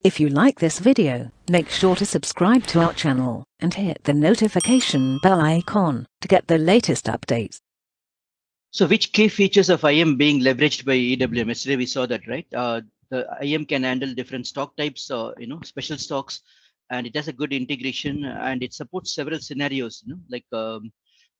If you like this video, make sure to subscribe to our channel and hit the notification bell icon to get the latest updates. So which key features of IM being leveraged by EWM? Yesterday we saw that, right? The IM can handle different stock types, special stocks, and it has a good integration, and it supports several scenarios, like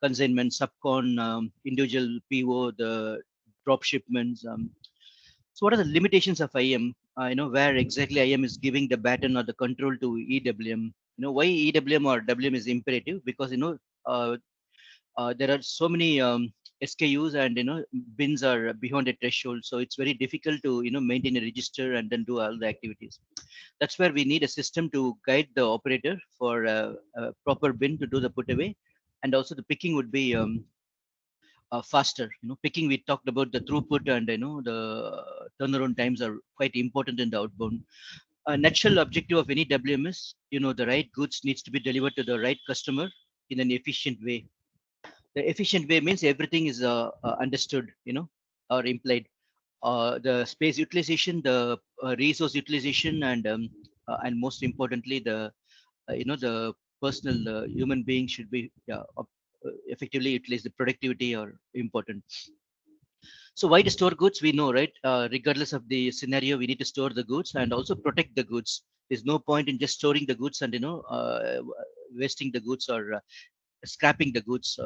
consignment, subcon, individual PO, the drop shipments. So what are the limitations of IM? Where exactly IM is giving the baton or the control to EWM. Why EWM or WM is imperative? Because uh, there are so many SKUs, and bins are beyond a threshold, so it's very difficult to maintain a register and then do all the activities. That's where we need a system to guide the operator for a proper bin to do the put away, and also the picking would be faster. Picking, we talked about the throughput, and the turnaround times are quite important in the outbound. A natural objective of any WM is the right goods needs to be delivered to the right customer in an efficient way. The efficient way means everything is understood, or implied. The space utilization, the resource utilization, and most importantly, the personal human being should be effectively utilized. The productivity are important. So why to store goods? We know, right? Regardless of the scenario, we need to store the goods and also protect the goods. There's no point in just storing the goods and wasting the goods, or scrapping the goods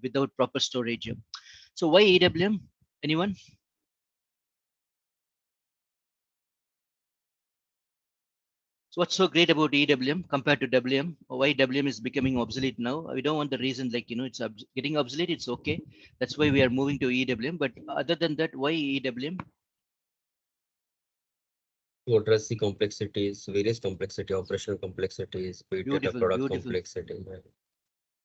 without proper storage. So why EWM? Anyone? So what's so great about EWM compared to WM? Why WM is becoming obsolete now? We don't want the reason like it's getting obsolete. It's okay. That's why we are moving to EWM. But other than that, why EWM? To address the complexities, various complexity, operational complexities, data product complexity.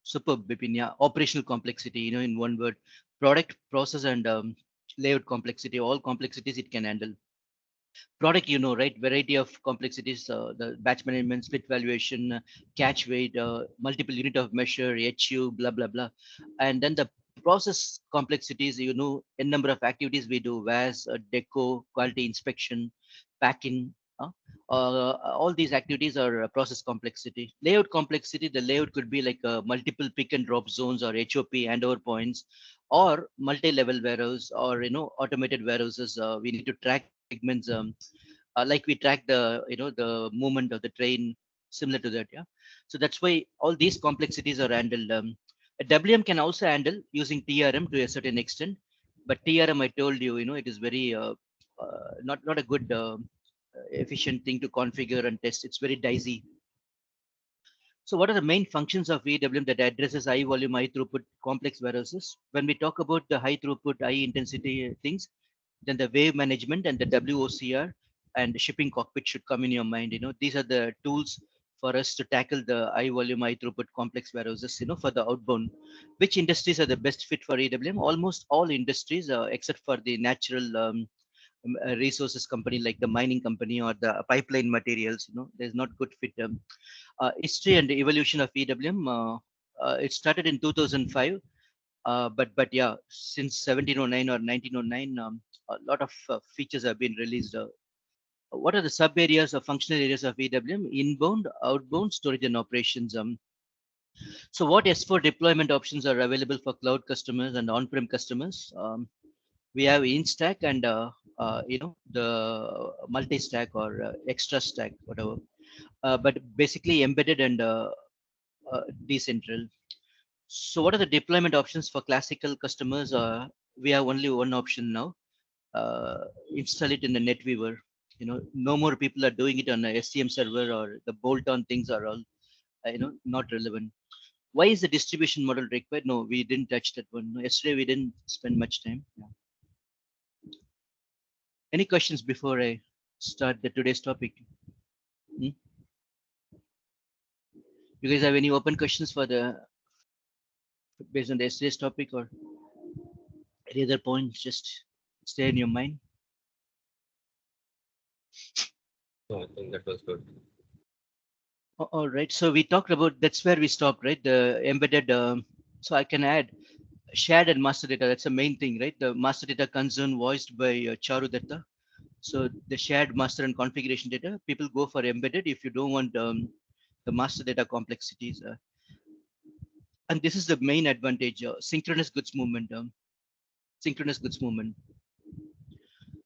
Superb, Bipin. Yeah, operational complexity. In one word, product, process, and layout complexity. All complexities it can handle. Product, right? Variety of complexities, the batch management, split valuation, catch weight, multiple unit of measure, HU, blah, blah, blah. And then the process complexities, a number of activities we do, VAS, deco, quality inspection, packing. All these activities are process complexity. Layout complexity, the layout could be like multiple pick and drop zones, or HOP handover points, or multi-level warehouse, or automated warehouses. We need to track segments, like we track the movement of the train, similar to that. Yeah, so that's why all these complexities are handled. A WM can also handle using TRM to a certain extent, but TRM, I told you, it is very not a good efficient thing to configure and test. It's very dicey. So what are the main functions of EWM that addresses high volume, high throughput, complex warehouses? When we talk about the high throughput, high intensity things, then the wave management and the WOCR and the shipping cockpit should come in your mind. These are the tools for us to tackle the high volume, high throughput, complex warehouses, for the outbound. Which industries are the best fit for EWM? Almost all industries, except for the natural resources company like the mining company or the pipeline materials. There's not good fit. History and evolution of EWM. It started in 2005, but yeah, since 1709 or 1909, a lot of features have been released. What are the sub areas or functional areas of EWM? Inbound, outbound, storage, and operations. So what S4 deployment options are available for cloud customers and on-prem customers? We have in-stack and the multi-stack or extra stack, whatever. But basically embedded and decentral. So what are the deployment options for classical customers? We have only one option now. Install it in the NetWeaver. No more people are doing it on a SCM server, or the bolt-on things are all not relevant. Why is the distribution model required? No, we didn't touch that one. Yesterday we didn't spend much time. Yeah. Any questions before I start the today's topic? You guys have any open questions for based on the yesterday's topic, or any other points just stay in your mind? No, I think that was good. All right. So we talked about, that's where we stopped, right? The embedded. So I can add shared and master data. That's the main thing, right? The master data concern voiced by Charu Datta. So the shared master and configuration data, people go for embedded if you don't want the master data complexities. And this is the main advantage, synchronous goods movement. Synchronous goods movement.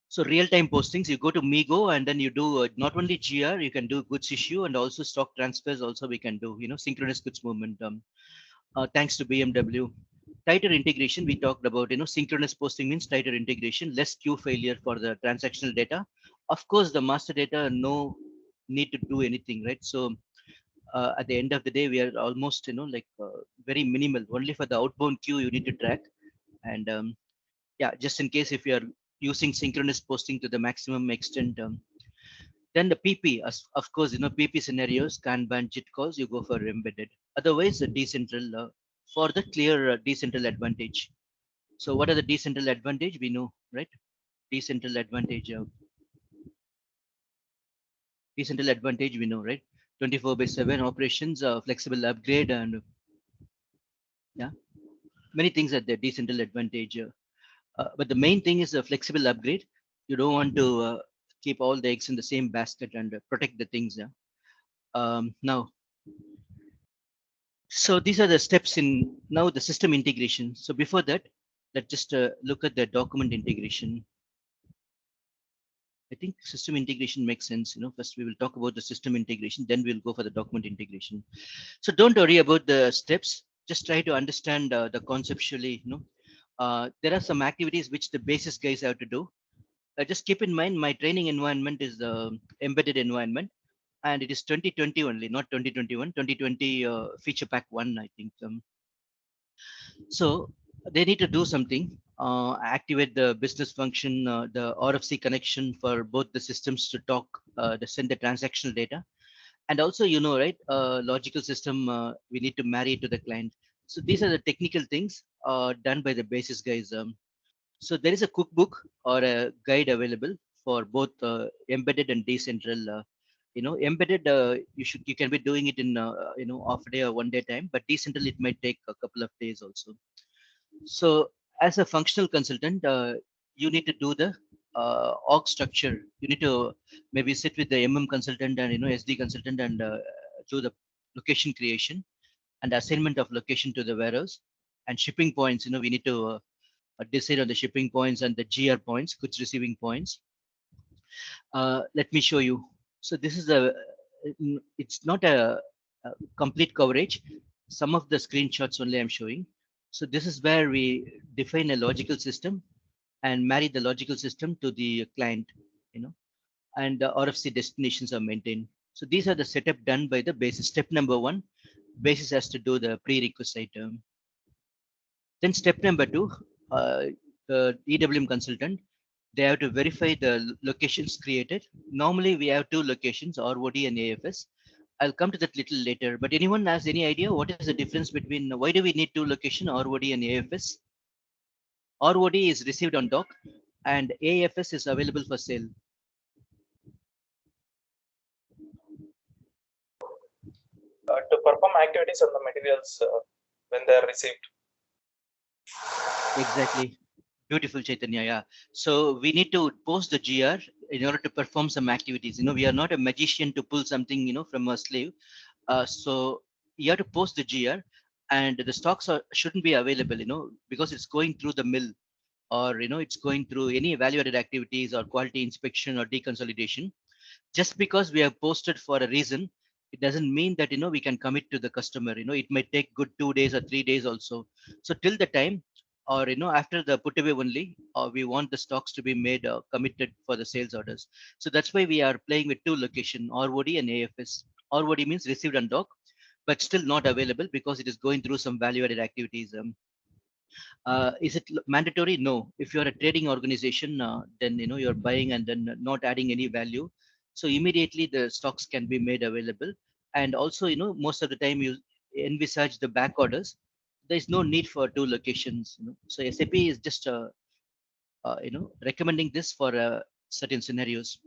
So real-time postings, you go to Migo and then you do not only GR, you can do goods issue and also stock transfers. Also, we can do synchronous goods movement. Thanks to BMW. Tighter integration, we talked about, synchronous posting means tighter integration, less queue failure for the transactional data. Of course, the master data, no need to do anything, right? So at the end of the day, we are almost, very minimal. Only for the outbound queue, you need to track. And yeah, just in case if you are using synchronous posting to the maximum extent, then the PP, of course, PP scenarios, Kanban, JIT calls, you go for embedded. Otherwise, the decentral for the clear decentral advantage. So what are the decentral advantage? We know, right? Decentral advantage. Decentral advantage, we know, right? 24/7 operations, flexible upgrade, and yeah, many things are the decentral advantage. But the main thing is a flexible upgrade. You don't want to keep all the eggs in the same basket and protect the things. Yeah. Now, so these are the steps in now the system integration. So before that, let's just look at the document integration. I think system integration makes sense. First we will talk about the system integration, then we'll go for the document integration. So don't worry about the steps. Just try to understand the conceptually. There are some activities which the basis guys have to do. Just keep in mind, my training environment is the embedded environment, and it is 2020 only, not 2021. 2020 feature pack 1, I think. So they need to do something. Activate the business function, the RFC connection for both the systems to talk, to send the transactional data, and also right, logical system we need to marry to the client. So these are the technical things done by the basis guys. So there is a cookbook or a guide available for both embedded and decentral. Embedded, you can be doing it in half a day or 1 day time, but decentral it might take a couple of days also. So as a functional consultant, you need to do the org structure. You need to maybe sit with the consultant and SD consultant and do the location creation and assignment of location to the warehouse and shipping points. We need to decide on the shipping points and the GR points, goods receiving points. Let me show you. So this is it's not a complete coverage. Some of the screenshots only I'm showing. So this is where we define a logical system and marry the logical system to the client, and the RFC destinations are maintained. So these are the setup done by the basis. Step number 1, basis has to do the prerequisite. Then step number 2, the EWM consultant, they have to verify the locations created. Normally we have 2 locations, ROD and AFS. I'll come to that little later, but anyone has any idea what is the difference between, why do we need 2 locations, ROD and AFS? ROD is received on dock and AFS is available for sale. To perform activities on the materials when they are received. Exactly. Beautiful, Chaitanya. Yeah. So we need to post the GR in order to perform some activities. We are not a magician to pull something, from a slave. So you have to post the GR, and the stocks shouldn't be available, because it's going through the mill, or it's going through any value-added activities or quality inspection or deconsolidation. Just because we have posted for a reason, it doesn't mean that we can commit to the customer. It might take good 2 days or 3 days also. So till the time, or after the put away only, we want the stocks to be made committed for the sales orders. So that's why we are playing with 2 location, ROD and AFS. ROD means received on dock, but still not available because it is going through some value-added activities. Is it mandatory? No. If you're a trading organization, then you're buying and then not adding any value. So immediately the stocks can be made available. And also, most of the time you envisage the back orders. There's no need for 2 locations. So SAP is just recommending this for certain scenarios.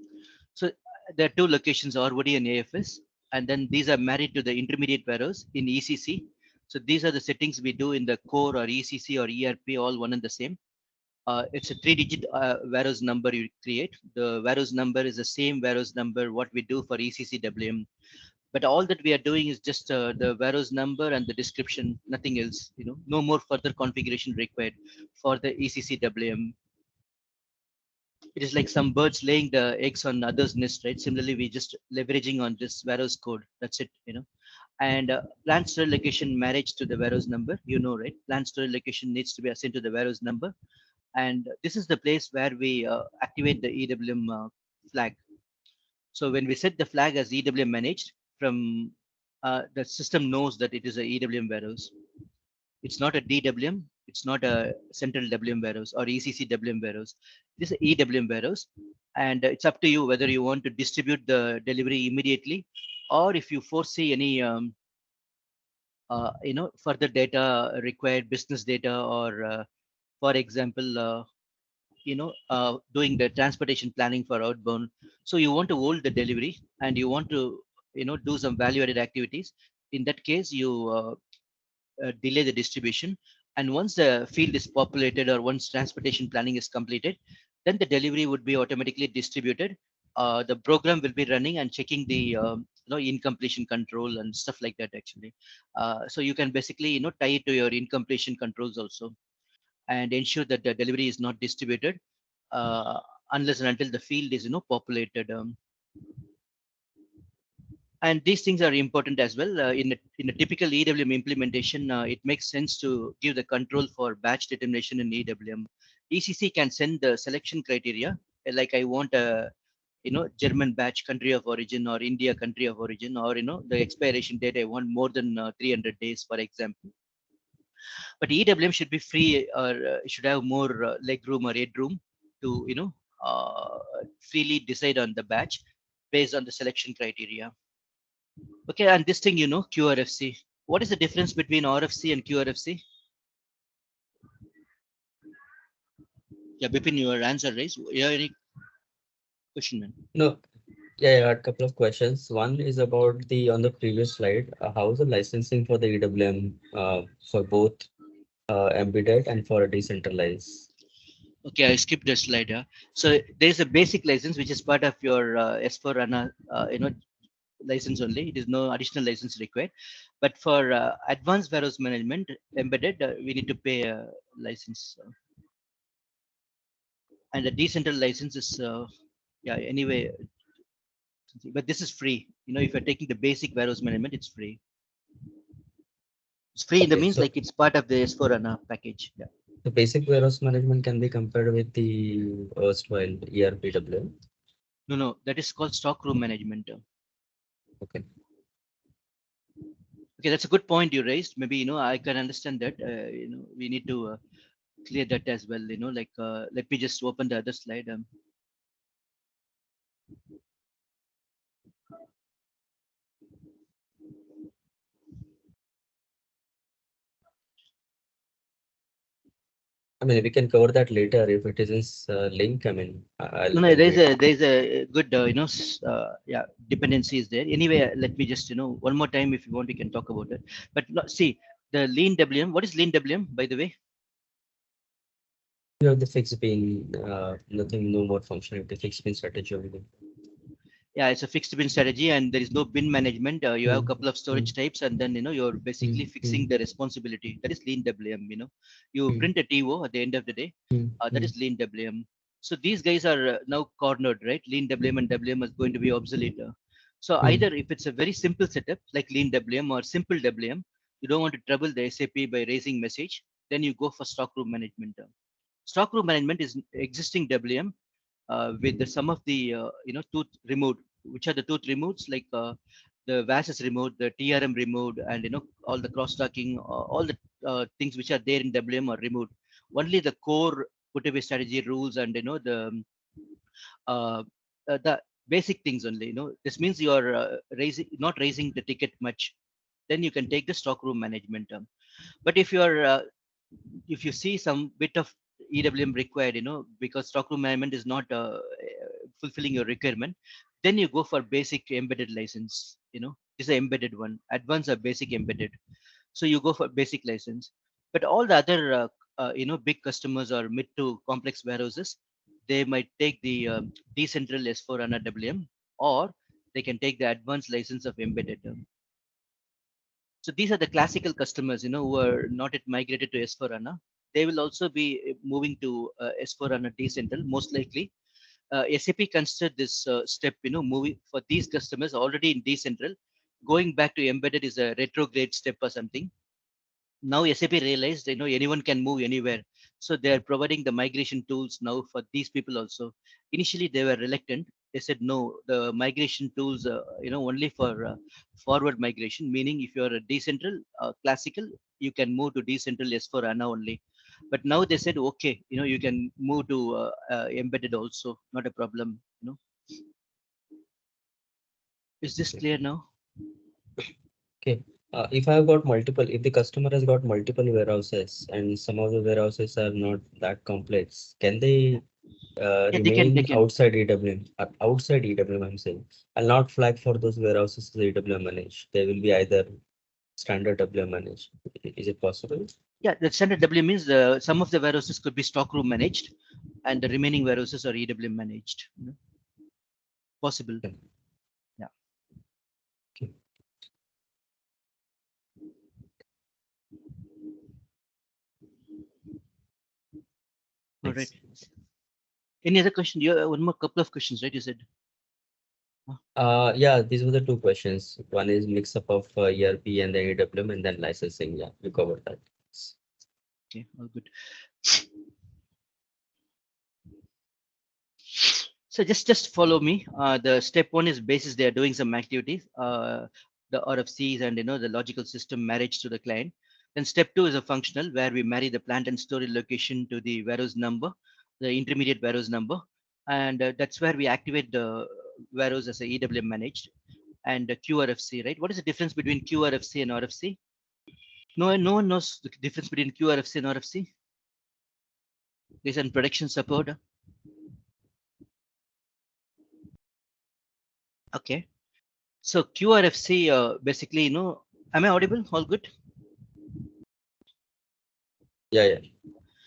So there are 2 locations, ROD and AFS, and then these are married to the intermediate warehouse in ECC. So these are the settings we do in the core or ECC or ERP, all one and the same. It's a 3-digit warehouse number you create. The warehouse number is the same warehouse number what we do for ECCWM. But all that we are doing is just the warehouse number and the description, nothing else. No more further configuration required for the ECCWM. It is like some birds laying the eggs on others' nest, right? Similarly, we just leveraging on this warehouse code. That's it. And plant storage location marriage to the warehouse number, right? Plant storage location needs to be assigned to the warehouse number. And this is the place where we activate the EWM flag. So when we set the flag as EWM managed, from the system knows that it is a EWM warehouse. It's not a DWM. It's not a central WM warehouse or ECC WM warehouse. It is a EWM warehouse, and it's up to you whether you want to distribute the delivery immediately, or if you foresee any further data required, business data, or for example, doing the transportation planning for outbound. So you want to hold the delivery and you want to, do some value added activities. In that case, you delay the distribution. And once the field is populated or once transportation planning is completed, then the delivery would be automatically distributed. The program will be running and checking the incompletion control and stuff like that actually. So you can basically tie it to your incompletion controls also, and ensure that the delivery is not distributed unless and until the field is populated. And these things are important as well. In a typical EWM implementation, it makes sense to give the control for batch determination in EWM. ECC can send the selection criteria, like I want a German batch country of origin, or India country of origin, or the expiration date I want more than 300 days, for example. But EWM should be free, or should have more leg room or headroom to freely decide on the batch based on the selection criteria. Okay, and this thing, QRFC. What is the difference between RFC and QRFC? Yeah, Bipin, your answer raised. You have any question, man? No. Yeah, I had a couple of questions. One is about on the previous slide, how is the licensing for the EWM for both embedded and for a decentralized? Okay, I skipped the slide. So there's a basic license which is part of your S4HANA, license only. It is no additional license required. But for advanced warehouse management embedded, we need to pay a license. And the decentralized license is, anyway. But this is free. If you're taking the basic warehouse management, it's free. It's free in the means like it's part of the S4HANA package. Yeah. The basic warehouse management can be compared with the erstwhile ERP. No, that is called stockroom management. Okay. Okay, that's a good point you raised. Maybe I can understand that. We need to clear that as well. Let me just open the other slide. I mean, we can cover that later if it is link. I mean, no, there's a good dependencies there. Anyway, let me just one more time, if you want, we can talk about it. But see, the lean WM. What is lean WM, by the way? You have the fixed bin, nothing, no more functionality, fixed bin strategy only. Yeah, it's a fixed bin strategy, and there is no bin management. You have a couple of storage types, and then you're basically fixing the responsibility. That is lean WM. You print a TO at the end of the day. That is lean WM. So these guys are now cornered, right? Lean WM and WM is going to be obsolete. So either if it's a very simple setup like lean WM or simple WM, you don't want to trouble the SAP by raising message, then you go for stockroom management. Stockroom management is existing WM with the some of the tooth removed, which are the tooth removes, like the VAS is removed, the TRM removed, and all the cross-talking, all the things which are there in WM are removed. Only the core put-away strategy rules and the basic things only. This means you are not raising the ticket much. Then you can take the stockroom management. But if you see some bit of EWM required, because stockroom management is not fulfilling your requirement, then you go for basic embedded license. This is an embedded one, advanced or basic embedded. So you go for basic license. But all the other big customers or mid to complex warehouses, they might take the decentral S4HANA EWM, or they can take the advanced license of embedded. So these are the classical customers, who are not yet migrated to S4HANA. They will also be moving to S4HANA decentral, most likely. SAP considered this step, moving for these customers already in decentral, going back to embedded is a retrograde step or something. Now SAP realized, anyone can move anywhere. So they are providing the migration tools now for these people also. Initially, they were reluctant. They said, no, the migration tools, only for forward migration, meaning if you're a decentral, classical, you can move to decentral S for HANA only. But now they said, okay, you can move to embedded also, not a problem. Is this clear now? Okay. If I've got multiple, if the customer has got multiple warehouses and some of the warehouses are not that complex, can they Yeah, they remain can. outside EWM? Outside EWM, I'm saying. I'll not flag for those warehouses as EWM managed. They will be either standard WM managed. Is it possible? Yeah, the standard W means some of the warehouses could be stockroom managed, and the remaining warehouses are EWM managed. Possible. Okay. Yeah. Okay. All right. Thanks. Any other question? You one more couple of questions, right? You said. Yeah, these were the two questions. One is mix up of ERP and the EWM, and then licensing. Yeah, we covered that. Okay, all good. So just follow me. The step one is basis they are doing some activities, the RFCs and the logical system marriage to the client. Then step two is a functional where we marry the plant and storage location to the warehouse number, the intermediate warehouse number, and that's where we activate the warehouse as a EWM managed and QRFC, right? What is the difference between QRFC and RFC? No one knows the difference between QRFC and RFC. There's an production support. Okay. So QRFC, basically, am I audible? All good? Yeah.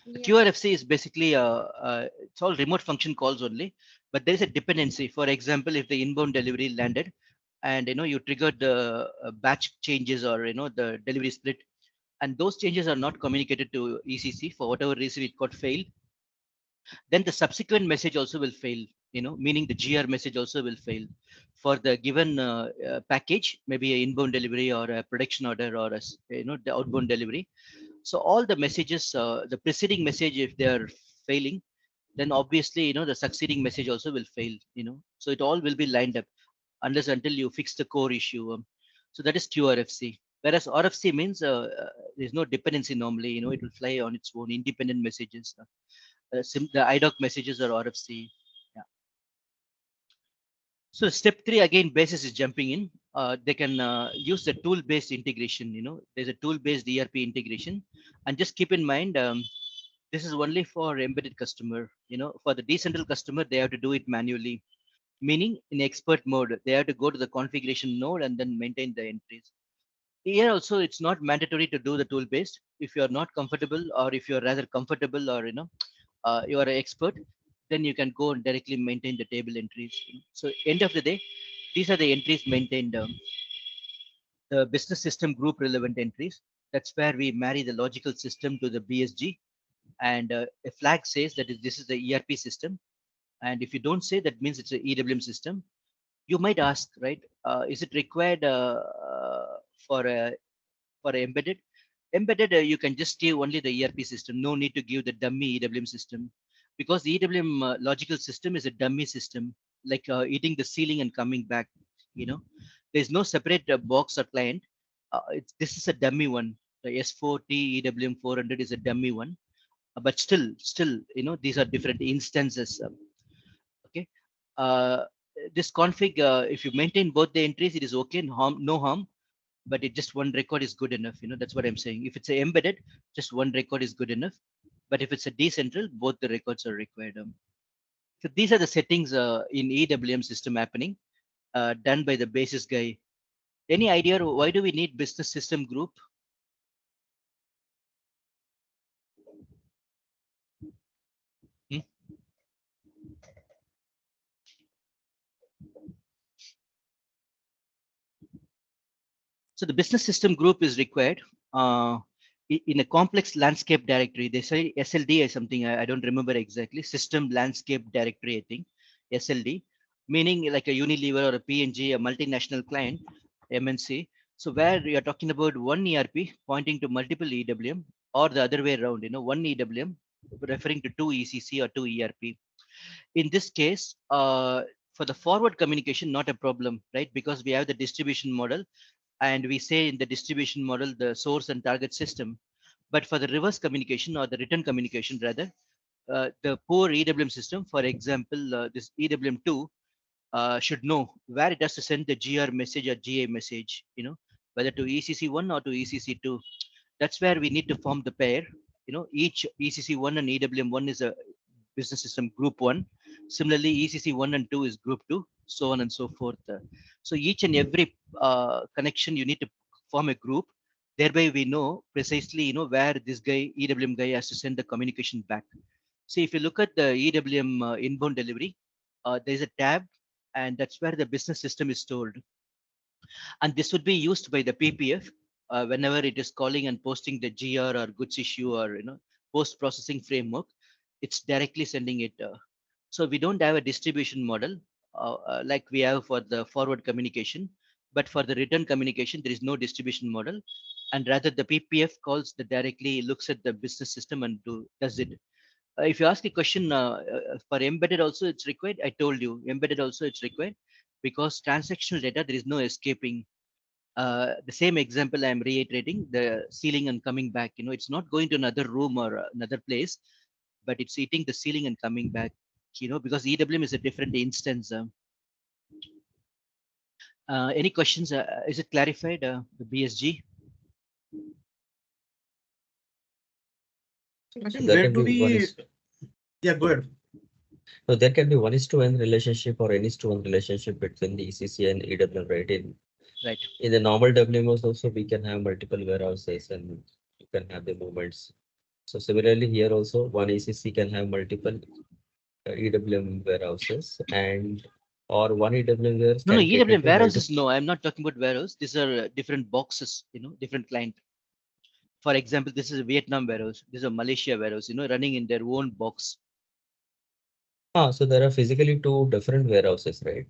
QRFC is basically, it's all remote function calls only, but there is a dependency. For example, if the inbound delivery landed and, you triggered the batch changes or, the delivery split, and those changes are not communicated to ECC for whatever reason it got failed, then the subsequent message also will fail, meaning the GR message also will fail for the given package, maybe an inbound delivery or a production order or the outbound delivery. So all the messages, the preceding message, if they are failing, then obviously, the succeeding message also will fail, so it all will be lined up unless until you fix the core issue. So that is QRFC. Whereas RFC means there's no dependency normally, it will fly on its own independent messages. The IDOC messages are RFC. Yeah. So step three, again, basis is jumping in. They can use the tool-based integration. There's a tool-based ERP integration, and just keep in mind, this is only for embedded customer. For the decentral customer, they have to do it manually, meaning in expert mode, they have to go to the configuration node and then maintain the entries. Here also, it's not mandatory to do the tool-based. If you are not comfortable, or if you are rather comfortable, or you are an expert, then you can go and directly maintain the table entries. So end of the day, these are the entries maintained, the business system group relevant entries. That's where we marry the logical system to the BSG, and a flag says that this is the ERP system. And if you don't say, that means it's an EWM system. You might ask, right? Is it required for a for embedded? Embedded, you can just give only the ERP system. No need to give the dummy EWM system, because the EWM logical system is a dummy system, like eating the ceiling and coming back. There's no separate box or client. This is a dummy one. The S4T EWM 400 is a dummy one, but still, these are different instances. Okay. Uh, this config, if you maintain both the entries, it is okay. No harm, but it just one record is good enough. That's what I'm saying. If it's a embedded, just one record is good enough. But if it's a decentral, both the records are required. So these are the settings in EWM system happening, done by the basis guy. Any idea why do we need business system group? So the business system group is required in a complex landscape directory. They say SLD or something. I don't remember exactly. System landscape directory, I think. SLD, meaning like a Unilever or a P&G, a multinational client, MNC. So where you are talking about one ERP pointing to multiple EWM, or the other way around, one EWM referring to two ECC or two ERP. In this case, for the forward communication, not a problem, right? Because we have the distribution model, and we say in the distribution model the source and target system. But for the reverse communication, or the return communication rather, the poor EWM system, for example, this EWM2 should know where it has to send the GR message or GA message, whether to ECC1 or to ECC2. That's where we need to form the pair. Each ECC1 and EWM1 is a business system group 1. Similarly, ECC1 and 2 is group 2, so on and so forth. So each and every connection, you need to form a group. Thereby, we know precisely, where this guy, EWM guy, has to send the communication back. See, if you look at the EWM inbound delivery, there's a tab, and that's where the business system is stored. And this would be used by the PPF whenever it is calling and posting the GR or goods issue or post processing framework. It's directly sending it. So we don't have a distribution model like we have for the forward communication, but for the return communication, there is no distribution model, and rather the PPF calls the directly looks at the business system and does it. If you ask a question for embedded also it's required, I told you embedded also it's required, because transactional data there is no escaping. The same example I'm reiterating, the ceiling and coming back, it's not going to another room or another place, but it's eating the ceiling and coming back, because EWM is a different instance. Any questions? Is it clarified, the BSG? Where do we? Yeah, go ahead. So there can be 1:1 relationship or N:1 relationship between the ECC and EWM, right? Right. In the normal WMS also, we can have multiple warehouses and you can have the movements. So similarly here also, one ECC can have multiple EWM warehouses, and or one EWM warehouse. No, EWM warehouses. No, I'm not talking about warehouse. These are different boxes, different client. For example, this is a Vietnam warehouse. This is a Malaysia warehouse, running in their own box. So there are physically two different warehouses, right?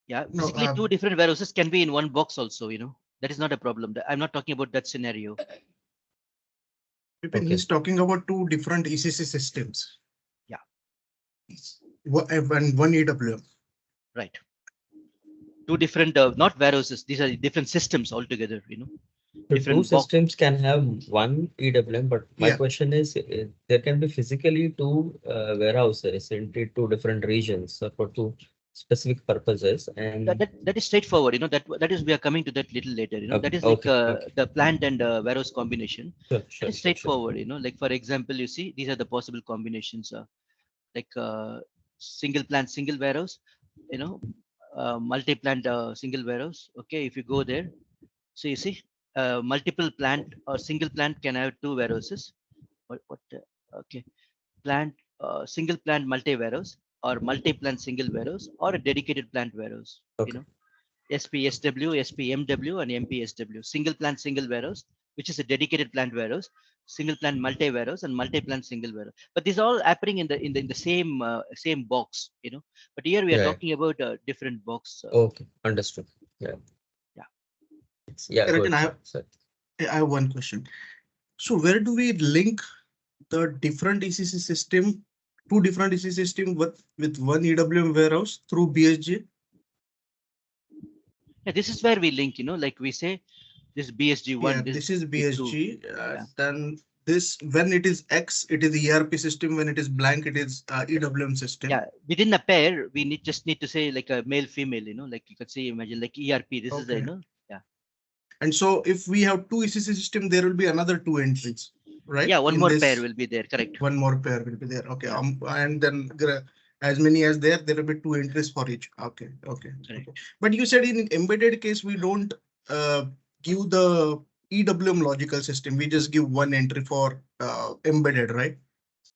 Yeah, physically two different warehouses can be in one box also, that is not a problem. I'm not talking about that scenario. Okay. He's talking about two different ECC systems. Yeah. And one EWM. Right. Two different, not warehouses. These are different systems altogether, So two systems can have one EWM, but my question is, there can be physically two warehouses in two different regions for two specific purposes, and that is straightforward. That is we are coming to that little later. That is like the plant and warehouse combination. Sure, that is straightforward. Like for example, you see these are the possible combinations. Like single plant, single warehouse. Multi-plant, single warehouse. Okay, if you go there, so you see multiple plant or single plant can have two warehouses. Okay, plant, single plant multi warehouse, or multi-plant single warehouse, or a dedicated plant warehouse. Okay. SPSW, SPMW, and MPSW. Single plant single warehouse, which is a dedicated plant warehouse, single plant multi warehouse, and multi-plant single warehouse. But these are all happening in the same box, But here we are talking about a different box. Okay, understood. Yeah. I have one question. So where do we link the different ECC system, two different ECC system with one EWM warehouse through BSG? Yeah, this is where we link, like we say, this BSG1. Yeah, this is BSG. Then this, when it is X, it is ERP system. When it is blank, it is EWM system. Yeah, within a pair, we just need to say like a male, female, like you could say, imagine like ERP. This is the, yeah. And so if we have two ECC system, there will be another two entries, right? Yeah, one more pair will be there, correct. One more pair will be there. Okay. And then as many as there will be two entries for each. Okay. But you said in embedded case, we don't give the EWM logical system. We just give one entry for embedded, right?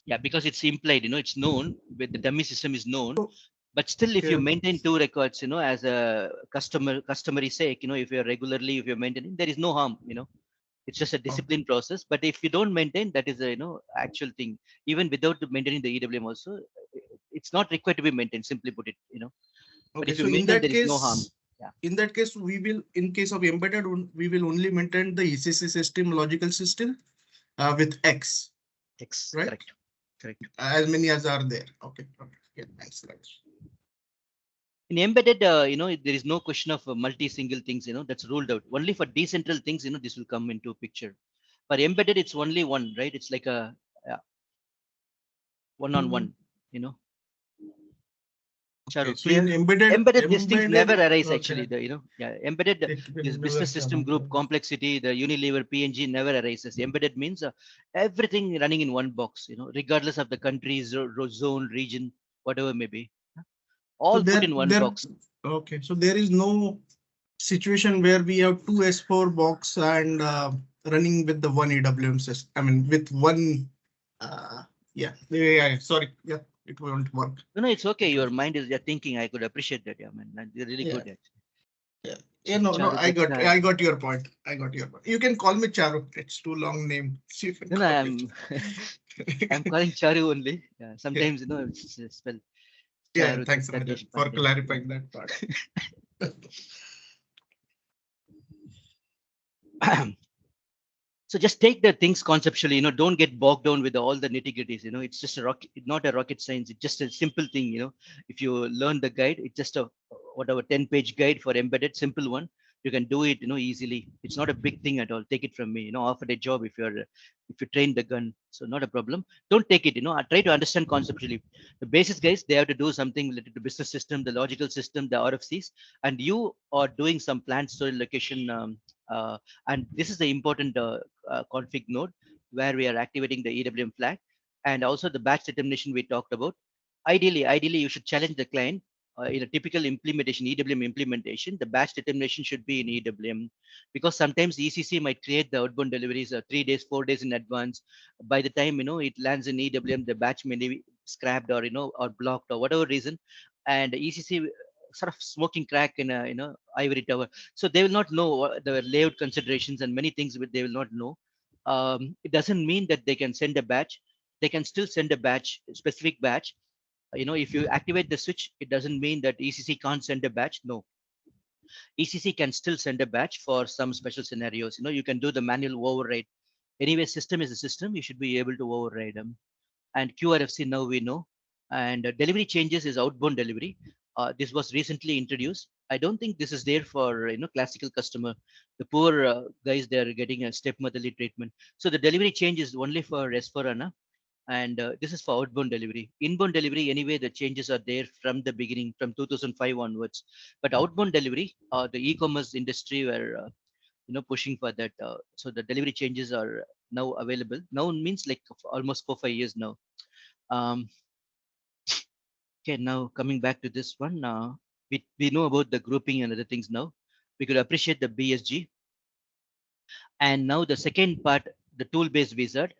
Yeah, because it's implied, it's known, with the dummy system is known, But still, if you Okay. maintain 2 records, as a customary sake, if you're regularly, if you're maintaining, there is no harm, it's just a discipline process. But if you don't maintain, that is a, actual thing. Even without maintaining the EWM also, it's not required to be maintained, simply put it, But Okay. if you So in maintain, that there is no harm. case, Yeah. in that case, we will, in case of embedded, we will only maintain the ECC system, logical system with X, X, right? Correct. As many as are there. Okay. Okay. Yeah. Thanks. In embedded, there is no question of multi-single things, that's ruled out. Only for decentral things, this will come into picture. For embedded, it's only one, right? It's like a one-on-one, Okay. Charu, So clear? in embedded, These things never arise actually. okay. Embedded, It will this never business system come group up. complexity, the Unilever PNG never arises. Embedded means everything running in one box, regardless of the country, zone, region, whatever may be, So all put in one box. okay. So there is no situation where we have two S4 box and running with the one EWM system. I mean, with one. Sorry. Yeah, it won't work. No, it's okay. Your mind is thinking. I could appreciate that. Yeah, man, you're really good. Actually. Yeah. No. Charu, I that's, got your point. You can call me Charu. It's too long name. So you can no, call me. I'm calling Charu only. Yeah, sometimes it's spelled Yeah. Charu. Thanks, Rajan, for clarifying that part. So just take the things conceptually, don't get bogged down with all the nitty gritties, it's just not a rocket science. It's just a simple thing, if you learn the guide, it's just a whatever 10-page guide for embedded, simple one. You can do it, easily. It's not a big thing at all. Take it from me, offer a job if you train the gun. So not a problem. Don't take it, I try to understand conceptually. The basis guys, they have to do something related to business system, the logical system, the RFCs, and you are doing some plant storage location, and this is the important config node where we are activating the EWM flag, and also the batch determination we talked about. Ideally, you should challenge the client. In a typical implementation, EWM implementation, the batch determination should be in EWM, because sometimes ECC might create the outbound deliveries 3 days, 4 days in advance. By the time it lands in EWM, the batch may be scrapped or or blocked or whatever reason, and ECC sort of smoking crack in a ivory tower. So they will not know the layout considerations and many things they will not know. It doesn't mean that they can send a batch. They can still send a batch, specific batch. If you activate the switch, it doesn't mean that ECC can't send a batch. No, ECC can still send a batch for some special scenarios. You can do the manual override. Anyway, system is a system. You should be able to override them. And QRFC now we know. And delivery changes is outbound delivery. This was recently introduced. I don't think this is there for classical customer. The poor guys, they are getting a stepmotherly treatment. So the delivery change is only for S4HANA, and this is for outbound delivery. Inbound delivery, anyway, the changes are there from the beginning, from 2005 onwards. But outbound delivery, the e-commerce industry were pushing for that. So the delivery changes are now available. Now means like almost 4-5 years now. Okay, now coming back to this one, we know about the grouping and other things now. We could appreciate the BSG. And now the second part, the tool-based wizard.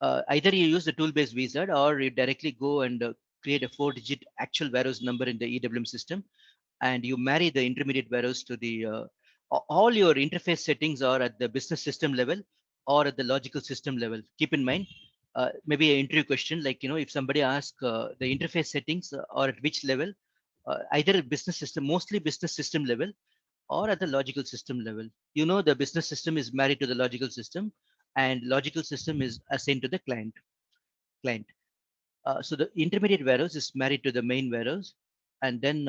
Either you use the tool-based wizard or you directly go and create a 4-digit actual warehouse number in the EWM system, and you marry the intermediate warehouse to the all your interface settings are at the business system level or at the logical system level. Keep in mind, maybe an interview question, like if somebody asks the interface settings are at which level, either business system, mostly business system level, or at the logical system level. The business system is married to the logical system, and logical system is assigned to the client. So the intermediate warehouse is married to the main warehouse, and then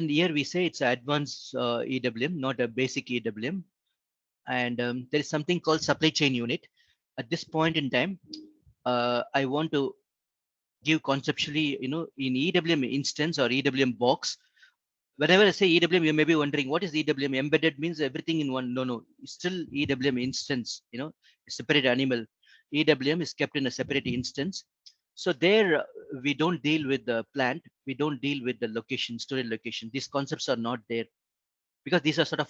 here we say it's advanced EWM, not a basic EWM. And there is something called supply chain unit. At this point in time, I want to give conceptually, in EWM instance or EWM box. Whenever I say EWM, you may be wondering, what is EWM? Embedded means everything in one. No, it's still EWM instance, a separate animal. EWM is kept in a separate instance. So there, we don't deal with the plant. We don't deal with the location, storage location. These concepts are not there, because these are sort of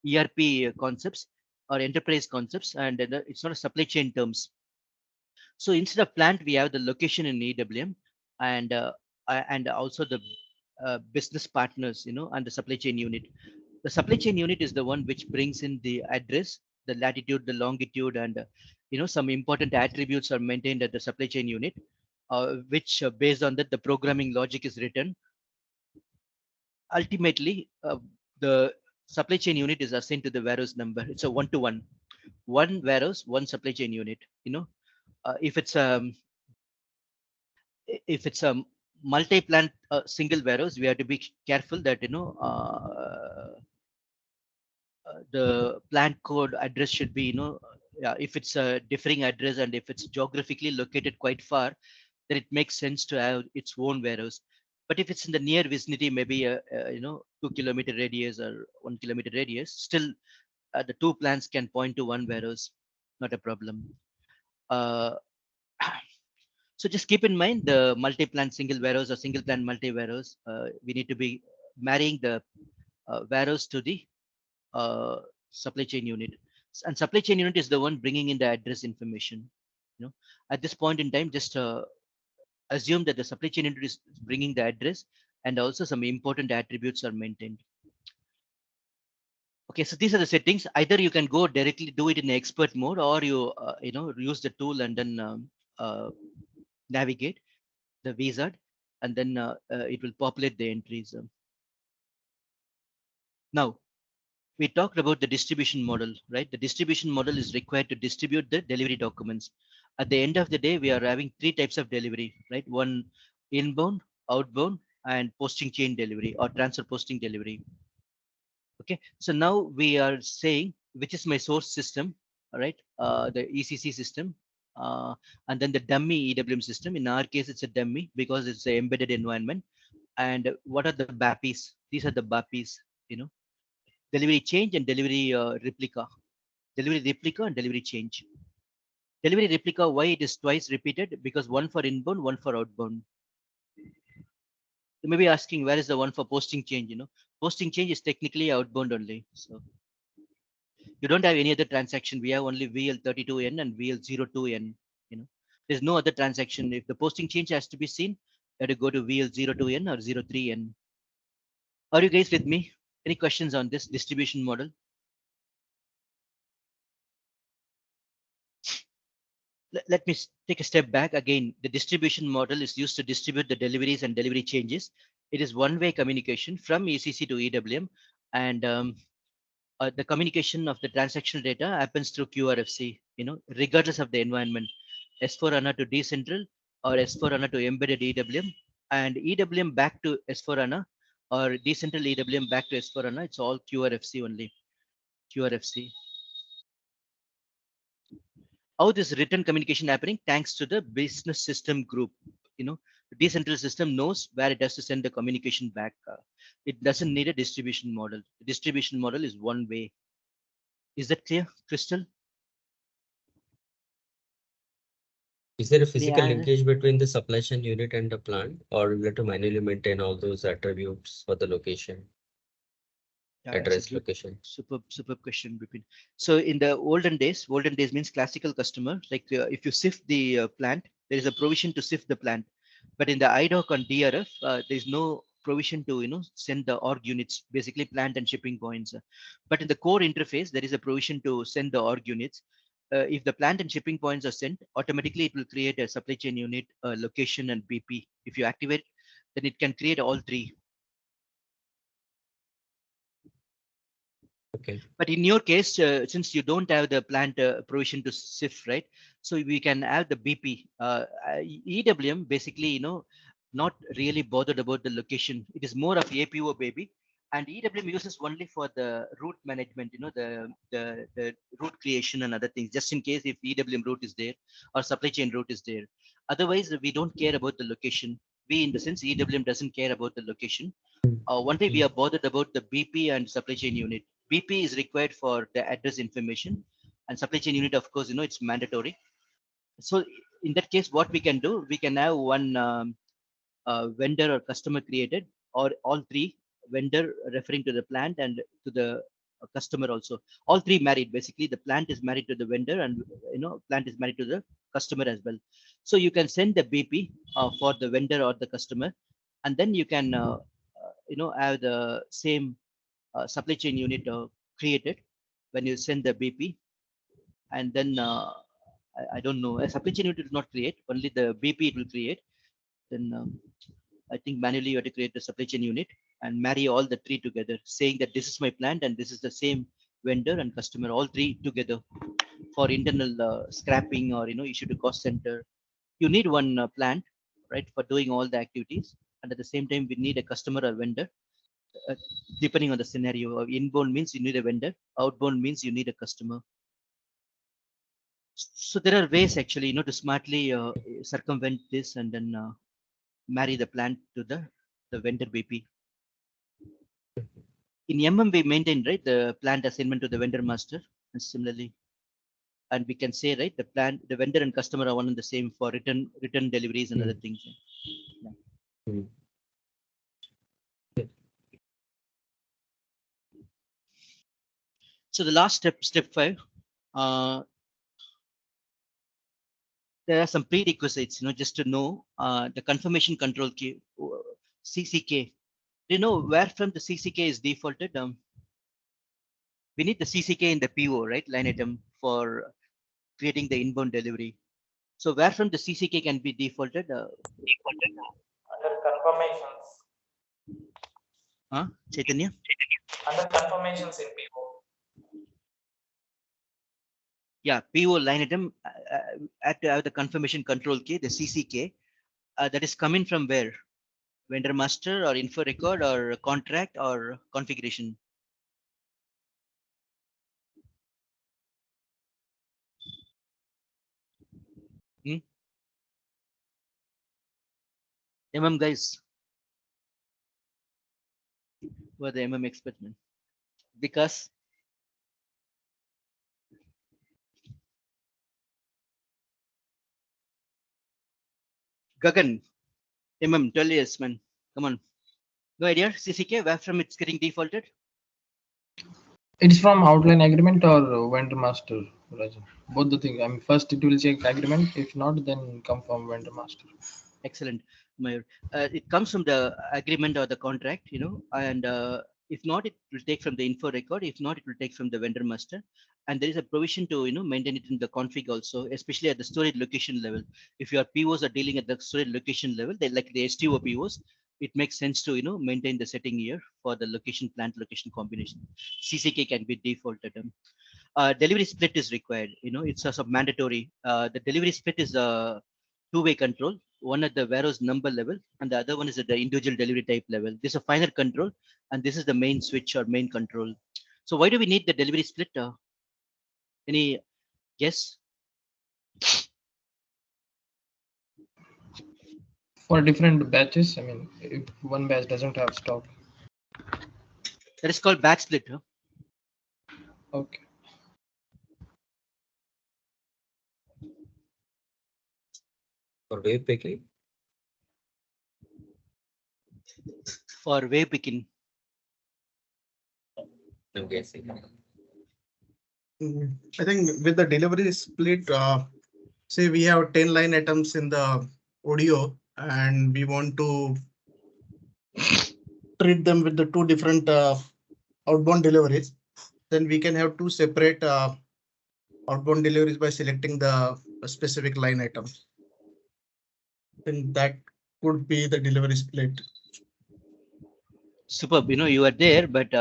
ERP concepts or enterprise concepts, and it's not a supply chain terms. So instead of plant, we have the location in EWM, and and also the business partners, and the supply chain unit. The supply chain unit is the one which brings in the address, the latitude, the longitude, and some important attributes are maintained at the supply chain unit, which based on that the programming logic is written. Ultimately, the supply chain unit is assigned to the warehouse number. It's a one-to-one, one warehouse, one supply chain unit. If it's a multi-plant single warehouse, we have to be careful that the plant code address should be, if it's a differing address and if it's geographically located quite far, then it makes sense to have its own warehouse. But if it's in the near vicinity, maybe a 2-kilometer radius or 1 kilometer radius, still the two plants can point to one warehouse, not a problem. So just keep in mind the multi-plant single warehouse or single plant multi-warehouse. We need to be marrying the warehouse to the supply chain unit, and supply chain unit is the one bringing in the address information. At this point in time, just assume that the supply chain unit is bringing the address, and also some important attributes are maintained. Okay, so these are the settings. Either you can go directly do it in expert mode, or you use the tool and then navigate the wizard, and then it will populate the entries. Now, we talked about the distribution model, right? The distribution model is required to distribute the delivery documents. At the end of the day, we are having 3 types of delivery, right? One, inbound, outbound, and posting chain delivery or transfer posting delivery. Okay, so now we are saying which is my source system, all right? The ECC system, and then the dummy EWM system. In our case, it's a dummy because it's an embedded environment. And what are the BAPIs? These are the BAPIs, delivery change and delivery replica. Delivery replica and delivery change. Delivery replica, why it is twice repeated? Because one for inbound, one for outbound. You may be asking, where is the one for posting change? Posting change is technically outbound only. So you don't have any other transaction. We have only VL32N and VL02N. There's no other transaction. If the posting change has to be seen, you have to go to VL02N or 03N. Are you guys with me? Any questions on this distribution model? Let me take a step back. Again, the distribution model is used to distribute the deliveries and delivery changes. It is one-way communication from ECC to EWM, and the communication of the transactional data happens through QRFC, regardless of the environment, S4HANA to decentral or S4HANA to embedded EWM, and EWM back to S4HANA or decentral EWM back to S4HANA. It's all QRFC only, QRFC. How this written communication happening? Thanks to the business system group. The decentral system knows where it has to send the communication back. It doesn't need a distribution model. The distribution model is one way. Is that clear, Crystal? Is there a physical linkage between the supply chain unit and the plant, or we have to manually maintain all those attributes for the location? Address location. Superb question, Bipin. So in the olden days means classical customer, like if you sift the plant, there is a provision to sift the plant. But in the IDOC and DRF, there is no provision to send the org units, basically plant and shipping points. But in the core interface, there is a provision to send the org units. If the plant and shipping points are sent, automatically it will create a supply chain unit, location, and BP. If you activate, then it can create all 3. Okay. But in your case, since you don't have the plant provision to sift, right? So we can have the BP. EWM basically, not really bothered about the location. It is more of APO baby, and EWM uses only for the route management. The route creation and other things, just in case if EWM route is there or supply chain route is there. Otherwise, we don't care about the location. We, in the sense, EWM doesn't care about the location. Only we are bothered about the BP and supply chain unit. BP is required for the address information, and supply chain unit, of course, it's mandatory. So in that case, what we can do, we can have one vendor or customer created, or all 3, vendor referring to the plant and to the customer also. All 3 married. Basically, the plant is married to the vendor, and plant is married to the customer as well. So you can send the BP for the vendor or the customer. and then you can have the same supply chain unit created when you send the BP, and then I don't know, a supply chain unit will not create, only the BP it will create. Then I think manually you have to create the supply chain unit and marry all the three together, saying that this is my plant and this is the same vendor and customer, all three together for internal scrapping or issue to cost center. You need one plant, right, for doing all the activities, and at the same time we need a customer or vendor. Uh, Depending on the scenario, inbound means you need a vendor, outbound means you need a customer. So there are ways actually, to smartly circumvent this and then marry the plant to the vendor BP. In MM, we maintain, right, the plant assignment to the vendor master, and similarly, and we can say, right, the vendor and customer are one and the same for return deliveries and other things. Yeah. So the last step 5, there are some prerequisites, just to know the confirmation control key, CCK. Do you know where from the CCK is defaulted? We need the CCK in the PO, right, line item for creating the inbound delivery. So where from the CCK can be defaulted? Under confirmations. Chaitanya? Under confirmations in PO. Yeah, PO line item at to have the confirmation control key, the CCK, that is coming from where? Vendor master or info record or contract or configuration? MM guys, who are the MM experts, man? Because Gagan, MM, tell us, man. Come on. No idea, CCK, where from it's getting defaulted? It's from outline agreement or vendor master, Rajan. Both the things. I mean, first it will check agreement. If not, then come from vendor master. Excellent, Mayur. It comes from the agreement or the contract, and if not, it will take from the info record. If not, it will take from the vendor master. And there is a provision to, maintain it in the config also, especially at the storage location level. If your POs are dealing at the storage location level, they like the STO POs, it makes sense to, maintain the setting here for the location plant location combination. CCK can be defaulted. Delivery split is required. It's a mandatory. The delivery split is a two-way control. One at the warehouse number level, and the other one is at the individual delivery type level. This is a finer control, and this is the main switch or main control. So why do we need the delivery split? Any guess? For different batches, I mean, if one batch doesn't have stock. That is called batch split. Okay. For wave picking? For wave picking. I'm guessing. I think with the delivery split, say we have 10 line items in the audio and we want to treat them with the two different outbound deliveries, then we can have two separate outbound deliveries by selecting the specific line items. Then that could be the delivery split. Superb. You are there, but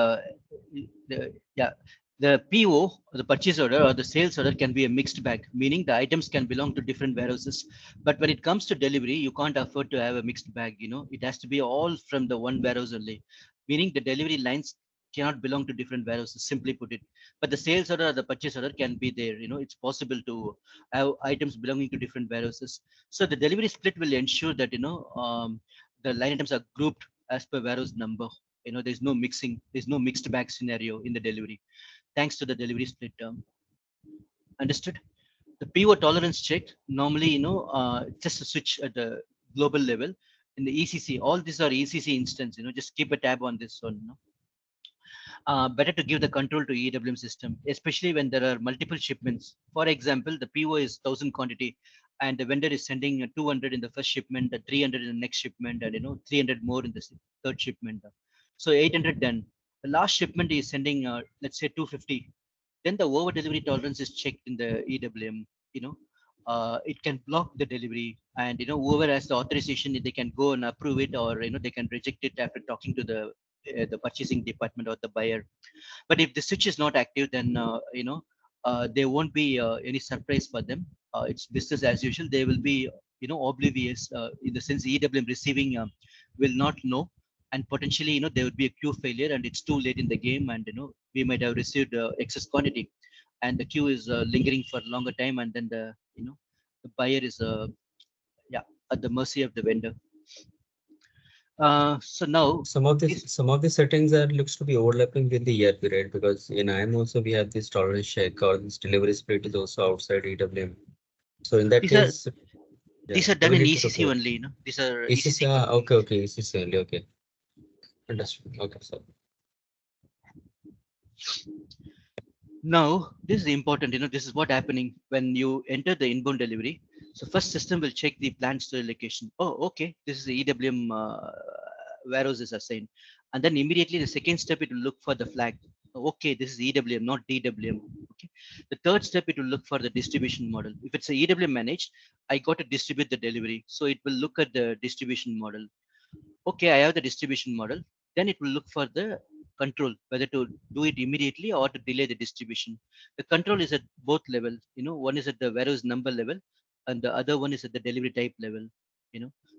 the PO, the purchase order or the sales order can be a mixed bag, meaning the items can belong to different warehouses. But when it comes to delivery, you can't afford to have a mixed bag. It has to be all from the one warehouse only, meaning the delivery lines cannot belong to different warehouses, simply put it. But the sales order or the purchase order can be there. It's possible to have items belonging to different warehouses. So the delivery split will ensure that, the line items are grouped as per warehouse number. There's no mixing, there's no mixed bag scenario in the delivery, thanks to the delivery split term. Understood? The PO tolerance check, normally, just a switch at the global level. In the ECC, all these are ECC instance, just keep a tab on this one. Better to give the control to EWM system, especially when there are multiple shipments. For example, the PO is 1000 quantity and the vendor is sending 200 in the first shipment, 300 in the next shipment, and 300 more in the third shipment. So 800 done. The last shipment is sending, let's say 250. Then the over delivery tolerance is checked in the EWM. It can block the delivery, and whoever has the authorization, they can go and approve it, or they can reject it after talking to the purchasing department or the buyer. But if the switch is not active, then there won't be any surprise for them. It's business as usual. They will be oblivious, in the sense EWM receiving will not know, and potentially there would be a queue failure, and it's too late in the game, and we might have received excess quantity, and the queue is lingering for a longer time, and then the buyer is yeah, at the mercy of the vendor. So now some of the settings are looks to be overlapping with the ERP, right? Because in IM also we have this tolerance check, or this delivery split is also outside EWM. So in that case, these are done in ECC only. These are ECC. Okay, ECC only. Okay, understood. Okay, so now this is important. This is what happening when you enter the inbound delivery. So first system will check the plant store location. Oh, okay, this is the EWM warehouse is assigned, and then immediately the second step, it will look for the flag. Okay, this is EWM, not DWM. Okay, the third step, it will look for the distribution model. If it's a EWM managed, I got to distribute the delivery, so it will look at the distribution model. Okay, I have the distribution model. Then it will look for the control, whether to do it immediately or to delay the distribution. The control is at both levels. One is at the warehouse number level, and the other one is at the delivery type level.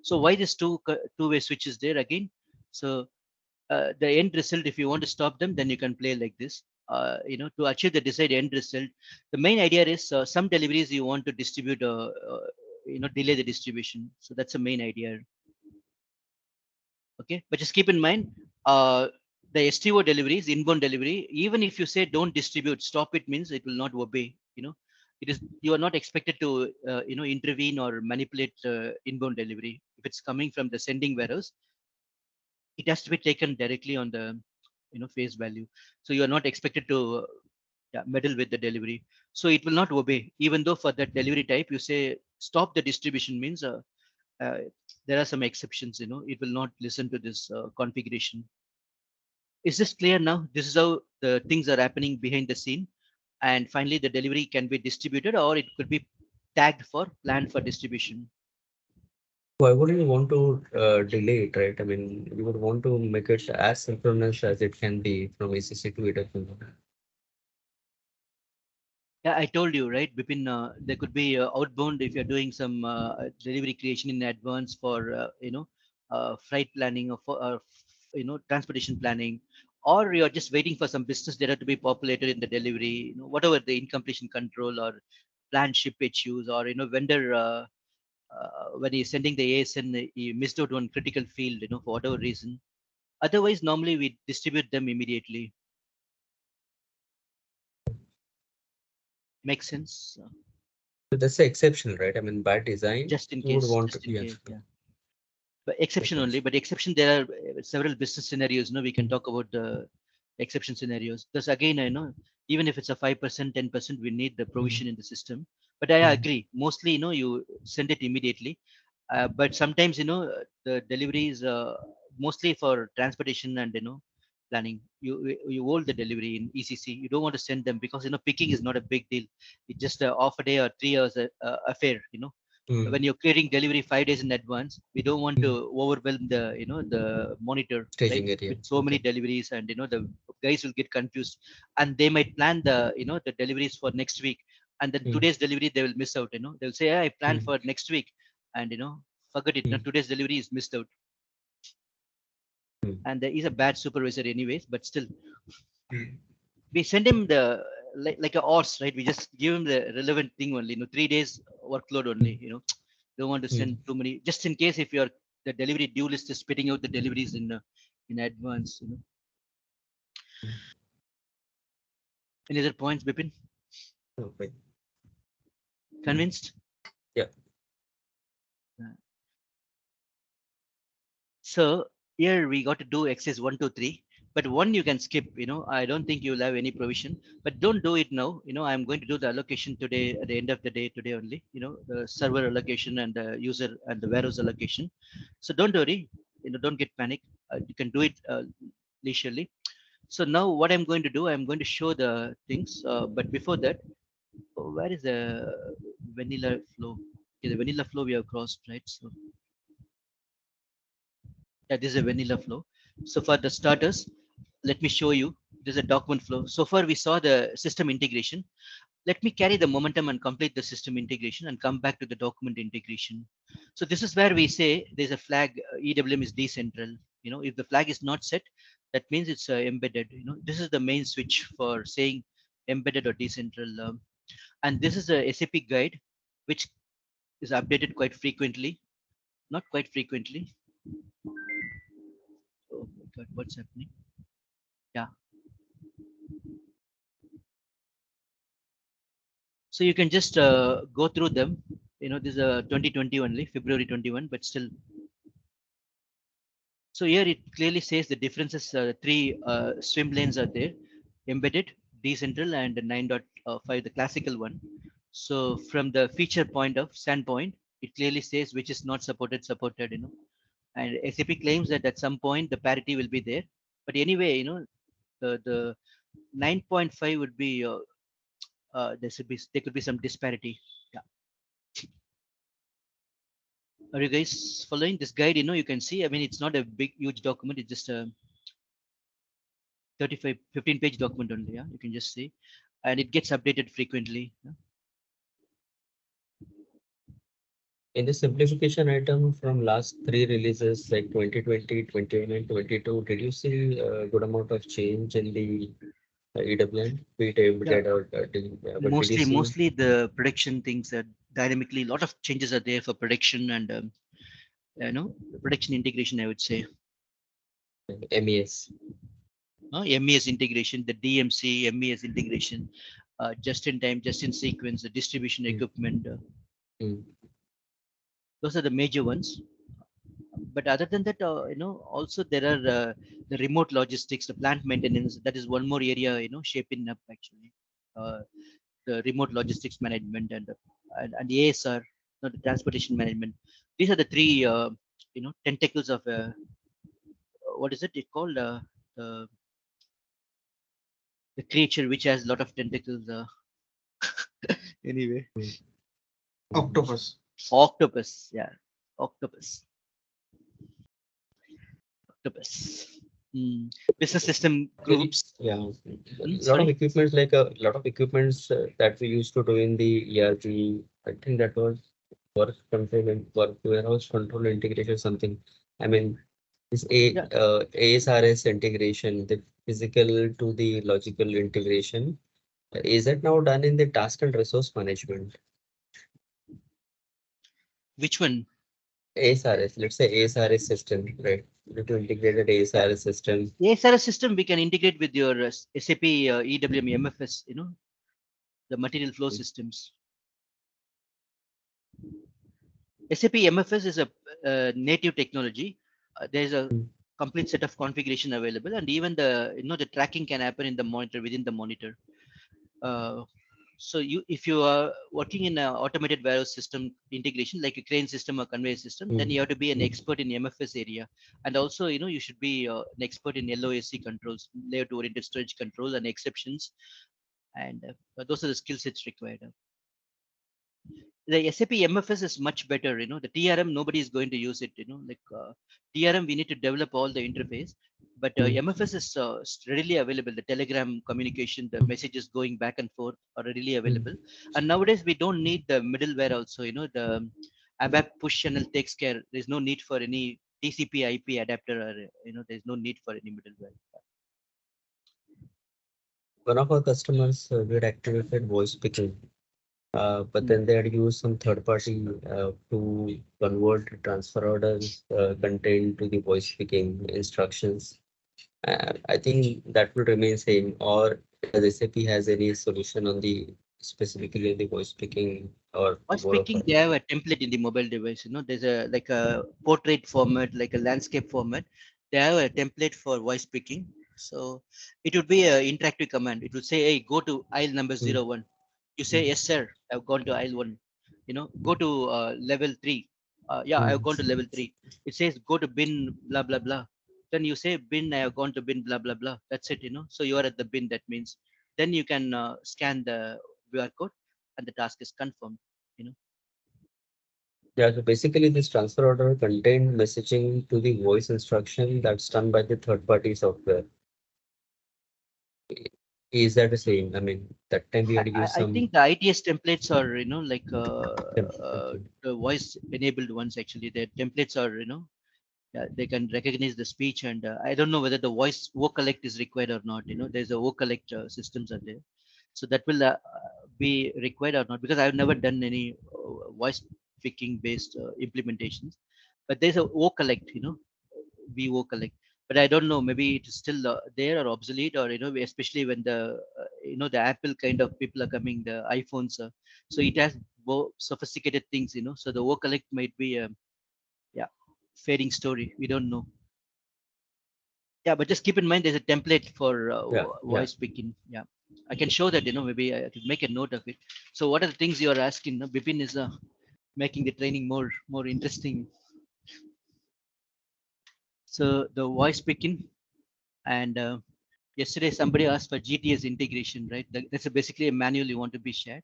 So why this two-way switch is there again? So the end result, if you want to stop them, then you can play like this. To achieve the desired end result, the main idea is some deliveries you want to distribute, delay the distribution. So that's the main idea. Okay, but just keep in mind, the STO deliveries, inbound delivery, even if you say don't distribute, stop it, means it will not obey. It is, you are not expected to intervene or manipulate inbound delivery. If it's coming from the sending warehouse, it has to be taken directly on the face value. So you are not expected to meddle with the delivery. So it will not obey, even though for that delivery type you say stop the distribution, means there are some exceptions. It will not listen to this configuration. Is this clear now? This is how the things are happening behind the scene, and finally the delivery can be distributed, or it could be tagged for planned for distribution. why wouldn't you want to delay it, right? I mean, you would want to make it as synchronous as it can be from ECC to EWM. Yeah, I told you, right, Bipin, there could be outbound if you're doing some delivery creation in advance for, flight planning, or for, transportation planning, or you're just waiting for some business data to be populated in the delivery, whatever the incompletion control or planned ship issues, or, vendor, when he's sending the ASN, he missed out one critical field, for whatever reason. Otherwise, normally we distribute them immediately. Makes sense? So that's the exception, right? I mean, by design, Just in you would case, want just to, in yeah. case, yeah. But exception only, but exception, there are several business scenarios. We can talk about the exception scenarios. Because again, I know, even if it's a 5%, 10%, we need the provision in the system. But I agree, mostly, you send it immediately. But sometimes, the deliveries, mostly for transportation and, planning, you hold the delivery in ECC. You don't want to send them because, picking is not a big deal. It's just a half a day or 3 hours affair, When you're clearing delivery 5 days in advance, we don't want to overwhelm the monitor, Staging right, it, yeah. with so many deliveries, and the guys will get confused, and they might plan the deliveries for next week, and then today's delivery they will miss out. They'll say, I planned for next week, and forget it. Today's delivery is missed out, and there is a bad supervisor anyways, but still we send him the like a horse, right? We just give him the relevant thing only. 3 days workload only. Don't want to send too many, just in case if you're the delivery due list is spitting out the deliveries in advance. Any other points, Bipin? Okay. Convinced? Yeah. So here we got to do exercise 1, 2, 3. but one you can skip. I don't think you'll have any provision, but don't do it now. I'm going to do the allocation today at the end of the day today only. The server allocation and the user and the warehouse allocation. So don't worry. Don't get panic. You can do it leisurely. So now what I'm going to do, I'm going to show the things. But before that, where is the vanilla flow? Okay, the vanilla flow we have crossed, right? So yeah, this is a vanilla flow. So for the starters, let me show you. This is a document flow. So far we saw the system integration. Let me carry the momentum and complete the system integration and come back to the document integration. So this is where we say there's a flag, EWM is decentral. If the flag is not set, that means it's embedded. This is the main switch for saying embedded or decentral. And this is a SAP guide, which is updated quite frequently. Not quite frequently. Oh my God, what's happening? Yeah. So you can just go through them. This is 2020 only, February 21, but still. So here it clearly says the differences, three swim lanes are there, embedded, decentral, and 9.5, the classical one. So from the feature standpoint, it clearly says which is not supported. And SAP claims that at some point the parity will be there. But anyway, the 9.5 would be, there could be some disparity. Yeah. Are you guys following this guide? You can see, I mean, it's not a big, huge document. It's just a 15-page document only. Yeah, you can just see, and it gets updated frequently. Yeah? In the simplification item from last three releases like 2020, 21, and 22, did you see a good amount of change in the EWM, be it embedded or but did you see Mostly the production things are dynamically. A lot of changes are there for production and production integration. I would say MES? MES integration, the DMC, MES integration, just in time, just in sequence, the distribution equipment. Those are the major ones. But other than that, also there are the remote logistics, the plant maintenance. That is one more area, shaping up actually. The remote logistics management and the ASR, the transportation management. These are the three, tentacles of what is it called? The creature which has a lot of tentacles. Anyway. Octopus. Octopus, yeah, octopus. Business system groups. Yeah, a lot of equipments, like a lot of equipments that we used to do in the ERP. I think that was work control and work warehouse control integration something. I mean, this ASRS integration, the physical to the logical integration, is that now done in the task and resource management? Which one? ASRS, let's say ASRS system, right? To integrated ASRS system. ASRS system we can integrate with your SAP EWM MFS, the material flow systems. SAP MFS is a native technology. There's a complete set of configuration available, and even the tracking can happen in the monitor, within the monitor. So if you are working in an automated warehouse system integration, like a crane system or conveyor system, then you have to be an expert in MFS area. And also, you should be an expert in LOSC controls, layout oriented storage control and exceptions. And those are the skill sets required. The SAP MFS is much better. The TRM, nobody is going to use it. TRM, we need to develop all the interface. But MFS is readily available. The Telegram communication, the messages going back and forth are readily available. And nowadays, we don't need the middleware also. The ABAP push channel takes care. There's no need for any TCP IP adapter, or, there's no need for any middleware. One of our customers did activated voice picking, but then they had used some third party to convert transfer orders contained to the voice picking instructions. I think that will remain same, or does SAP has any solution on the specifically on the voice picking or voice picking? They have a template in the mobile device. There's a portrait format, like a landscape format. They have a template for voice picking. So it would be an interactive command. It would say, hey, go to aisle number 01. You say, yes, sir, I've gone to aisle 1. Go to level 3. Yeah, I've gone to level 3. It says, go to bin, blah, blah, blah. Then you say, bin, I have gone to bin, blah, blah, blah. That's it. So you are at the bin, that means. Then you can scan the QR code and the task is confirmed. Yeah, so basically this transfer order contained messaging to the voice instruction that's done by the third-party software. Is that the same? I mean, that time we had to use I some think the ITS templates are, like template. the voice enabled ones actually. Their templates are, yeah, they can recognize the speech, and I don't know whether the voice vocalect is required or not. There's a vocalect systems are there, so that will be required or not, because I've never done any voice picking based implementations. But there's a vocalect, VO collect. But I don't know, maybe it is still there or obsolete, or especially when the Apple kind of people are coming, the iPhones. So it has more sophisticated things. So the VO collect might be yeah, fading story. We don't know. Yeah, but just keep in mind there's a template for Yeah, voice picking. Yeah, I can show that. Maybe I could make a note of it. So what are the things you are asking? Bipin is making the training more interesting. So the voice picking, and yesterday somebody asked for GTS integration, right? That's basically a manual you want to be shared.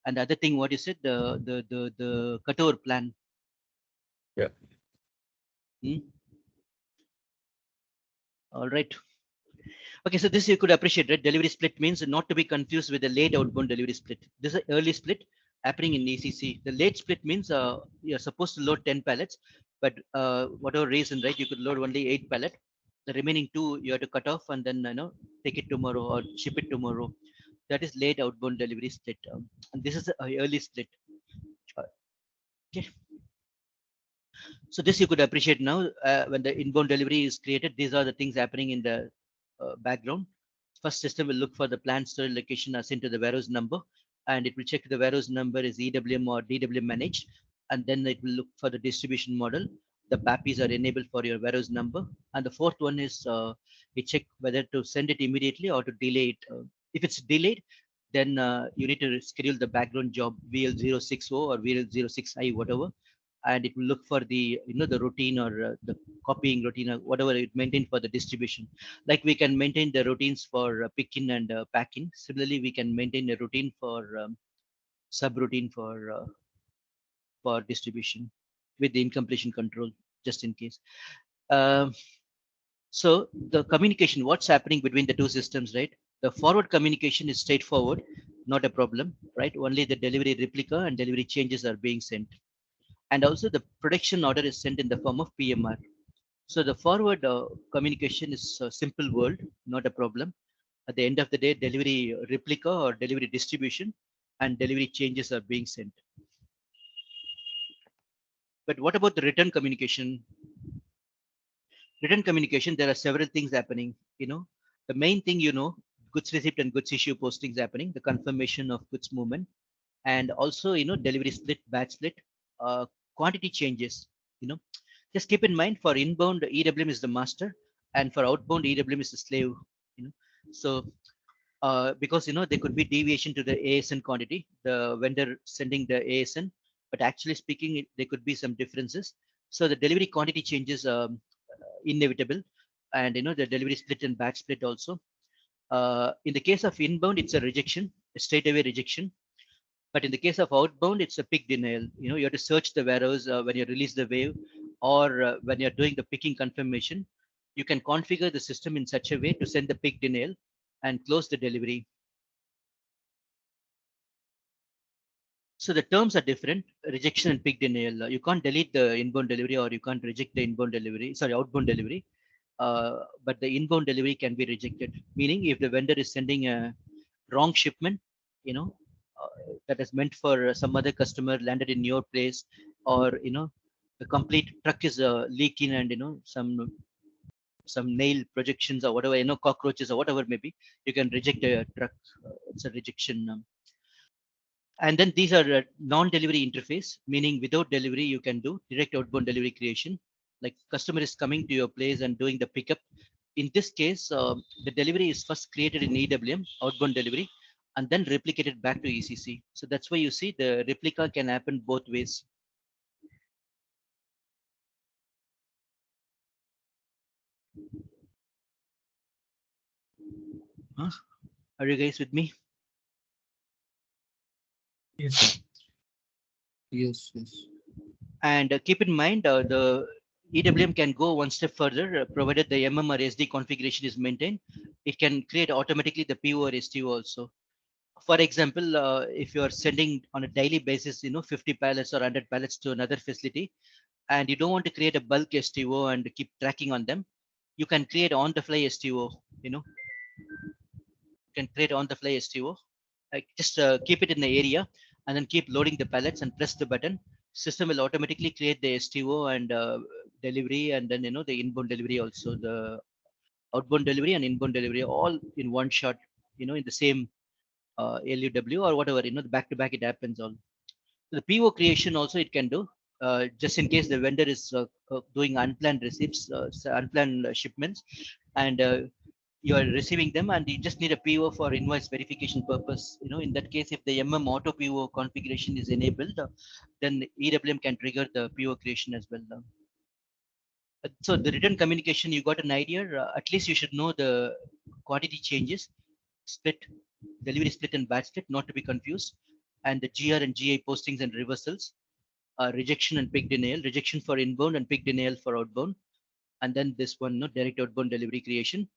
And the other thing, what you said, the cutover plan. yeah. Hmm? All right. Okay, so this you could appreciate, right? Delivery split means not to be confused with the late outbound delivery split. This is an early split happening in ECC. The late split means you're supposed to load 10 pallets, but whatever reason, right, you could load only 8 pallets. The remaining 2 you have to cut off and then take it tomorrow or ship it tomorrow. That is late outbound delivery split, and this is a early split. Okay. So this you could appreciate now when the inbound delivery is created. These are the things happening in the background. First, system will look for the plant storage location assigned to the warehouse number, and it will check if the warehouse number is EWM or DWM managed, and then it will look for the distribution model. The BAPIs are enabled for your warehouse number, and the fourth one is it check whether to send it immediately or to delay it. If it's delayed, then you need to schedule the background job VL060 or VL06I, whatever, and it will look for the the routine or the copying routine or whatever it maintained for the distribution. Like we can maintain the routines for picking and packing. Similarly, we can maintain a routine for subroutine for distribution with the incompletion control, just in case. Um, so the communication, what's happening between the two systems, right? The forward communication is straightforward, not a problem, right? Only the delivery replica and delivery changes are being sent. And also the production order is sent in the form of PMR. So the forward communication is a simple world, not a problem. At the end of the day, delivery replica or delivery distribution and delivery changes are being sent. But what about the return communication? Return communication, there are several things happening. The main thing, goods receipt and goods issue postings happening, the confirmation of goods movement, and also, delivery split, batch split, quantity changes. Just keep in mind for inbound, EWM is the master, and for outbound, EWM is the slave. So because there could be deviation to the ASN quantity, the vendor sending the ASN, but actually speaking, there could be some differences. So the delivery quantity changes inevitable, and the delivery split and batch split also. In the case of inbound, it's a rejection, a straightaway rejection. But in the case of outbound, it's a pick denial. You have to search the warehouse when you release the wave, or when you're doing the picking confirmation. You can configure the system in such a way to send the pick denial and close the delivery. So the terms are different, rejection and pick denial. You can't delete the inbound delivery or you can't reject the outbound delivery. But the inbound delivery can be rejected, meaning if the vendor is sending a wrong shipment, that is meant for some other customer landed in your place, or the complete truck is leaking and some nail projections or whatever, cockroaches or whatever maybe, you can reject a truck. It's a rejection. And then these are non-delivery interface, meaning without delivery, you can do direct outbound delivery creation. Like customer is coming to your place and doing the pickup. in this case, the delivery is first created in EWM, outbound delivery, and then replicated back to ECC. So that's why you see the replica can happen both ways. Huh? Are you guys with me? Yes. Yes. Yes. And keep in mind, the EWM can go one step further, provided the MM or SD configuration is maintained. It can create automatically the PO or STO also. For example, if you are sending on a daily basis, 50 pallets or 100 pallets to another facility, and you don't want to create a bulk STO and keep tracking on them, you can create on-the-fly STO. You can create on-the-fly STO. Just keep it in the area and then keep loading the pallets and press the button. System will automatically create the STO and delivery, and then the inbound delivery also, the outbound delivery and inbound delivery all in one shot. In the same LUW or whatever. The back to back it happens all. The PO creation also it can do. Just in case the vendor is doing unplanned receipts, unplanned shipments, and you are receiving them, and you just need a PO for invoice verification purpose. In that case, if the auto PO configuration is enabled, then EWM can trigger the PO creation as well. So the written communication, you got an idea. At least you should know the quantity changes, split, delivery split and batch split, not to be confused, and the GR and GI postings and reversals, rejection and pick denial, rejection for inbound and pick denial for outbound, and then this one, direct outbound delivery creation,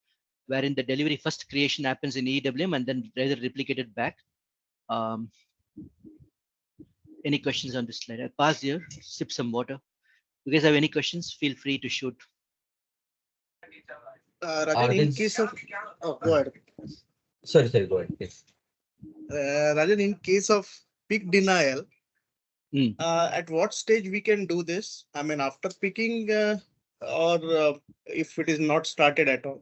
wherein the delivery first creation happens in EWM and then rather replicated back. Any questions on this slide? I pause here, sip some water. If you guys have any questions, feel free to shoot. Rajan, in case of go ahead. Sorry, go ahead. Yes. Rajan, in case of pick denial, at what stage we can do this? I mean, after picking or if it is not started at all?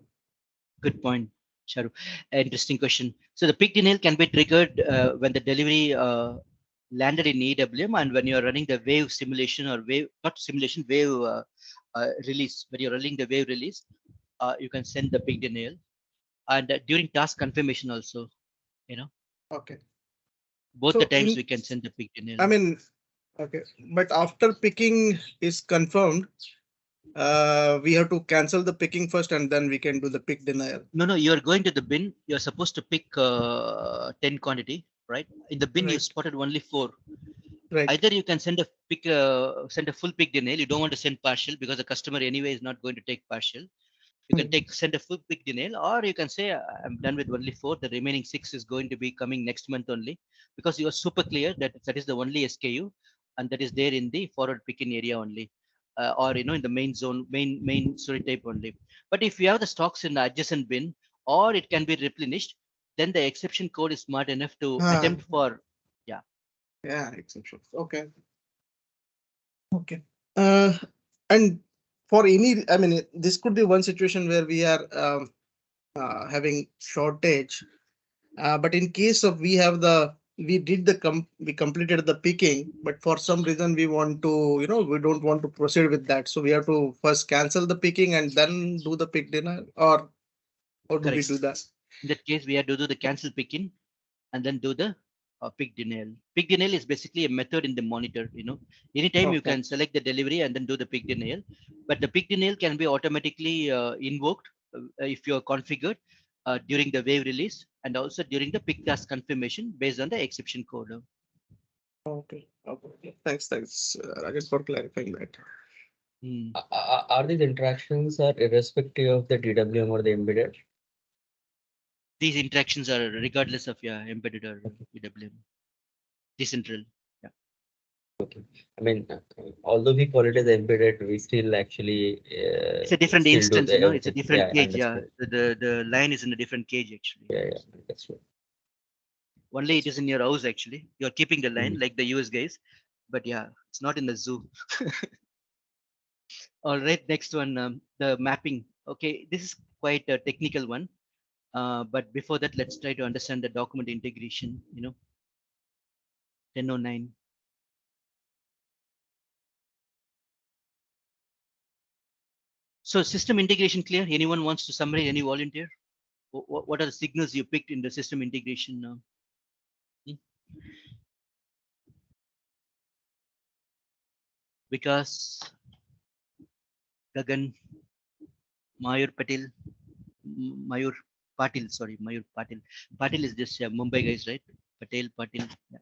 Good point, Charu. Interesting question. So the pick denial can be triggered when the delivery landed in EWM and when you're running the wave simulation or wave, not simulation, wave release. When you're running the wave release, you can send the pick denial. And during task confirmation also, Okay. Both So the times we can send the pick denial. I mean, okay, but after picking is confirmed, we have to cancel the picking first and then we can do the pick denial. No, you're going to the bin. You're supposed to pick 10 quantity, right? In the bin, you spotted only 4. Right. Either you can send a full pick denial. You don't want to send partial because the customer anyway is not going to take partial. You can send a full pick denial, or you can say I'm done with only 4. The remaining 6 is going to be coming next month only, because you are super clear that is the only SKU and that is there in the forward picking area only, or in the main zone, main story type only. But if you have the stocks in the adjacent bin, or it can be replenished, then the exception code is smart enough to attempt for exceptions. Okay. And for any, I mean, this could be one situation where we are having shortage, but in case of we completed the picking, but for some reason we want to, we don't want to proceed with that, so we have to first cancel the picking and then do the pick denial, or how do we do that? In that case, we have to do the cancel picking and then do the pick denial. Pick denial is basically a method in the monitor. Anytime you can select the delivery and then do the pick denial, but the pick denial can be automatically invoked if you are configured during the wave release and also during the pick task confirmation based on the exception code. Okay. Thanks, Rajesh, for clarifying that. Are these interactions irrespective of the DWM or the embedded? These interactions are regardless of your embedded or EWM. Decentral. Yeah. Okay. I mean, although we call it as embedded, we still actually it's a different instance, it's a different cage. Yeah, the line is in a different cage actually. Yeah, that's right. Only it is in your house actually. You're keeping the line like the US guys, but yeah, it's not in the zoo. All right, next one, the mapping. Okay, this is quite a technical one. But before that, let's try to understand the document integration, 1009. So system integration clear? Anyone wants to summarize? Any volunteer? What are the signals you picked in the system integration? Vikas, Gagan, Mayur Patil, Mayur Patil, sorry, Mayur Patil. Patil is this Mumbai guys, right? Patel, Patil. Yeah.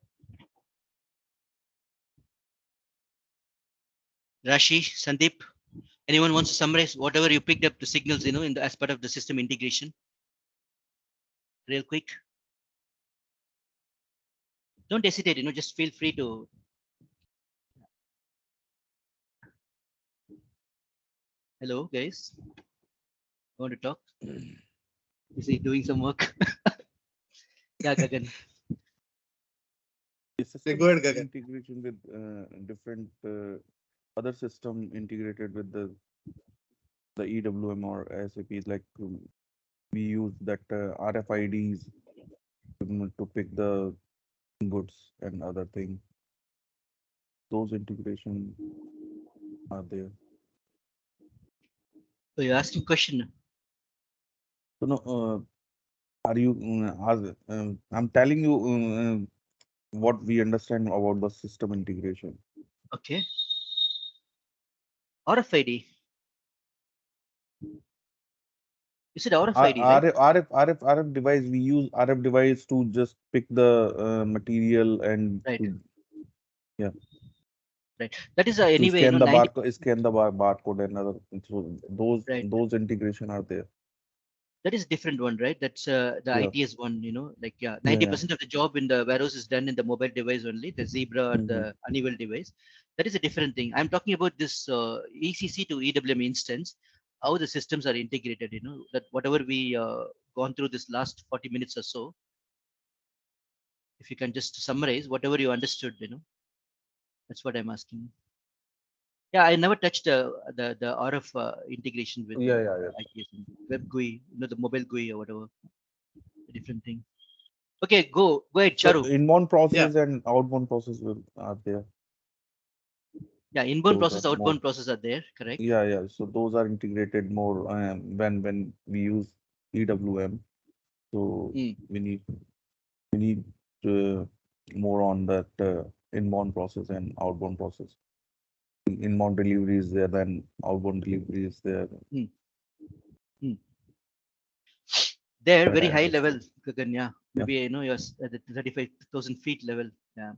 Rashi, Sandeep, anyone wants to summarize whatever you picked up the signals, in the as part of the system integration? Real quick. Don't hesitate, just feel free to. Hello, guys. Want to talk? Is he doing some work? Yeah, Gagan. Go ahead, Gagan. Integration with different other system integrated with the EWM or SAPs, like we use that RFIDs to pick the goods and other things. Those integration are there. So you're asking question. So no, are you? I'm telling you what we understand about the system integration. Okay. RFID. You said RFID, right? RF device. We use RF device to just pick the material and Right. Yeah. Right. That is to anyway, scan the 90. barcode, barcode and other. So Right. those integration are there. That is a different one, right? That's the Yeah. ITS one, like 90% Yeah. of the job in the warehouse is done in the mobile device only, the Zebra or the Honeywell device. That is a different thing. I'm talking about this ECC to EWM instance, how the systems are integrated, that whatever we gone through this last 40 minutes or so, if you can just summarize whatever you understood, that's what I'm asking. Yeah, I never touched the RF integration with Yeah. ITS and web GUI, the mobile GUI or whatever, a different thing. Okay, go ahead, So Charu. inbound process and outbound process are there. Yeah, inbound Those process, are outbound more. process are there, correct? Yeah. So those are integrated more when we use EWM. So Mm. we need more on that inbound process and outbound process. Inbound delivery is there, then outbound delivery is there. There, That very I high understand. level, Gagan, yeah. Maybe you're at the 35,000 feet level. Yeah.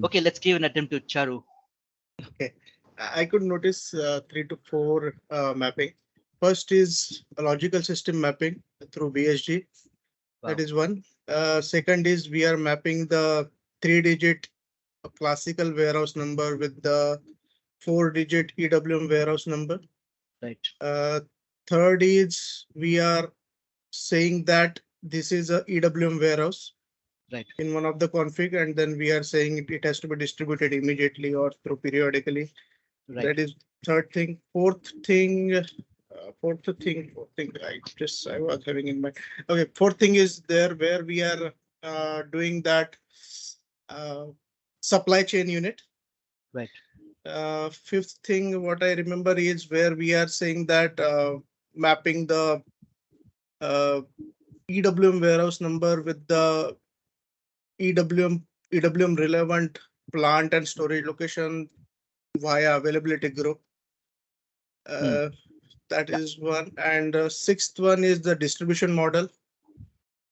Okay, let's give an attempt to Charu. Okay, I could notice 3 to 4 mapping. First is a logical system mapping through BSG. Wow. That is one. Second is we are mapping the 3-digit classical warehouse number with the 4-digit EWM warehouse number. Right. Third is we are saying that this is a EWM warehouse. Right. In one of the config, and then we are saying it has to be distributed immediately or through periodically. Right. That is third thing. Fourth thing, I was having in mind. Okay, fourth thing is there where we are doing that supply chain unit. Right. Fifth thing, what I remember is where we are saying that mapping the EWM warehouse number with the EWM relevant plant and storage location via availability group. That is one. And sixth one is the distribution model.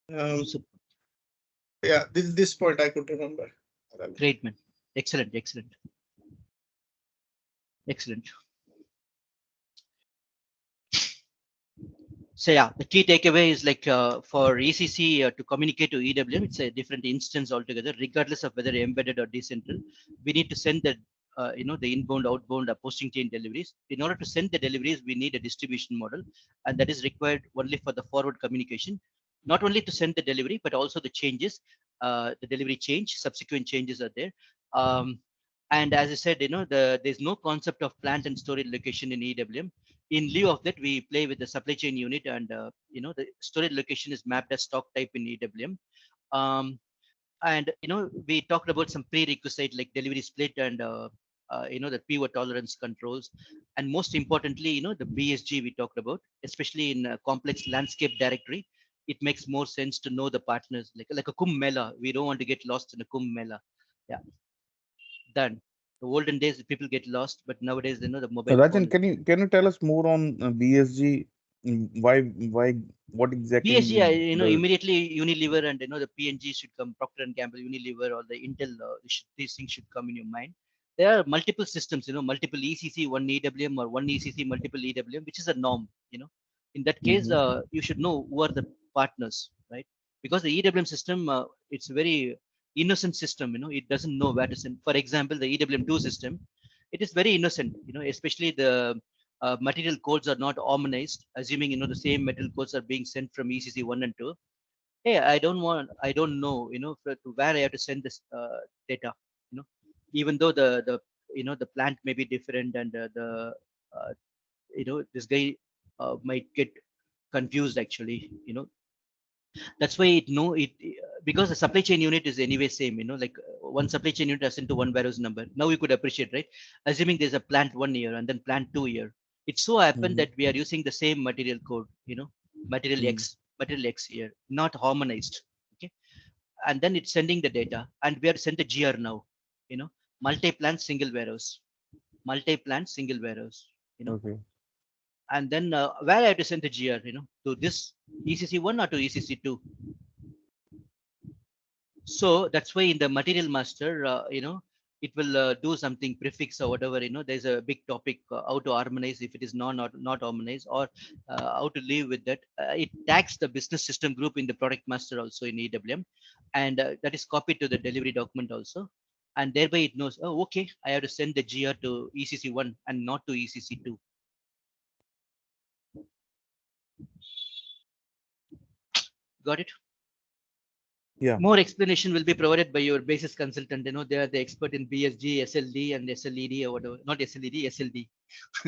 Yeah, this point I could remember. Great, man. Excellent. So yeah, the key takeaway is like for ECC to communicate to EWM, it's a different instance altogether, regardless of whether embedded or decentral. We need to send the the inbound, outbound, posting chain deliveries. In order to send the deliveries, we need a distribution model, and that is required only for the forward communication, not only to send the delivery, but also the changes, the delivery change, subsequent changes are there. And as I said, there's no concept of plant and storage location in EWM. In lieu of that, we play with the supply chain unit, and the storage location is mapped as stock type in EWM. And we talked about some prerequisite like delivery split and the pivot tolerance controls, and most importantly, the BSG we talked about, especially in a complex landscape directory. It makes more sense to know the partners, like a Kumbh Mela. We don't want to get lost in a Kumbh Mela. Yeah, done. The olden days, people get lost, but nowadays, the mobile Rajan, phone. can you tell us more on BSG? Why what exactly BSG, does? immediately Unilever and the PNG should come, Procter and Gamble, Unilever, or the Intel. These things should come in your mind. There are multiple systems, multiple ECC, one EWM, or one ECC, multiple EWM, which is a norm. In that case, you should know who are the partners, right? Because the EWM system, it's a very innocent system. It doesn't know where to send. For example, the EWM2 system, it is very innocent. Especially the material codes are not harmonized, assuming the same material codes are being sent from ECC 1 and 2. Hey, I don't know, to where I have to send this data. Even though the plant may be different, and uh, this guy might get confused actually. That's why because the supply chain unit is anyway same. Like one supply chain unit is into one warehouse number. Now we could appreciate, right? Assuming there's a plant 1 year and then plant 2 year. It so happened that we are using the same material code, material X here, not harmonized. Okay, and then it's sending the data, and we are sent a GR now. Multi-plant single warehouse, multi-plant single warehouse. Okay. And then where I have to send the GR, to this ECC1 or to ECC2. So that's why in the material master, it will do something prefix or whatever. There's a big topic how to harmonize if it is not harmonized, or how to live with that. It tags the business system group in the product master also in EWM, and that is copied to the delivery document also. And thereby it knows, oh, okay, I have to send the GR to ECC1 and not to ECC2. Got it? Yeah. More explanation will be provided by your basis consultant. They are the expert in BSG, SLD, and SLED, or whatever. Not SLED, SLD.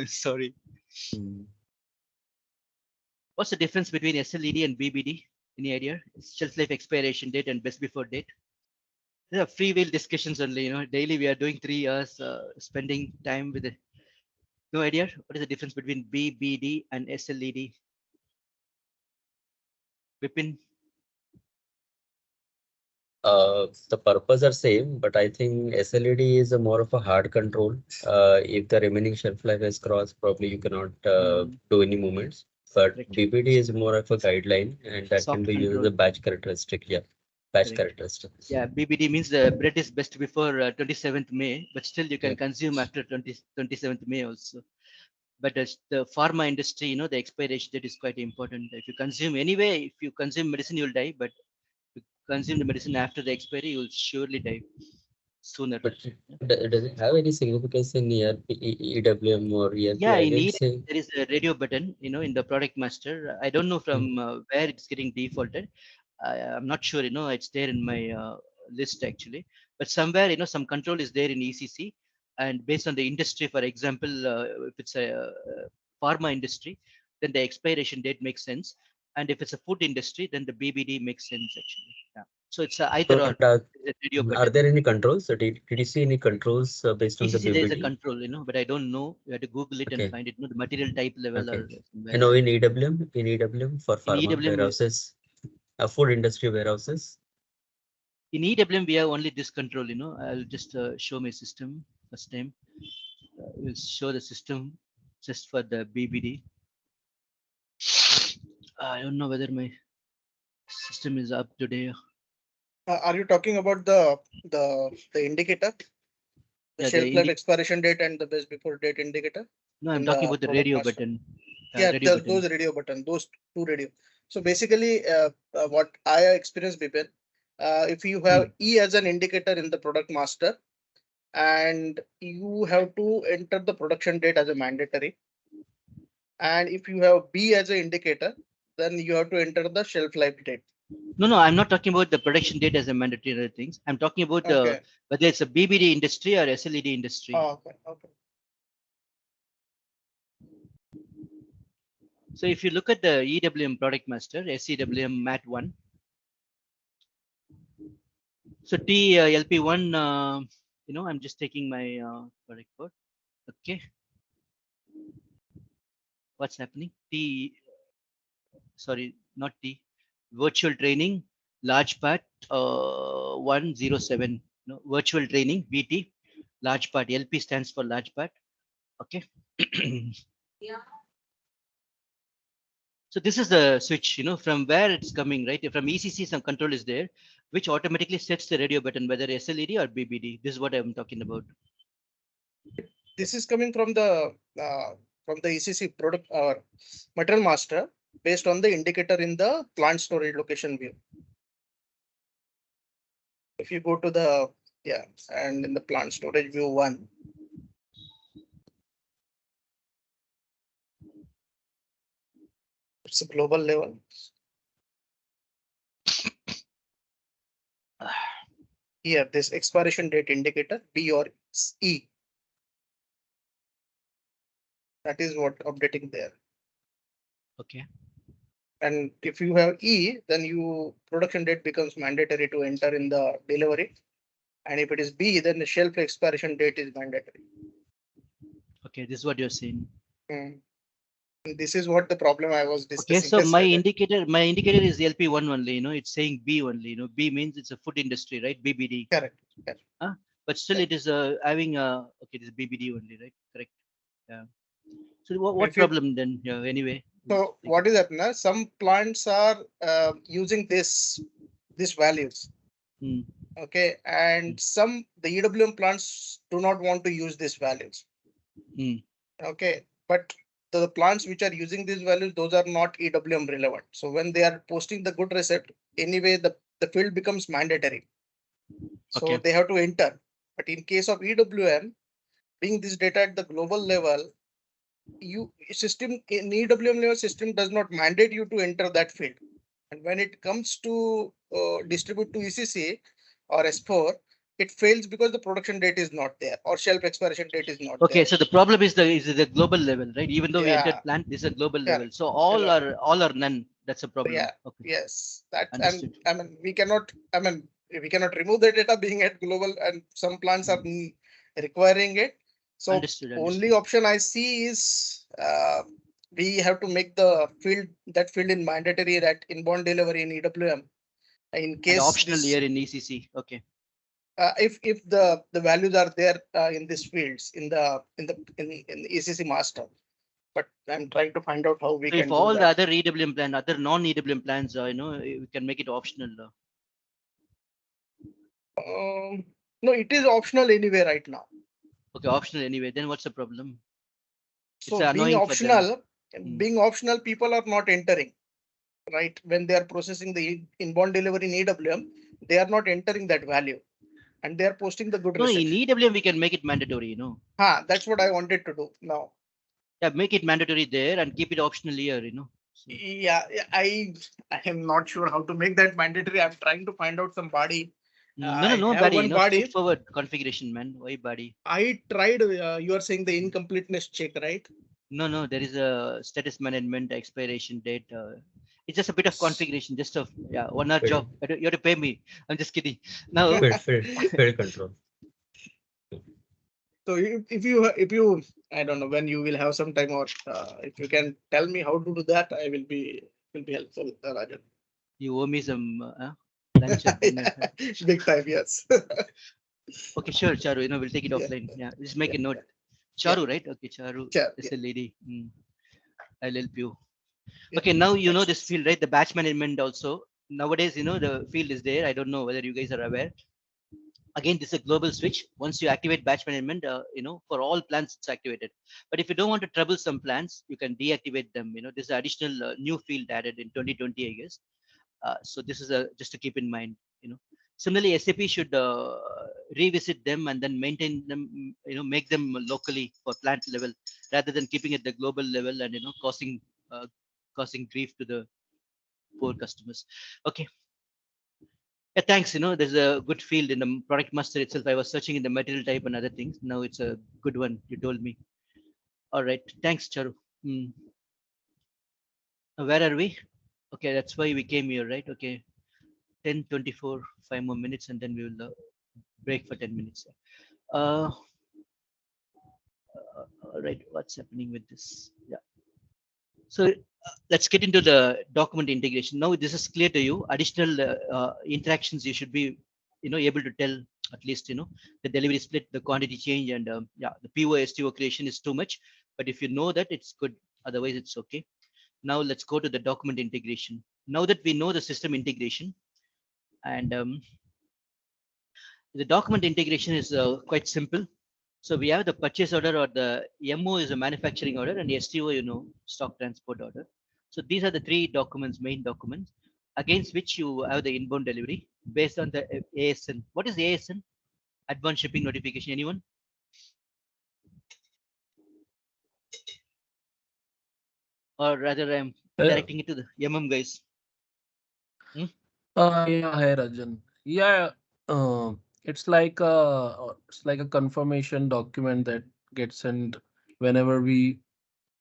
Sorry. What's the difference between SLED and BBD? Any idea? It's shelf life expiration date and best before date. There are free will discussions only. Daily we are doing 3 hours, spending time with it. No idea. What is the difference between BBD and SLED? Vipin? The purpose are same, but I think SLED is a more of a hard control. If the remaining shelf life has crossed, probably you cannot do any movements. But Correct. BBD is more of a guideline, and that can Soft be used as control. a batch characteristic. Yeah, batch Correct. characteristics. Yeah, BBD means the bread is best before 27th May, but still you can consume after 27th May also. But as the pharma industry, the expiration date is quite important. If you consume anyway, if you consume medicine, you'll die. But if you consume the medicine after the expiry, you'll surely die sooner. But does it have any significance in ERP, EWM or ERP? Yeah, I in didn't EWM, say. there is a radio button, in the product master. I don't know from where it's getting defaulted. I'm not sure, it's there in my list actually. But somewhere, some control is there in ECC. And based on the industry, for example, if it's a pharma industry, then the expiration date makes sense. And if it's a food industry, then the BBD makes sense actually. Yeah. So it's either or. But Radio are button. there any controls? So did you see any controls based on the ECC, there is a BBD? control, but I don't know. You have to Google it and find it. The material type level or somewhere. I know in EWM for pharma EWM, warehouses, food industry warehouses. In EWM, we have only this control. I'll just show my system first time. We'll show the system just for the BBD. I don't know whether my system is up today. Are you talking about the indicator? The shelf life expiration date and the best before date indicator? No, I'm talking about the radio button. Yeah, those radio button, those two radio. So basically, what I experienced, Bipin, if you have E as an indicator in the product master, and you have to enter the production date as a mandatory. And if you have B as an indicator, then you have to enter the shelf life date. No, I'm not talking about the production date as a mandatory things. I'm talking about whether it's a BBD industry or SLED industry. Okay. So if you look at the EWM product master, SEWM MAT1. So TLP1, I'm just taking my product code. Okay. What's happening? Sorry, not T. Virtual training, large part 107. No, virtual training, VT, large part. LP stands for large part. Okay. So this is the switch, from where it's coming, right? From ECC, some control is there, which automatically sets the radio button, whether SLED or BBD. This is what I'm talking about. This is coming from the ECC product or material master based on the indicator in the plant storage location view. If you go to the, and in the plant storage view 1, it's a global level. Here, this expiration date indicator, B or E. That is what updating there. Okay. And if you have E, then you production date becomes mandatory to enter in the delivery. And if it is B, then the shelf expiration date is mandatory. Okay, this is what you're saying. This is what the problem I was discussing. Okay, so my indicator is LP1 only, it's saying B only, B means it's a food industry, right? BBD. Correct. But still it is having okay, this is BBD only, right? Correct. Yeah. So what problem then? Yeah, anyway. So what is happening? Some plants are using these values. Okay, and the EWM plants do not want to use these values. Okay, but the plants which are using these values, those are not EWM relevant. So when they are posting the good receipt, anyway, the field becomes mandatory. So they have to enter. But in case of EWM, being this data at the global level, in EWM level system does not mandate you to enter that field. And when it comes to distribute to ECC or S4, it fails because the production date is not there or shelf expiration date is not there. Okay, so the problem is the global level, right? Even though we entered plant, this is a global level. So all are none. That's a problem. Yeah. Okay. Yes. And we cannot remove the data being at global, and some plants are requiring it. So understood. Only option I see is we have to make the field in mandatory that inbound delivery in EWM. In case and optional here in ECC. Okay. If the values are there in these fields in the ECC master, but I'm trying to find out how we can. If all the other EWM plan, other non-EWM plans, we can make it optional. No, it is optional anyway right now. Okay, optional anyway. Then what's the problem? So being optional, people are not entering, right? When they are processing the inbound delivery in EWM, they are not entering that value. And they are posting the good receipt. In EWM, we can make it mandatory, That's what I wanted to do now. Yeah, make it mandatory there and keep it optional here, So. Yeah, I am not sure how to make that mandatory. I'm trying to find out some body. No body. Straightforward configuration, man. Why body? I tried. You are saying the incompleteness check, right? No. There is a status management expiration date. It's just a bit of configuration, just of 1 hour job. You have to pay me. I'm just kidding. No. Field control. So if you, I don't know when you will have some time, or if you can tell me how to do that, I will be helpful, Rajan. You owe me some lunch. Big time, yes. Okay, sure, Charu. We'll take it offline. Yeah, just make a note. Charu, right? Okay, Charu. It's a lady. I'll help you. Okay, now you know this field, right? The batch management also. Nowadays, the field is there. I don't know whether you guys are aware. Again, this is a global switch. Once you activate batch management, for all plants, it's activated. But if you don't want to trouble some plants, you can deactivate them. This is additional new field added in 2020, I guess. So this is just to keep in mind. Similarly, SAP should revisit them and then maintain them. Make them locally for plant level rather than keeping it the global level and causing grief to the poor customers. Okay. Yeah, thanks. There's a good field in the product master itself. I was searching in the material type and other things. Now it's a good one. You told me. All right. Thanks, Charu. Where are we? Okay, that's why we came here, right? Okay. 10:24, 5 more minutes, and then we will break for 10 minutes. All right, what's happening with this? Yeah. So let's get into the document integration. Now this is clear to you. Additional interactions you should be, able to tell at least, the delivery split, the quantity change, and yeah, the PO STO creation is too much. But if you know that, it's good. Otherwise, it's okay. Now let's go to the document integration. Now that we know the system integration, and the document integration is quite simple. So we have the purchase order, or the MO is a manufacturing order, and STO, stock transport order. So these are the three documents, main documents, against which you have the inbound delivery based on the ASN. What is ASN? Advanced shipping notification. Anyone? Or rather, I'm directing it to the guys. Yeah, hi Rajan. Yeah, it's like a confirmation document that gets sent whenever we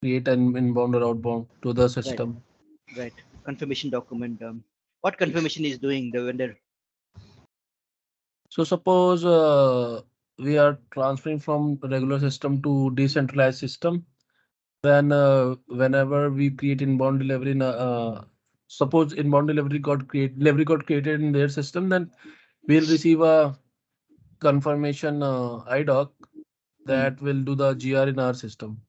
create an inbound or outbound to the system. Right. Confirmation document. What confirmation is doing the vendor? So suppose we are transferring from regular system to decentralized system, then whenever we create inbound delivery, suppose inbound delivery got created in their system, then we'll receive a confirmation IDOC that will do the GR in our system.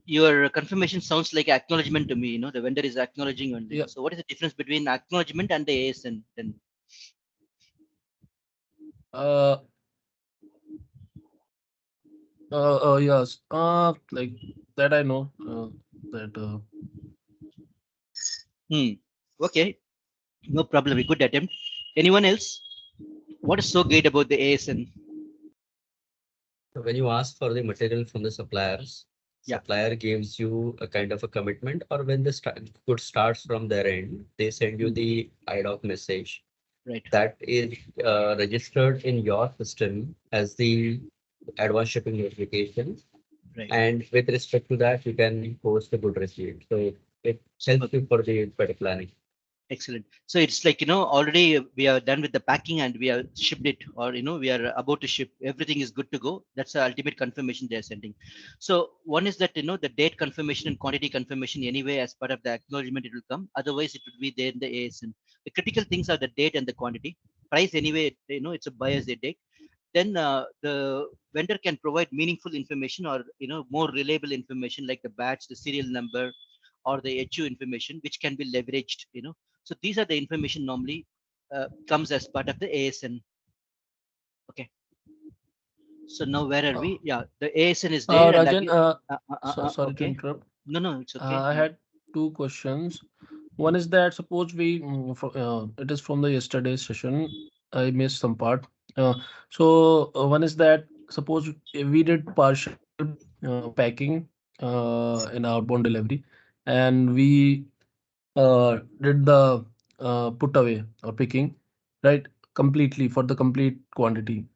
Your confirmation sounds like acknowledgement to me. The vendor is acknowledging only. Yeah. So what is the difference between acknowledgement and the ASN then? Yes. Like that I know. That. Okay. No problem. A good attempt. Anyone else? What is so great about the ASN? When you ask for the material from the suppliers, supplier gives you a kind of a commitment, or when the good starts from their end, they send you the IDOC message. Right. That is registered in your system as the advanced shipping notification. Right. And with respect to that, you can post a good receipt. So it helps you for the better planning. Excellent. So it's like, already we are done with the packing and we have shipped it, or, we are about to ship. Everything is good to go. That's the ultimate confirmation they're sending. So one is that, the date confirmation and quantity confirmation anyway, as part of the acknowledgement, it will come. Otherwise, it will be there in the ASN. The critical things are the date and the quantity. Price anyway, it's a buyer's date. Then the vendor can provide meaningful information, or, more reliable information like the batch, the serial number, or the HU information, which can be leveraged, So these are the information normally comes as part of the ASN. Okay. So now where are we? Yeah, the ASN is there. Rajan, sorry okay. to interrupt. No, it's okay. I had two questions. One is that suppose it is from the yesterday's session. I missed some part. One is that suppose we did partial packing in outbound delivery, and we did the put away or picking, right? Completely for the complete quantity.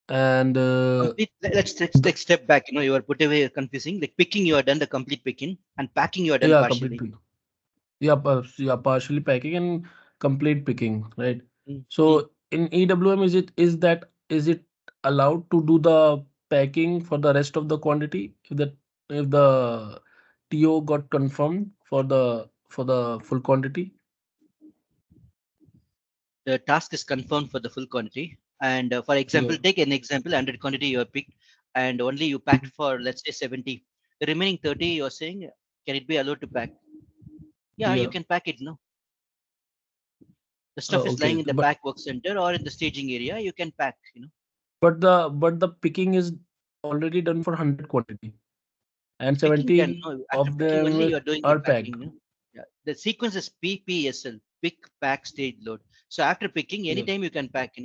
And let's take step back. You are put away confusing. Like picking, you are done the complete picking, and packing, you are done partially. Yeah, partially packing and complete picking, right? So in EWM, is it allowed to do the packing for the rest of the quantity if the TO got confirmed for the full quantity? The task is confirmed for the full quantity. And for example, take an example, 100 quantity you have picked, and only you packed for, let's say, 70. The remaining 30, you're saying, can it be allowed to pack? Yeah, you can pack it, no? The stuff is lying in the pack work center or in the staging area, you can pack, But the picking is already done for 100 quantity, and 70 of them are packed. Yeah, the sequence is PPSL, pick, pack, stage, load. So after picking, anytime you can pack,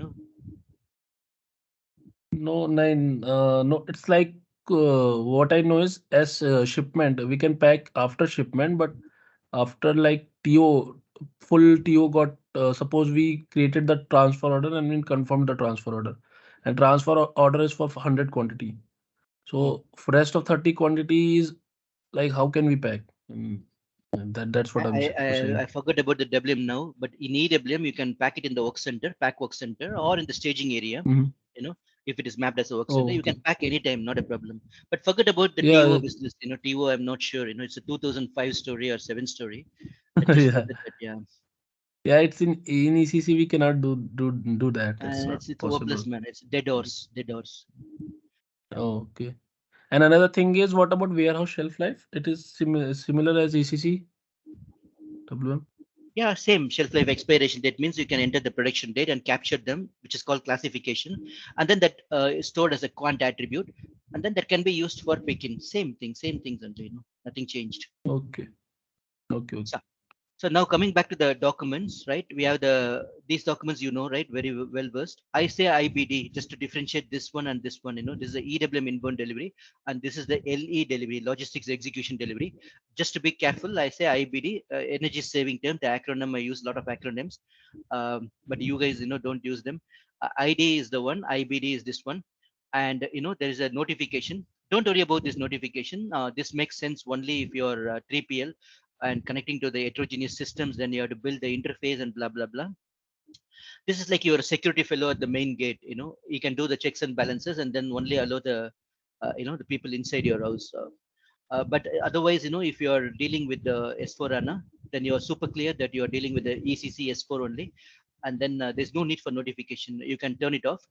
No, it's like what I know is as shipment, we can pack after shipment, but after like full TO got, suppose we created the transfer order and we confirmed the transfer order, and transfer order is for 100 quantity. So for rest of 30 quantities, like how can we pack? That's what I'm saying. I forgot about the WM now, but in EWM, you can pack it in the work center, pack work center, or in the staging area, If it is mapped as a work center, you Okay. can pack anytime, not a problem. But forget about the Yeah. TO business. TO, I'm not sure. It's a 2005 story or 7 story. Just Yeah. forget that. Yeah, Yeah. It's in ECC. We cannot do that. It's and not it's possible. hopeless, man. It's dead horse, dead horse. Okay. And another thing is, what about warehouse shelf life? It is similar as ECC WM. Yeah, same shelf life expiration date means you can enter the production date and capture them, which is called classification, and then that is stored as a quant attribute, and then that can be used for picking. Same thing, same things, and nothing changed. Okay. Okay. So now coming back to the documents, right? We have these documents, right, very well versed. I say IBD just to differentiate this one and this one. This is the EWM inbound delivery, and this is the LE delivery, logistics execution delivery. Just to be careful, I say IBD, energy saving term. The acronym, I use a lot of acronyms, but you guys, don't use them. ID is the one, IBD is this one, and there is a notification. Don't worry about this notification. This makes sense only if you're 3PL and connecting to the heterogeneous systems, then you have to build the interface and blah blah blah. This is like your security fellow at the main gate. You can do the checks and balances and then only allow the the people inside your house. But otherwise, if you are dealing with the S4 HANA, then you are super clear that you are dealing with the ECC S4 only, and then there's no need for notification. You can turn it off.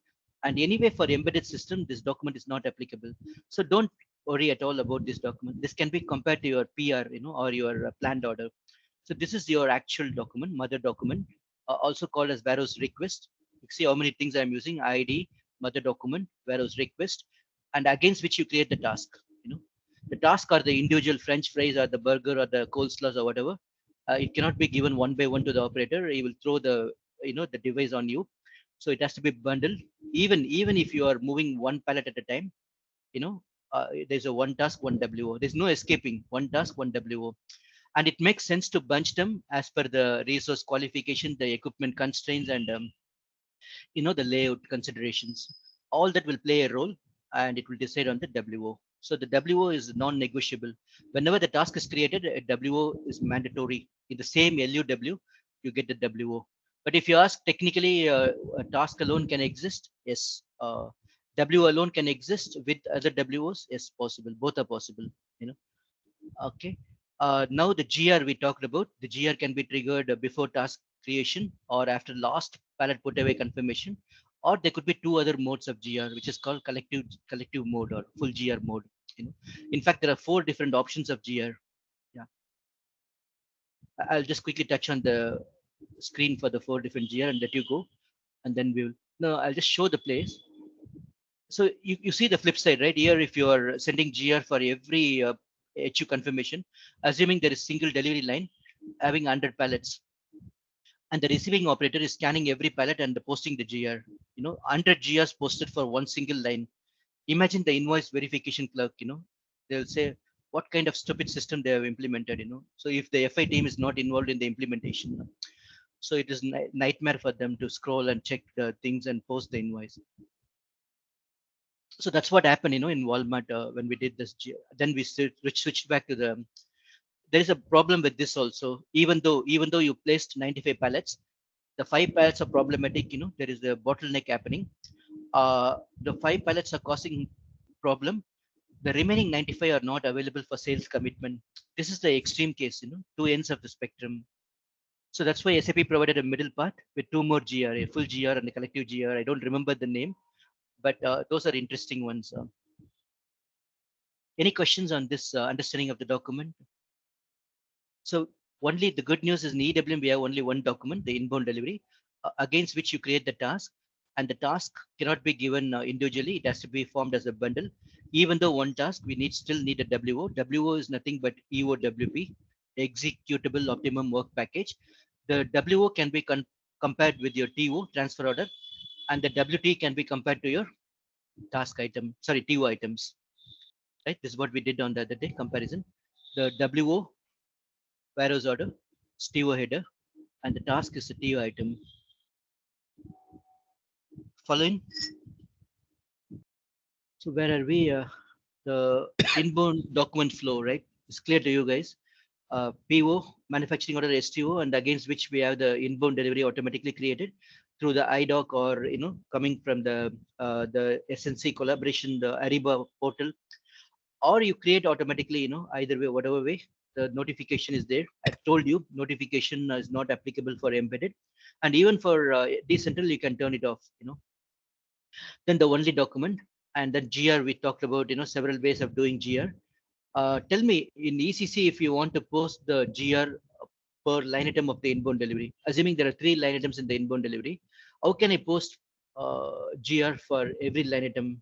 And anyway, for embedded system, this document is not applicable. So don't worry at all about this document. This can be compared to your PR, or your planned order. So this is your actual document, mother document, also called as warehouse request. You see how many things I'm using: ID, mother document, warehouse request, and against which you create the task. The task are the individual French fries or the burger or the coleslaws or whatever. It cannot be given one by one to the operator. He will throw the device on you. So it has to be bundled. Even if you are moving one pallet at a time, there's a one task, one WO. There's no escaping. One task, one WO. And it makes sense to bunch them as per the resource qualification, the equipment constraints, and the layout considerations. All that will play a role, and it will decide on the WO. So the WO is non-negotiable. Whenever the task is created, a WO is mandatory. In the same LUW, you get the WO. But if you ask technically, a task alone can exist, yes. W alone can exist with other WOs, yes, possible. Both are possible. Okay. Now the GR we talked about, the GR can be triggered before task creation or after last pallet put away confirmation, or there could be two other modes of GR, which is called collective mode or full GR mode. In fact, there are 4 different options of GR. Yeah, I'll just quickly touch on the screen for the 4 different GR and let you go, and then we'll. No, I'll just show the place. So you see the flip side, right? Here, if you are sending GR for every HU confirmation, assuming there is single delivery line having 100 pallets, and the receiving operator is scanning every pallet and posting the GR. 100 GRs posted for one single line. Imagine the invoice verification clerk. They'll say what kind of stupid system they have implemented. So if the FI team is not involved in the implementation, so it is nightmare for them to scroll and check the things and post the invoice. So that's what happened, in Walmart when we did this. Then we switched back to the. There is a problem with this also. Even though you placed 95 pallets, the 5 pallets are problematic. There is a bottleneck happening. The 5 pallets are causing problem. The remaining 95 are not available for sales commitment. This is the extreme case. 2 ends of the spectrum. So that's why SAP provided a middle part with 2 more GR, a full GR and a collective GR. I don't remember the name, but those are interesting ones. Any questions on this understanding of the document? So only the good news is in EWM, we have only one document, the inbound delivery, against which you create the task. And the task cannot be given individually. It has to be formed as a bundle. Even though one task, we still need a WO. WO is nothing but EOWP, executable optimum work package. The WO can be compared with your TO, transfer order, and the WT can be compared to your task item, sorry, TO items. Right? This is what we did on the other day, comparison. The WO, warehouse order, TO header, and the task is the TO item. Following. So where are we? The inbound document flow, right? It's clear to you guys. PO, manufacturing order, STO, and against which we have the inbound delivery automatically created. through the IDOC or coming from the SNC collaboration, the Ariba portal, or you create automatically, either way, whatever way, the notification is there. I told you notification is not applicable for embedded, and even for decentral you can turn it off. Then the only document, and then GR we talked about, several ways of doing GR. Tell me in ECC if you want to post the GR per line item of the inbound delivery, assuming there are 3 line items in the inbound delivery, how can I post GR for every line item?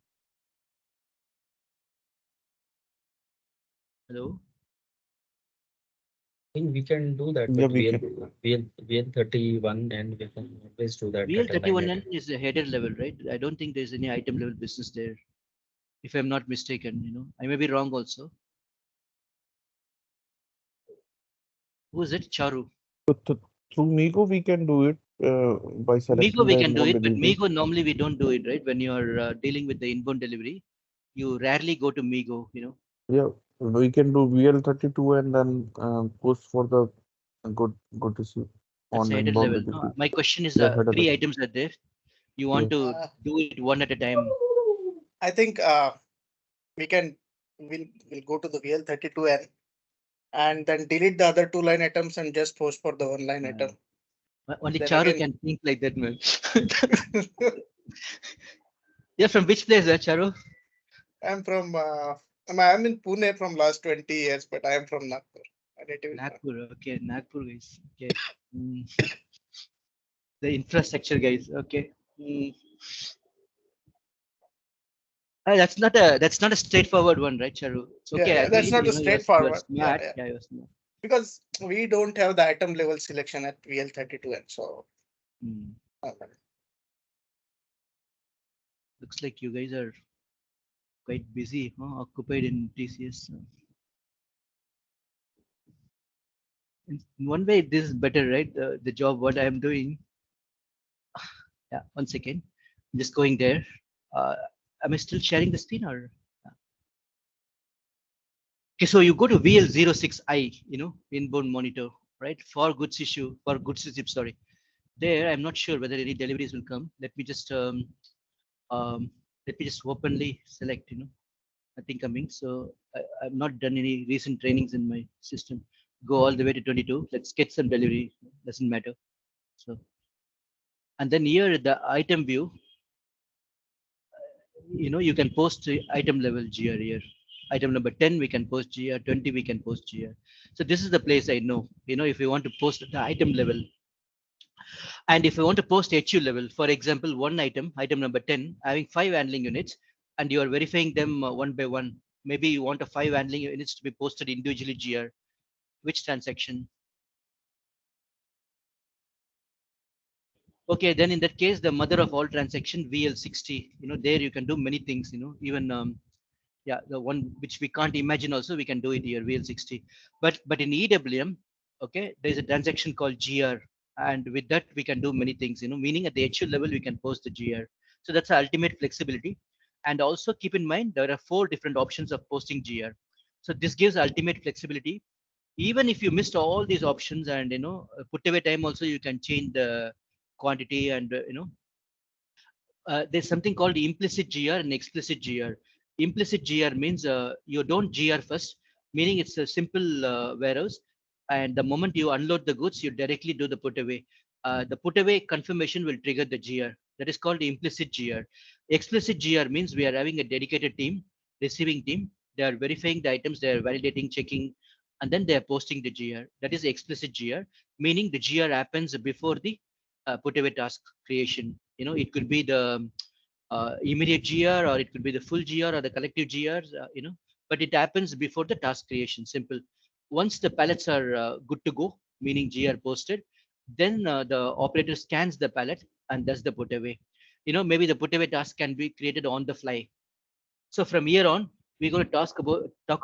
Hello? I think we can do that Yeah, with we VL31, and we can always do that. VL31N is a header level, right? I don't think there's any item level business there, if I'm not mistaken. I may be wrong also. Who is it? Charu. Through Migo, we can do it by selecting Migo we the can do inbound it, but delivery. Migo normally we don't do it, right? When you're dealing with the inbound delivery, you rarely go to Migo. Yeah, we can do VL32 and then push for the good issue That's on a header inbound level. delivery. My question is, Yeah, header 3 level. items are there. You want to do it one at a time. I think we'll go to the VL32N and then delete the other 2 line items and just post for the 1 line item. Only Then Charu again- can think like that, man. You're from which place, Charu? I'm in Pune from last 20 years, but I am from Nagpur. My native is Nagpur. Nagpur. Okay, Nagpur guys. Okay. The infrastructure guys. Okay. That's not a straightforward one, right, Charu? It's okay. Yeah, I that's agree, not a straightforward. You're smart. Yeah. You're smart. Because we don't have the item level selection at VL32N. So Looks like you guys are quite busy, occupied in TCS. In one way, this is better, right? The job what I am doing. Yeah, 1 second. I'm just going there. Am I still sharing the screen or? Okay, so you go to VL06I, inbound monitor, right? For goods receipt, sorry. There, I'm not sure whether any deliveries will come. Let me just openly select, nothing coming. So I've not done any recent trainings in my system. Go all the way to 22. Let's get some delivery. Doesn't matter. So, and then here the item view, you can post the item level GR here. Item number 10, we can post GR, 20, we can post GR. So this is the place I know, if you want to post the item level. And if you want to post HU level, for example, one item number 10, having 5 handling units, and you are verifying them one by one. Maybe you want a 5 handling units to be posted individually GR. Which transaction? Okay, then in that case, the mother of all transaction, VL60, there you can do many things, even yeah, the one which we can't imagine also, we can do it here, VL60. But in EWM, okay, there's a transaction called GR, and with that we can do many things, meaning at the HU level we can post the GR. So that's the ultimate flexibility. And also keep in mind there are 4 different options of posting GR. So this gives ultimate flexibility. Even if you missed all these options, and put away time also, you can change the quantity, and there's something called implicit GR and explicit GR. Implicit GR means you don't GR first, meaning it's a simple warehouse, and the moment you unload the goods, you directly do the put away. The put away confirmation will trigger the GR. That is called implicit GR. Explicit GR means we are having a dedicated team, receiving team. They are verifying the items, they are validating, checking, and then they are posting the GR. That is explicit GR, meaning the GR happens before the put away task creation. It could be the immediate GR, or it could be the full GR or the collective GRs, but it happens before the task creation. Simple. Once the pallets are good to go, meaning GR posted, then the operator scans the pallet and does the put away. Maybe the put away task can be created on the fly. So from here on, we're going to talk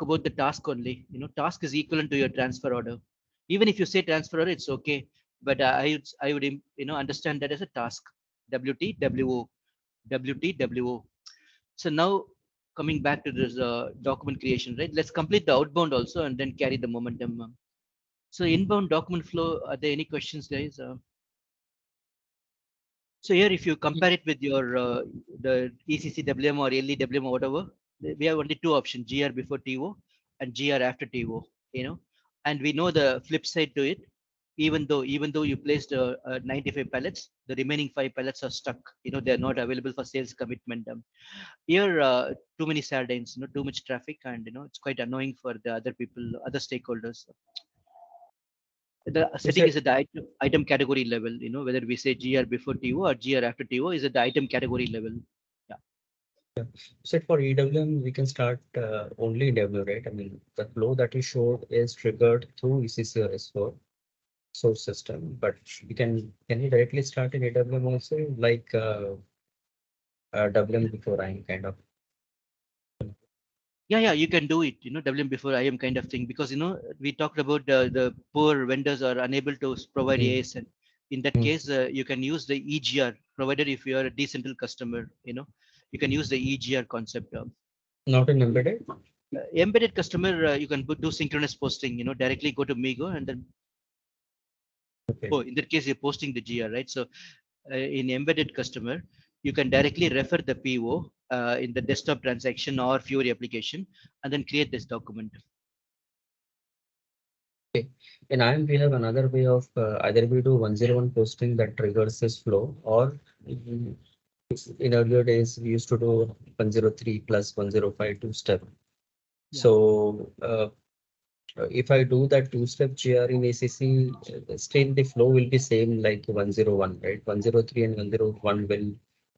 about the task only. Task is equivalent to your transfer order. Even if you say transfer order, it's okay. But I would understand that as a task. WT, WO. WT, WO. So now coming back to this document creation, right? Let's complete the outbound also and then carry the momentum. So inbound document flow, are there any questions, guys? So here, if you compare it with your the ECCWM or LEWM or whatever, we have only two options: GR before TO and GR after TO. And we know the flip side to it. Even though you placed 95 pallets, the remaining 5 pallets are stuck. They are not available for sales commitment. Here, too many sardines, too much traffic, and it's quite annoying for the other people, other stakeholders. The setting is at the item category level, whether we say GR before TO or GR after TO is at the item category level. So for EWM, we can start only EWM, right? I mean, the flow that you showed is triggered through ECC or S4 source system, but can you directly start in EWM also, like WM before I'm kind of? Yeah, you can do it, WM before IM kind of thing, because we talked about the poor vendors are unable to provide AS, and in that case you can use the EGR, provided if you are a decentral customer, you can use the EGR concept. Not in embedded? Embedded customer, you can do synchronous posting, directly go to Migo and then in that case you're posting the GR, right? So in embedded customer, you can directly refer the PO in the desktop transaction or Fury application and then create this document. Okay. In IM, we have another way of either we do 101 posting that triggers this flow, or in earlier days, we used to do 103 plus 105 two-step. Yeah. So if I do that two-step GR in ACC, still the flow will be same like 101, right? 103 and 101 will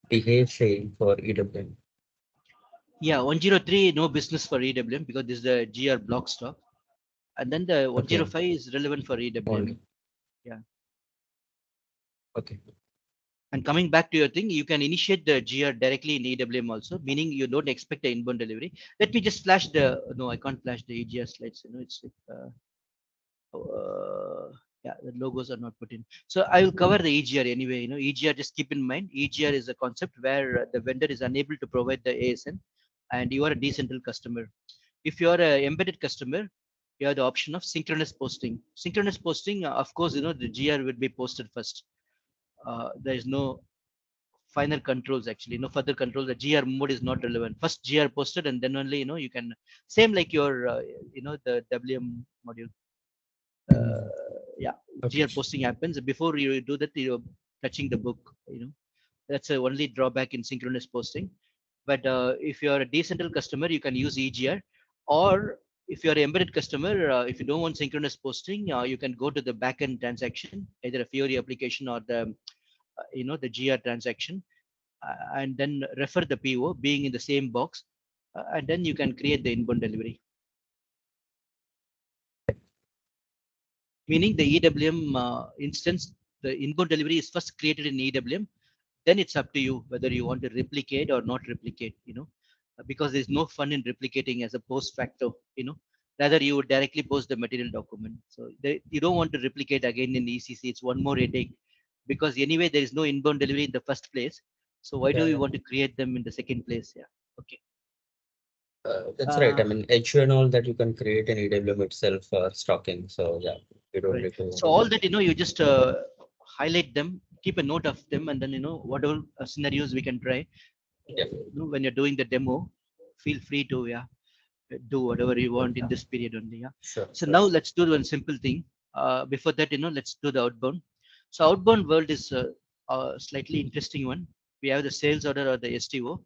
behave same for EWM. Yeah, 103 no business for EWM because this is the GR block stock, and then the 105 is relevant for EWM. Only. Yeah. Okay. And coming back to your thing, you can initiate the GR directly in EWM also, meaning you don't expect the inbound delivery. Let me just flash the, no, I can't flash the EGR slides. It's like, yeah, the logos are not put in. So I will cover the EGR anyway. EGR, just keep in mind, EGR is a concept where the vendor is unable to provide the ASN and you are a decentral customer. If you are an embedded customer, you have the option of synchronous posting. Synchronous posting, of course, the GR will be posted first. There is no final controls, actually no further controls. The GR mode is not relevant. First GR posted and then only you can, same like your the WM module. Yeah, okay. GR posting happens before you do that. You're touching the book. That's the only drawback in synchronous posting. But if you're a decentral customer, you can use EGR, or if you're an embedded customer, if you don't want synchronous posting, you can go to the backend transaction, either a Fiori application or the the GR transaction, and then refer the PO being in the same box, and then you can create the inbound delivery. Meaning the EWM instance, the inbound delivery is first created in EWM, then it's up to you whether you want to replicate or not replicate, because there's no fun in replicating as a post facto, rather you would directly post the material document. So you don't want to replicate again in ECC. It's one more headache because anyway, there is no inbound delivery in the first place. So why do you want to create them in the second place? Yeah. Okay. That's right. I mean, HU and all that you can create in EWM itself for stocking. So yeah, you don't need to. So all that, you just highlight them, keep a note of them, and then, whatever scenarios we can try. Yeah. When you're doing the demo, feel free to do whatever you want in this period only. Yeah. Sure. So now let's do one simple thing. Before that, let's do the outbound. So outbound world is a slightly interesting one. We have the sales order or the STO,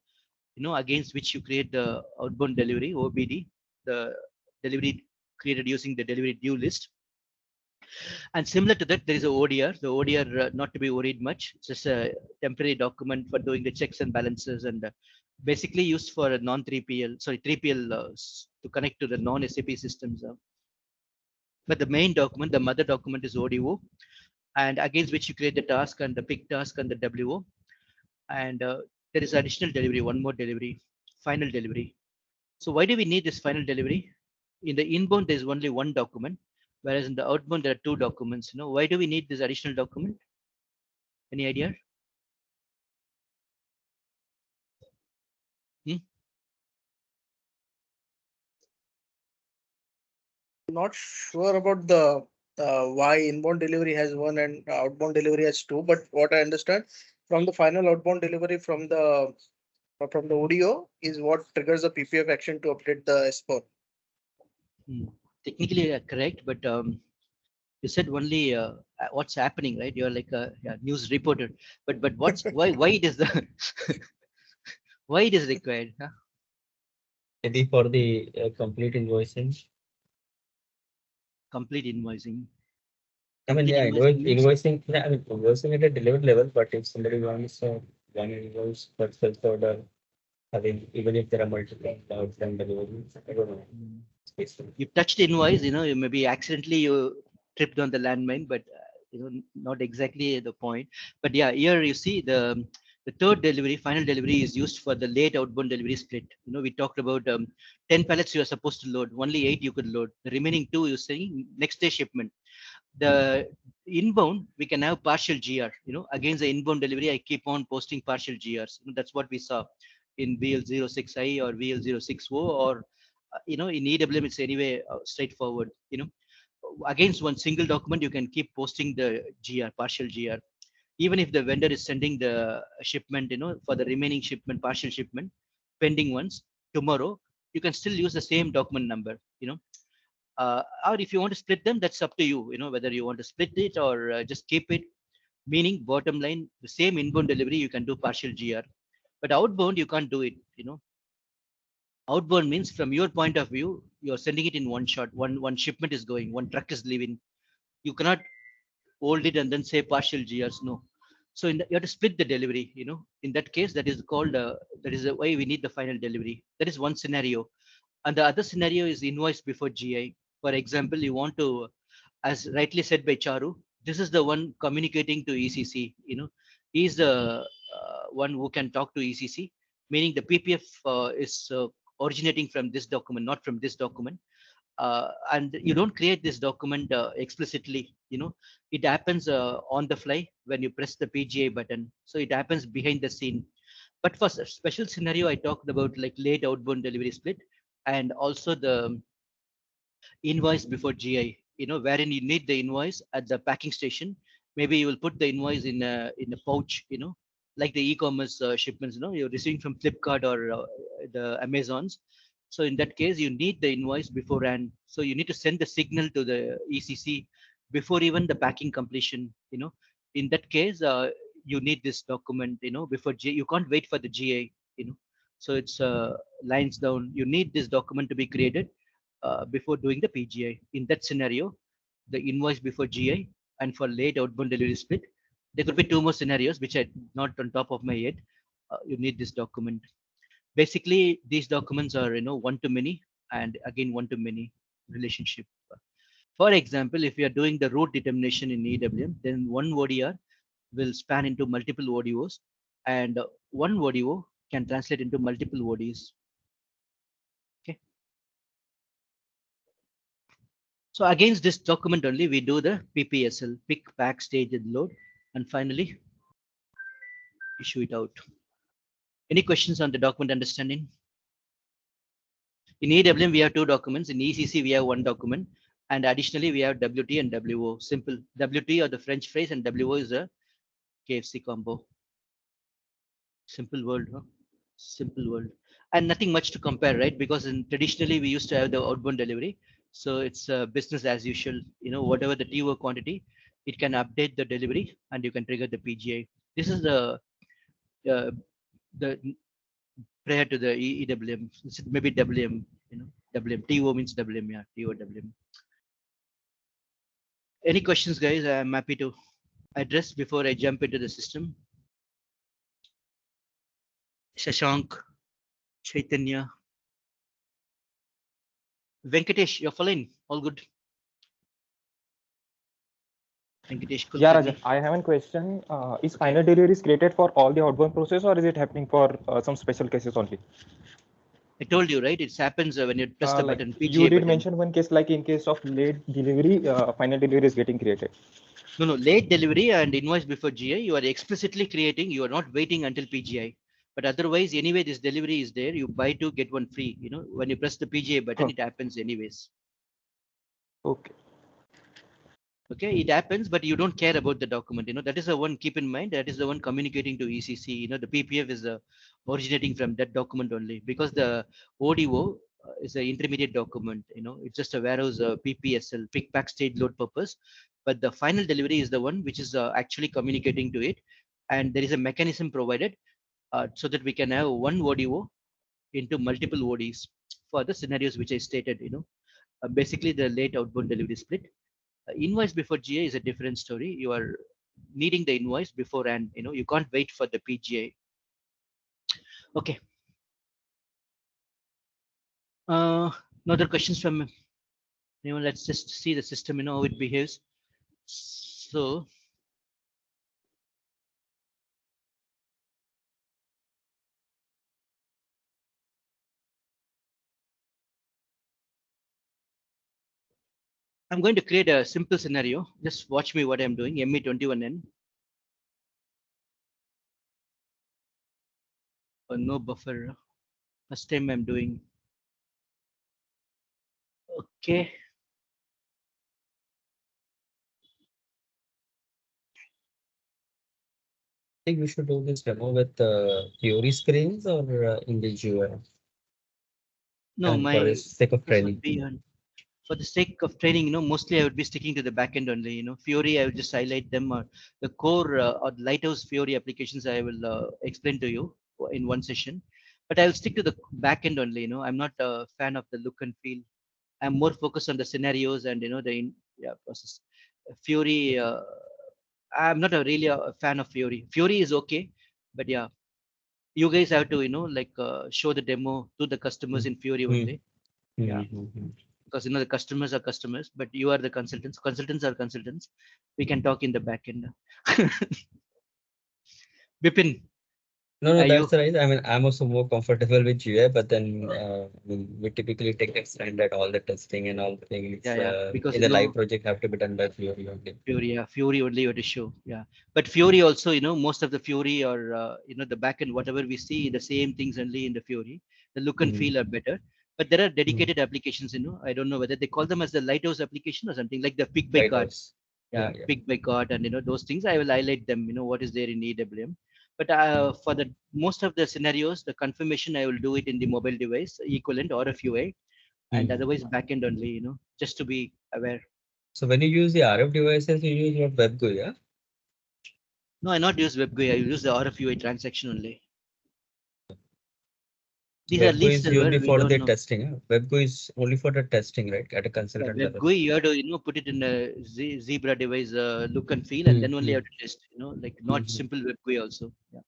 against which you create the outbound delivery, OBD, the delivery created using the delivery due list. And similar to that, there is a ODR. The ODR, not to be worried much, it's just a temporary document for doing the checks and balances, and basically used for a non-3PL, sorry, 3PL to connect to the non-SAP systems. But the main document, the mother document, is ODO, and against which you create the task and the pick task and the WO. And there is additional delivery, one more delivery, final delivery. So why do we need this final delivery? In the inbound, there's only one document, whereas in the outbound, there are two documents. Why do we need this additional document? Any idea? Not sure about the why inbound delivery has one and outbound delivery has two, but what I understand, from the final outbound delivery from the ODO is what triggers the PPF action to update the S4. Technically correct, but you said only what's happening, right? You're like a news reporter, but what's why it is the why it is required? Huh? Maybe for the complete invoicing. Complete invoicing. I mean, Complete yeah, invoicing means- invoicing. Yeah, I mean, invoicing at a delivered level. But if somebody wants one invoice per sales order, I mean, even if there are multiple outbound deliveries, I don't know. You touched invoice, you maybe accidentally you tripped on the landmine, but not exactly the point. But yeah, here you see the third delivery, final delivery is used for the late outbound delivery split. We talked about 10 pallets you are supposed to load, only 8 you could load. The remaining 2 you're saying next day shipment. The inbound we can have partial GR. Against the inbound delivery, I keep on posting partial GRs. That's what we saw in VL06I or VL06O, or in EWM it's anyway straightforward. Against one single document you can keep posting the GR, partial GR, even if the vendor is sending the shipment, for the remaining shipment, partial shipment, pending ones tomorrow, you can still use the same document number. Or if you want to split them, that's up to you. Whether you want to split it or just keep it. Meaning, bottom line, the same inbound delivery you can do partial GR, but outbound you can't do it. Outbound means from your point of view, you're sending it in one shot. One shipment is going, one truck is leaving. You cannot hold it and then say partial GRs. No. So you have to split the delivery. In that case, that is called. That is why we need the final delivery. That is one scenario. And the other scenario is invoice before GI. For example, you want to, as rightly said by Charu, this is the one communicating to ECC. He's the one who can talk to ECC, meaning the PPF is originating from this document, not from this document. And you don't create this document explicitly. It happens on the fly when you press the PGI button. So it happens behind the scene. But for a special scenario, I talked about like late outbound delivery split, and also the invoice before GI, wherein you need the invoice at the packing station. Maybe you will put the invoice in a pouch, like the e-commerce shipments, you're receiving from Flipkart or the Amazons. So in that case, you need the invoice beforehand. So you need to send the signal to the ECC before even the packing completion. In that case, you need this document, before GI. You can't wait for the GI. So it's lines down. You need this document to be created before doing the PGI. In that scenario, the invoice before GI and for late outbound delivery split, there could be 2 more scenarios which are not on top of my head. You need this document. Basically, these documents are one-to-many and again one-to-many relationship. For example, if you are doing the route determination in EWM, then one ODR will span into multiple ODOs, and one ODO can translate into multiple ODs. Okay. So against this document only, we do the PPSL, pick, pack, stage, and load, and finally issue it out. Any questions on the document understanding? In EWM, we have 2 documents. In ECC, we have 1 document. And additionally, we have WT and WO. Simple. WT or the French phrase, and WO is a KFC combo. Simple world, huh? Simple world. And nothing much to compare, right? Because traditionally, we used to have the outbound delivery. So it's business as usual. Whatever the TO quantity, it can update the delivery and you can trigger the PGI. This is the prior to the EWM. Maybe WM, WM. TO means WM, yeah. TO, WM. Any questions, guys? I'm happy to address before I jump into the system. Shashank, Chaitanya, Venkatesh, you're following. All good. Venkatesh, Yeah, Rajan, I have a question. Is final delivery is created for all the outbound process, or is it happening for some special cases only? I told you, right? It happens when you press the button. PGA you did button. mention one case, like in case of late delivery, final delivery is getting created. No, late delivery and invoice before GI, you are explicitly creating. You are not waiting until PGI. But otherwise, anyway, this delivery is there. You buy 2, get 1 free. When you press the PGA button, it happens anyways. Okay. Okay, it happens, but you don't care about the document. That is the one. Keep in mind that is the one communicating to ECC. The PPF is originating from that document only, because the ODO is an intermediate document. It's just a warehouse PPSL, pick pack stage load purpose, but the final delivery is the one which is actually communicating to it, and there is a mechanism provided so that we can have one ODO into multiple ODs for the scenarios which I stated. Basically the late outbound delivery split. Invoice before GA is a different story. You are needing the invoice before, and you can't wait for the PGA. Okay. No other questions from anyone? Let's just see the system, how it behaves. So I'm going to create a simple scenario. Just watch me what I'm doing. ME21N. No buffer. First time I'm doing. Okay. I think we should do this demo with Fiori screens or in the GUI. No, And my for the sake of training. For the sake of training, mostly I would be sticking to the backend only. Fiori, I will just highlight them, or the core or Lighthouse Fiori applications I will explain to you in one session. But I will stick to the backend only. I'm not a fan of the look and feel. I'm more focused on the scenarios and the process. Fiori, I'm not really a fan of Fiori. Fiori is okay, but yeah, you guys have to show the demo to the customers in Fiori only. Yeah. Because the customers are customers, but you are the consultants. Consultants are consultants. We can talk in the back end. Bipin. No, Are that's you? right. I mean, I'm also more comfortable with GUI, but then we typically take a stand that all the testing and all the things Because in the live project have to be done by Fiori only. Fiori only you have to show. Yeah, but Fiori also, most of the Fiori or the backend, whatever we see, the same things only in the Fiori. The look and feel are better. But there are dedicated applications. I don't know whether they call them as the Lighthouse application or something like the pick by card. Yeah, pick by card, and those things. I will highlight them. What is there in EWM. But for the most of the scenarios, the confirmation I will do it in the mobile device equivalent or a FUA, and otherwise backend only. Just to be aware. So when you use the RF devices, you use your WebGUI, yeah? No, I not use WebGUI. I use the RFUI transaction only. These are least only for the testing. Huh? WebGUI is only for the testing, right? At a consultant level. WebGUI, you have to put it in a Zebra device look and feel, and then only you have to test. Like not simple WebGUI also. Yeah.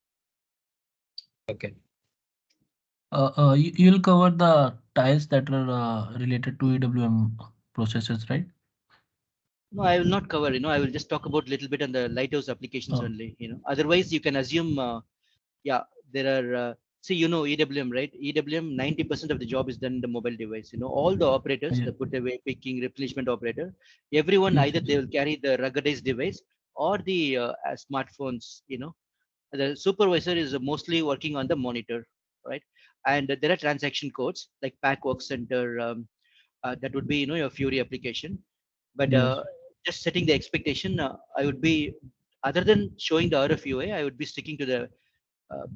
Okay. You'll cover the tiles that are related to EWM processes, right? No, I will not cover. I will just talk about a little bit on the Lighthouse applications only. Otherwise you can assume. Yeah, there are. See, EWM, right? EWM, 90% of the job is done in the mobile device. All the operators, the put away, picking, replenishment operator, everyone either they will carry the ruggedized device or the smartphones. The supervisor is mostly working on the monitor, right? And there are transaction codes like Pack Work Center. That would be your Fury application. But just setting the expectation, I would be, other than showing the RFUA, I would be sticking to the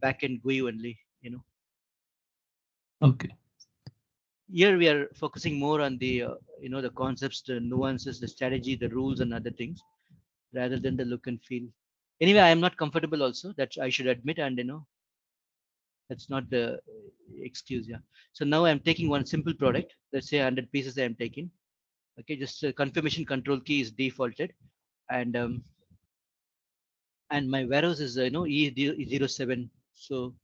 backend GUI only. Okay. Here we are focusing more on the the concepts, the nuances, the strategy, the rules, and other things, rather than the look and feel. Anyway, I am not comfortable also, that I should admit, and that's not the excuse. Yeah. So now I'm taking one simple product. Let's say 100 pieces I am taking. Okay, just confirmation control key is defaulted, and my warehouse is E07. So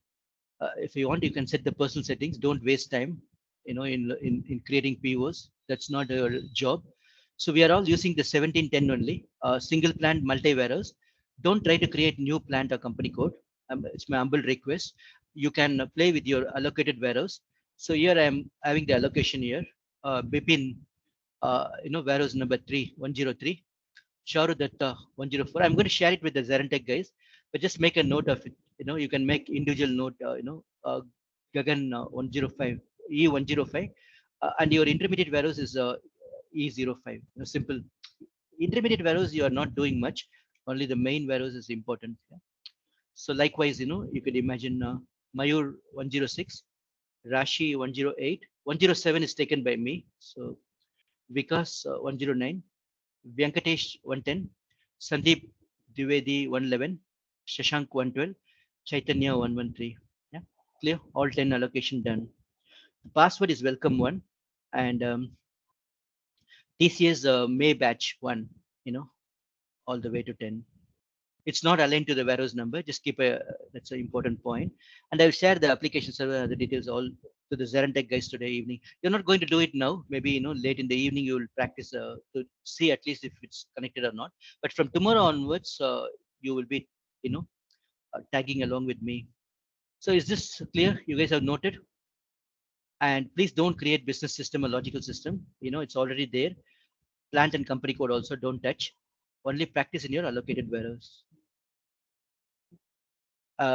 if you want, you can set the personal settings. Don't waste time, in creating POs. That's not your job. So we are all using the 1710 only, single plant multi warehouse. Don't try to create new plant or company code. It's my humble request. You can play with your allocated warehouse. So here I am having the allocation here. Bipin, warehouse number 103. Sharu Datta 104. I'm going to share it with the ZaranTech guys, but just make a note of it. You can make individual note. Gagan 105, E105, and your intermediate values is E05. Simple. intermediate warehouse, you are not doing much. Only the main warehouse is important. Yeah. So likewise, you could imagine Mayur 106, Rashi 108, 107 is taken by me. So Vikas 109, Venkatesh 110, Sandeep Dwivedi 111, Shashank 112, Chaitanya 113. Yeah, clear. All 10 allocation done. The password is welcome one, and TCS May batch one. All the way to 10. It's not aligned to the warehouse number. Just keep that's an important point. And I will share the application server, the details all to the ZaranTech guys today evening. You're not going to do it now. Maybe, late in the evening, you will practice to see at least if it's connected or not. But from tomorrow onwards, you will be, tagging along with me. So is this clear? You guys have noted? And please don't create business system or logical system. It's already there. Plant and company code also don't touch. Only practice in your allocated warehouse.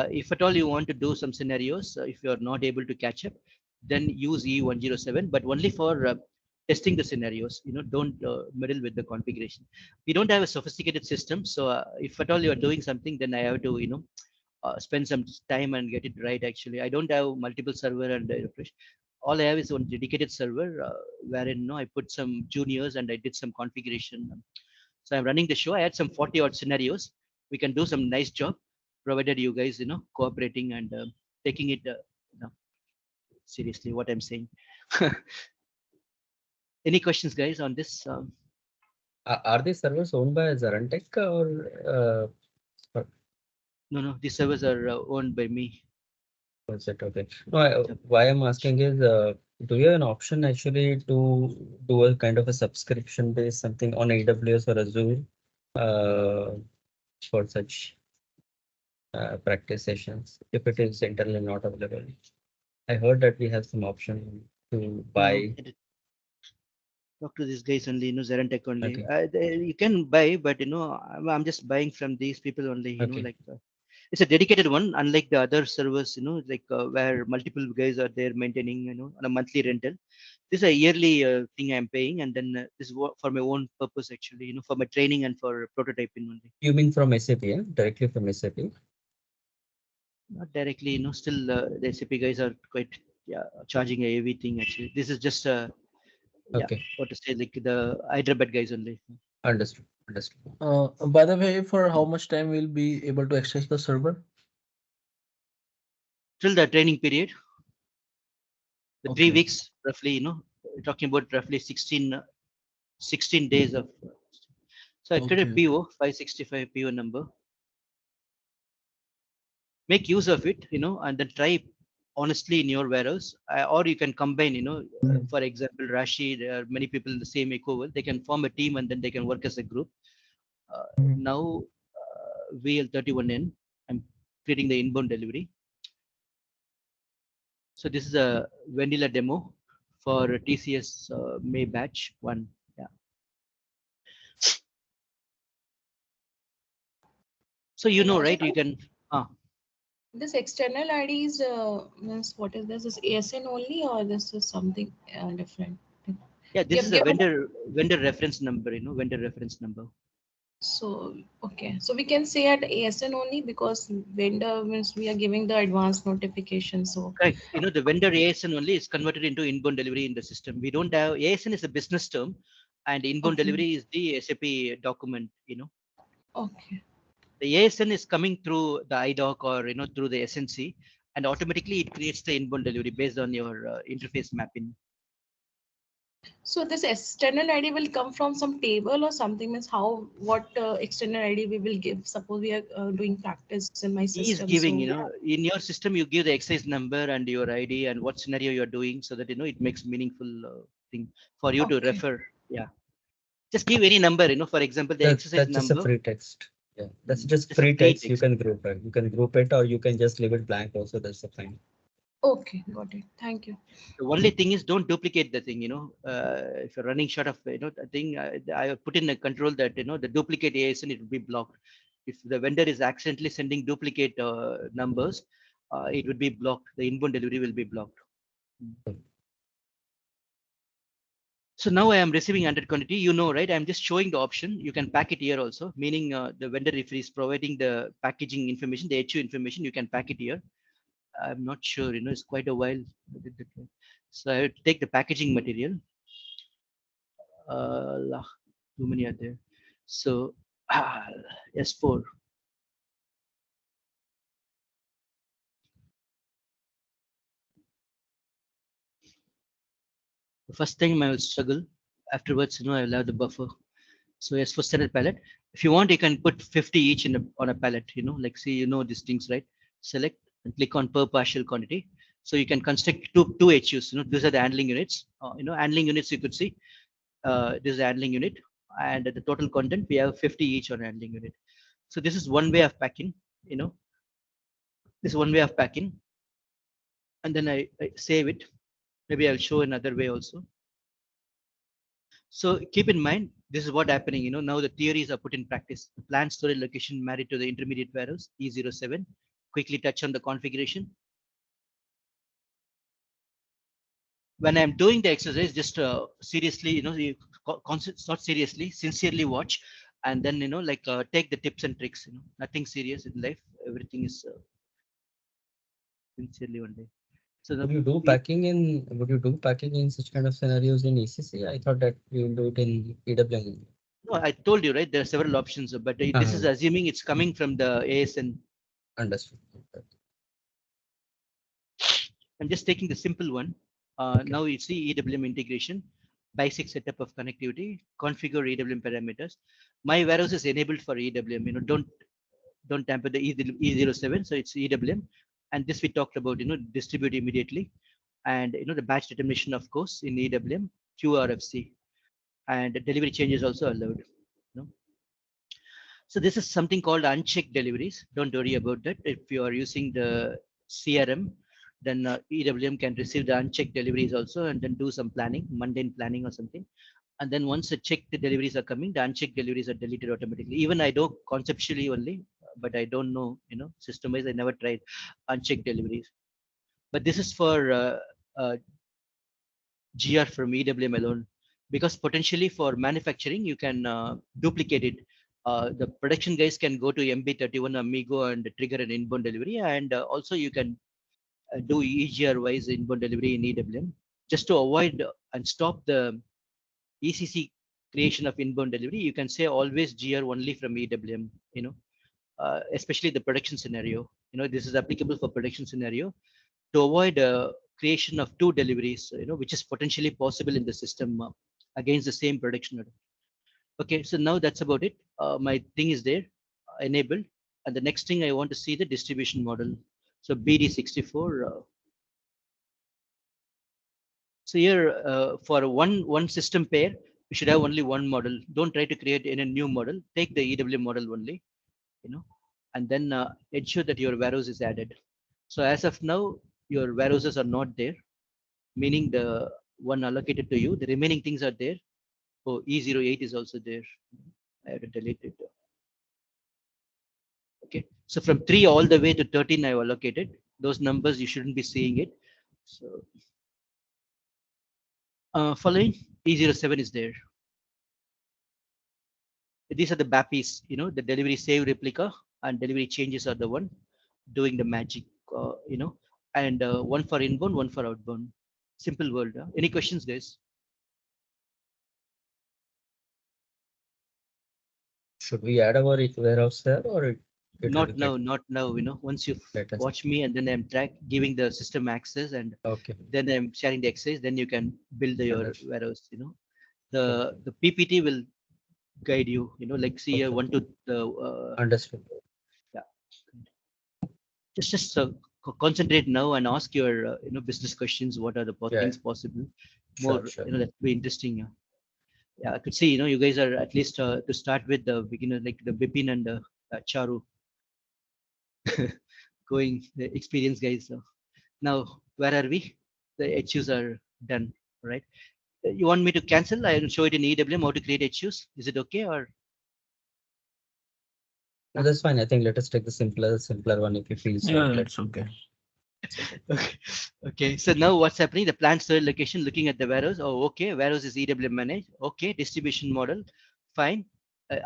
If at all you want to do some scenarios, if you are not able to catch up, then use E107, but only for testing the scenarios. Don't meddle with the configuration. We don't have a sophisticated system, so if at all you are doing something, then I have to spend some time and get it right. Actually, I don't have multiple server and refresh. All I have is one dedicated server wherein I put some juniors and I did some configuration. So I'm running the show. I had some 40 odd scenarios. We can do some nice job, provided you guys cooperating and taking it seriously. What I'm saying. Any questions, guys, on this? Are these servers owned by ZaranTech or? No. These servers are owned by me. Is it okay? No, why I'm asking is, do you have an option actually to do a kind of a subscription based something on AWS or Azure for such practice sessions if it is internally not available? I heard that we have some option to buy. Talk to these guys only, ZaranTech only. Okay. You can buy, but I'm just buying from these people only. Okay. Like it's a dedicated one, unlike the other servers. Like where multiple guys are there maintaining. On a monthly rental. This is a yearly thing I'm paying, and then this is for my own purpose actually. For my training and for prototyping only. You mean from SAP? Yeah, directly from SAP. Not directly. Still the SAP guys are quite charging everything actually. This is just Okay. What to say, like the Hyderabad guys only. Understood. By the way, for how much time we'll be able to access the server? Till the training period. The 3 Okay. weeks roughly, we're talking about roughly 16 days of. So I created Okay. PO 565 PO number. Make use of it, and then try honestly in your warehouse, or you can combine, for example, Rashi, there are many people in the same eco world. They can form a team and then they can work as a group. Now, VL31N, I'm creating the inbound delivery. So this is a vanilla demo for TCS May batch 1. Yeah. So right? You can. This external ID is means what is this? Is ASN only, or this is something different? Yeah, this is a vendor reference number. Vendor reference number. So okay, so we can say at ASN only because vendor means we are giving the advanced notification. So right, the vendor ASN only is converted into inbound delivery in the system. We don't have ASN is a business term, and inbound delivery is the SAP document. Okay. The ASN is coming through the IDOC or through the SNC, and automatically it creates the inbound delivery based on your interface mapping. So this external ID will come from some table or something, means what external ID we will give. Suppose we are doing practice in my system. He is giving, in your system, you give the exercise number and your ID and what scenario you're doing so that, it makes meaningful thing for you to refer. Yeah. Just give any number, for example, the exercise that's number. Just a free text. Yeah, that's just free text. You can group it. You can group it or you can just leave it blank also. That's the fine. Okay, got it. Thank you. The only thing is don't duplicate the thing, if you're running short of, the thing, I put in a control that, the duplicate ASN, it will be blocked. If the vendor is accidentally sending duplicate numbers, it would be blocked. The inbound delivery will be blocked. So now I am receiving 100 quantity, you know, right? I'm just showing the option. You can pack it here also, meaning the vendor, if he is providing the packaging information, the HU information, you can pack it here. I'm not sure, you know, it's quite a while. So I would take the packaging material. Too many are there. So S4. The first time I will struggle. Afterwards, you know, I will have the buffer. So as for standard palette, if you want, you can put 50 each on a palette, you know, like say, you know, these things, right? Select and click on per partial quantity. So you can construct two HUs, you know, these are the handling units. You know, handling units you could see, this is the handling unit, and the total content, we have 50 each on handling unit. So this is one way of packing, you know, this is one way of packing. And then I save it. Maybe I'll show another way also. So keep in mind, this is what happening, you know, now the theories are put in practice. The plant storage location married to the intermediate warehouse, E07. Quickly touch on the configuration. When I'm doing the exercise, just seriously, you know, not seriously, sincerely watch, and then, you know, like take the tips and tricks, you know, nothing serious in life. Everything is sincerely one day. So would you do packing in such kind of scenarios in ECC? I thought that you will do it in EWM. No, I told you, right? There are several options, but this is assuming it's coming from the ASN. Understood. I'm just taking the simple one. Now you see EWM integration, basic setup of connectivity, configure EWM parameters. My warehouse is enabled for EWM. You know, don't tamper the E07, so it's EWM. And this we talked about, you know, distribute immediately, and you know the batch determination, of course, in EWM, QRFC, and delivery changes also allowed. You know? So this is something called unchecked deliveries. Don't worry about that. If you are using the CRM, then EWM can receive the unchecked deliveries also, and then do some planning, mundane planning or something. And then once the checked deliveries are coming, the unchecked deliveries are deleted automatically. Even I do conceptually only, but I don't know, you know, system-wise, I never tried unchecked deliveries. But this is for GR from EWM alone, because potentially for manufacturing, you can duplicate it. The production guys can go to MB31 Amigo and trigger an inbound delivery, and also you can do EGR wise inbound delivery in EWM, just to avoid and stop the ECC creation of inbound delivery. You can say always GR only from EWM, you know, especially the production scenario. You know, this is applicable for production scenario to avoid creation of two deliveries, you know, which is potentially possible in the system against the same production order. Okay, so now that's about it. My thing is there, enabled. And the next thing I want to see the distribution model. So BD64. So here for one system pair, we should have only one model. Don't try to create in a new model. Take the EWM model only, you know, and then ensure that your warehouse is added. So as of now, your warehouses are not there, meaning the one allocated to you. The remaining things are there. Oh, E08 is also there. I have to delete it. Okay, so from 3 all the way to 13, I have allocated. Those numbers, you shouldn't be seeing it. So following E07 is there. These are the BAPIs, you know, the delivery save replica and delivery changes are the one doing the magic, you know, and one for inbound, one for outbound. Simple world. Any questions, guys? Should we add our warehouse there, or it not now, not now, you know, once you watch me and then I'm giving the system access, and then I'm sharing the exercise, then you can build your warehouse, you know. The PPT will guide you, you know, like see here one to the understood. Yeah, just concentrate now and ask your you know, business questions. What are the things possible? More, you know, that will be interesting. Yeah, I could see, you know, you guys are at least to start with the beginner, like the Bipin and Charu going the experienced guys. Now where are we? The HUs are done, right? You want me to cancel? I will show it in EWM how to create HUs. Is it okay, or? No, that's fine. I think let us take the simpler one if you feel so. Yeah, it's okay. Okay. Okay. So now what's happening? The plant storage location, looking at the warehouse. Oh, okay. Warehouse is EWM managed. Okay. Distribution model. Fine.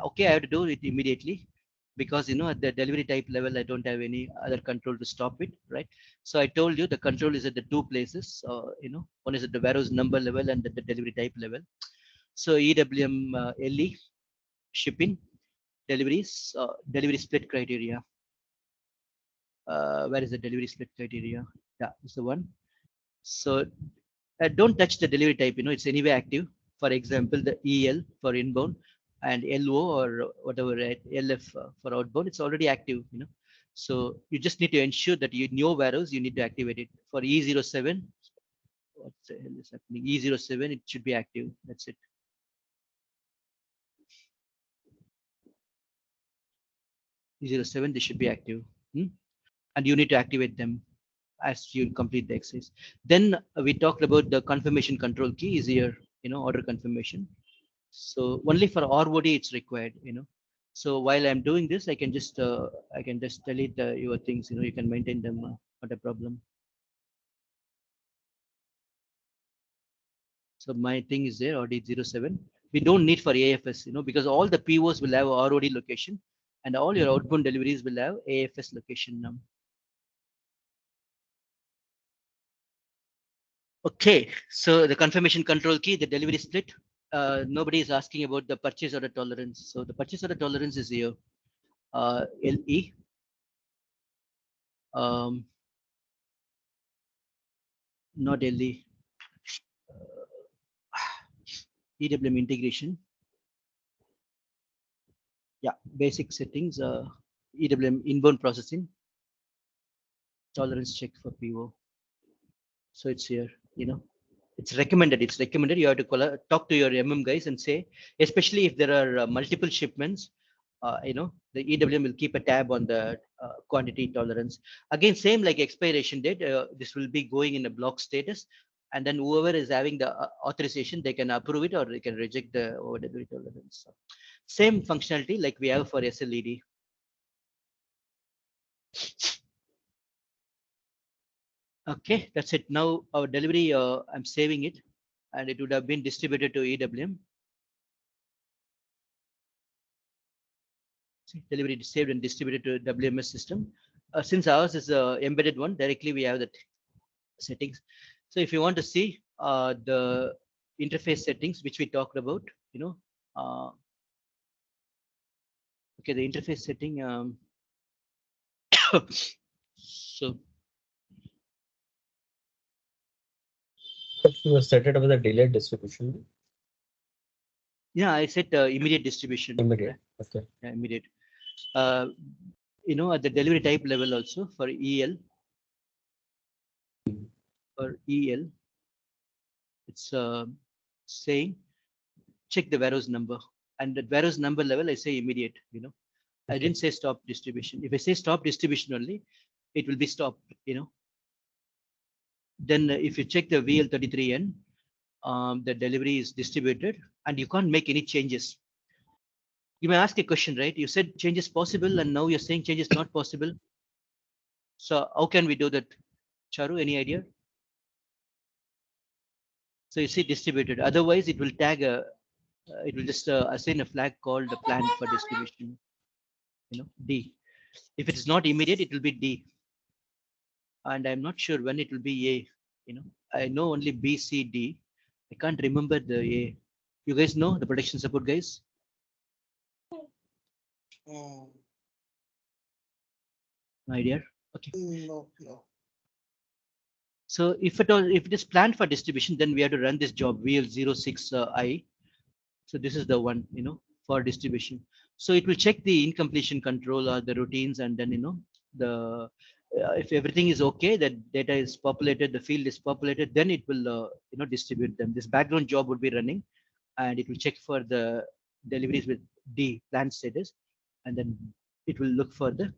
Okay. I have to do it immediately because, at the delivery type level, I don't have any other control to stop it. Right. So I told you the control is at the two places. One is at the warehouse number level and at the delivery type level. So EWM LE shipping deliveries, delivery split criteria. Where is the delivery split criteria? Yeah, it's the one. So don't touch the delivery type, it's anyway active. For example, the EL for inbound and LO or whatever, right? LF for outbound, it's already active. So you just need to ensure that in your warehouse, you need to activate it. For E07, what the hell is happening? E07, it should be active. That's it. E07, they should be active. And you need to activate them as you complete the exercise. Then we talked about the confirmation control key is here, order confirmation. So only for ROD it's required. So while I'm doing this, I can just delete your things. You can maintain them, not a problem. So my thing is there, RD07. We don't need for AFS, because all the POs will have ROD location, and all your outbound deliveries will have AFS location. Okay, so the confirmation control key, the delivery split. Nobody is asking about the purchase order tolerance. So the purchase order tolerance is here. LE. Not LE. EWM integration. Yeah, basic settings. EWM inbound processing. Tolerance check for PO. So it's here. It's recommended. It's recommended. You have to talk to your guys and say, especially if there are multiple shipments, the EWM will keep a tab on the quantity tolerance. Again, same like expiration date. This will be going in a block status, and then whoever is having the authorization, they can approve it or they can reject the OW tolerance. Same functionality like we have for SLED. Okay, that's it. Now our delivery, I'm saving it, and it would have been distributed to EWM. See, delivery is saved and distributed to WMS system. Since ours is embedded one, directly we have the settings. So if you want to see the interface settings, which we talked about, okay, the interface setting. So. You were set it up with a delayed distribution. Yeah, I said immediate distribution. Immediate. Okay. Yeah, immediate. At the delivery type level also for EL. For EL, it's saying check the warehouse number, and the warehouse number level I say immediate. Okay. I didn't say stop distribution. If I say stop distribution only, it will be stopped. Then if you check the VL33N, the delivery is distributed and you can't make any changes. You may ask a question, right? You said change is possible and now you're saying change is not possible. So how can we do that? Charu, any idea? So you see distributed. Otherwise, it will tag it will just assign a flag called the plan for distribution. D. If it is not immediate, it will be D. And I'm not sure when it will be A. I know only B, C, D. I can't remember the A. You guys know the production support guys? No idea. Okay. No. So if it is planned for distribution, then we have to run this job VL06I. So this is the one, for distribution. So it will check the incompletion control or the routines, and then the if everything is okay, that data is populated, the field is populated, then it will distribute them. This background job would be running, and it will check for the deliveries with D, planned status, and then it will look for the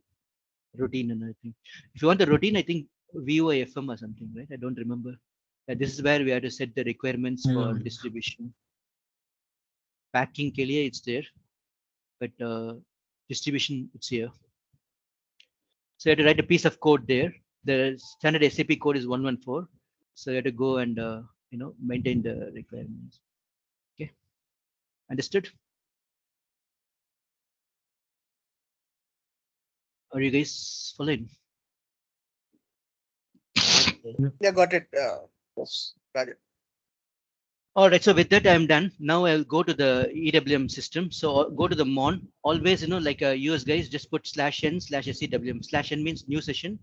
routine and everything. If you want the routine, I think VOIFM or something, right? I don't remember. This is where we have to set the requirements for distribution. Packing ke liye it's there, but distribution it's here. So you have to write a piece of code there The standard SAP code is 114. So you have to go and maintain the requirements. Okay, understood? Are you guys following? Yeah, got it. Yes. Got it. All right, so with that, I'm done. Now I'll go to the EWM system. So go to the mon. Always, like US guys, just put /n/SEWM. /n means new session.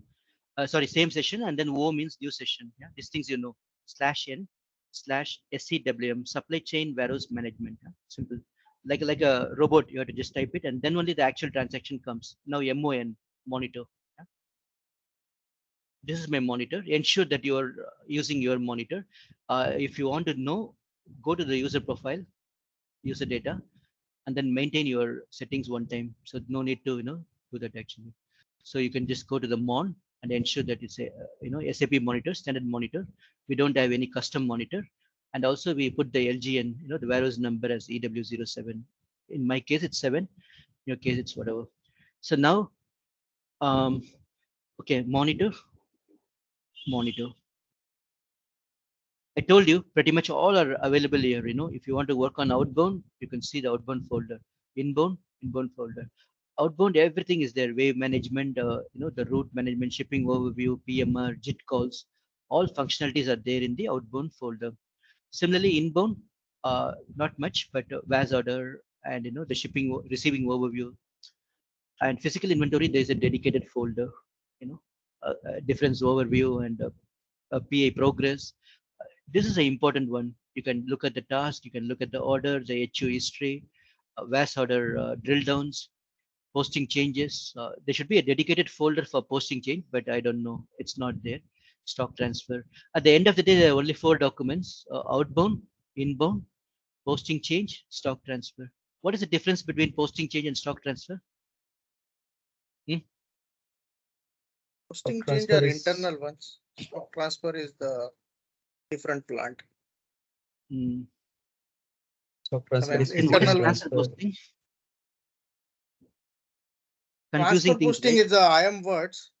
Sorry, same session, and then O means new session. Yeah, these things /n/SEWM, supply chain warehouse management. Yeah? Simple. Like a robot, you have to just type it, and then only the actual transaction comes. Now MON, monitor. Yeah? This is my monitor. Ensure that you are using your monitor. If you want to know, go to the user profile, user data, and then maintain your settings one time. So no need to do that actually. So you can just go to the mon and ensure that it's a SAP monitor, standard monitor. We don't have any custom monitor, and also we put the LGN, the warehouse number as EW07. In my case, it's 7. In your case, it's whatever. So now, okay, monitor. I told you pretty much all are available here. If you want to work on outbound, you can see the outbound folder. Inbound folder. Outbound, everything is there. Wave management, the route management, shipping overview, PMR, JIT calls, all functionalities are there in the outbound folder. Similarly, inbound, not much, but VAS order and the shipping receiving overview. And physical inventory, there is a dedicated folder, difference overview and PA progress. This is an important one. You can look at the task, you can look at the order, the HU history, VAS order drill downs, posting changes. There should be a dedicated folder for posting change, but I don't know. It's not there. Stock transfer. At the end of the day, there are only 4 documents: outbound, inbound, posting change, stock transfer. What is the difference between posting change and stock transfer? Posting change are internal ones. Stock transfer is the different plant. Stock transfer is internal transfer posting. Confusing Confusing posting right? is the IAM words,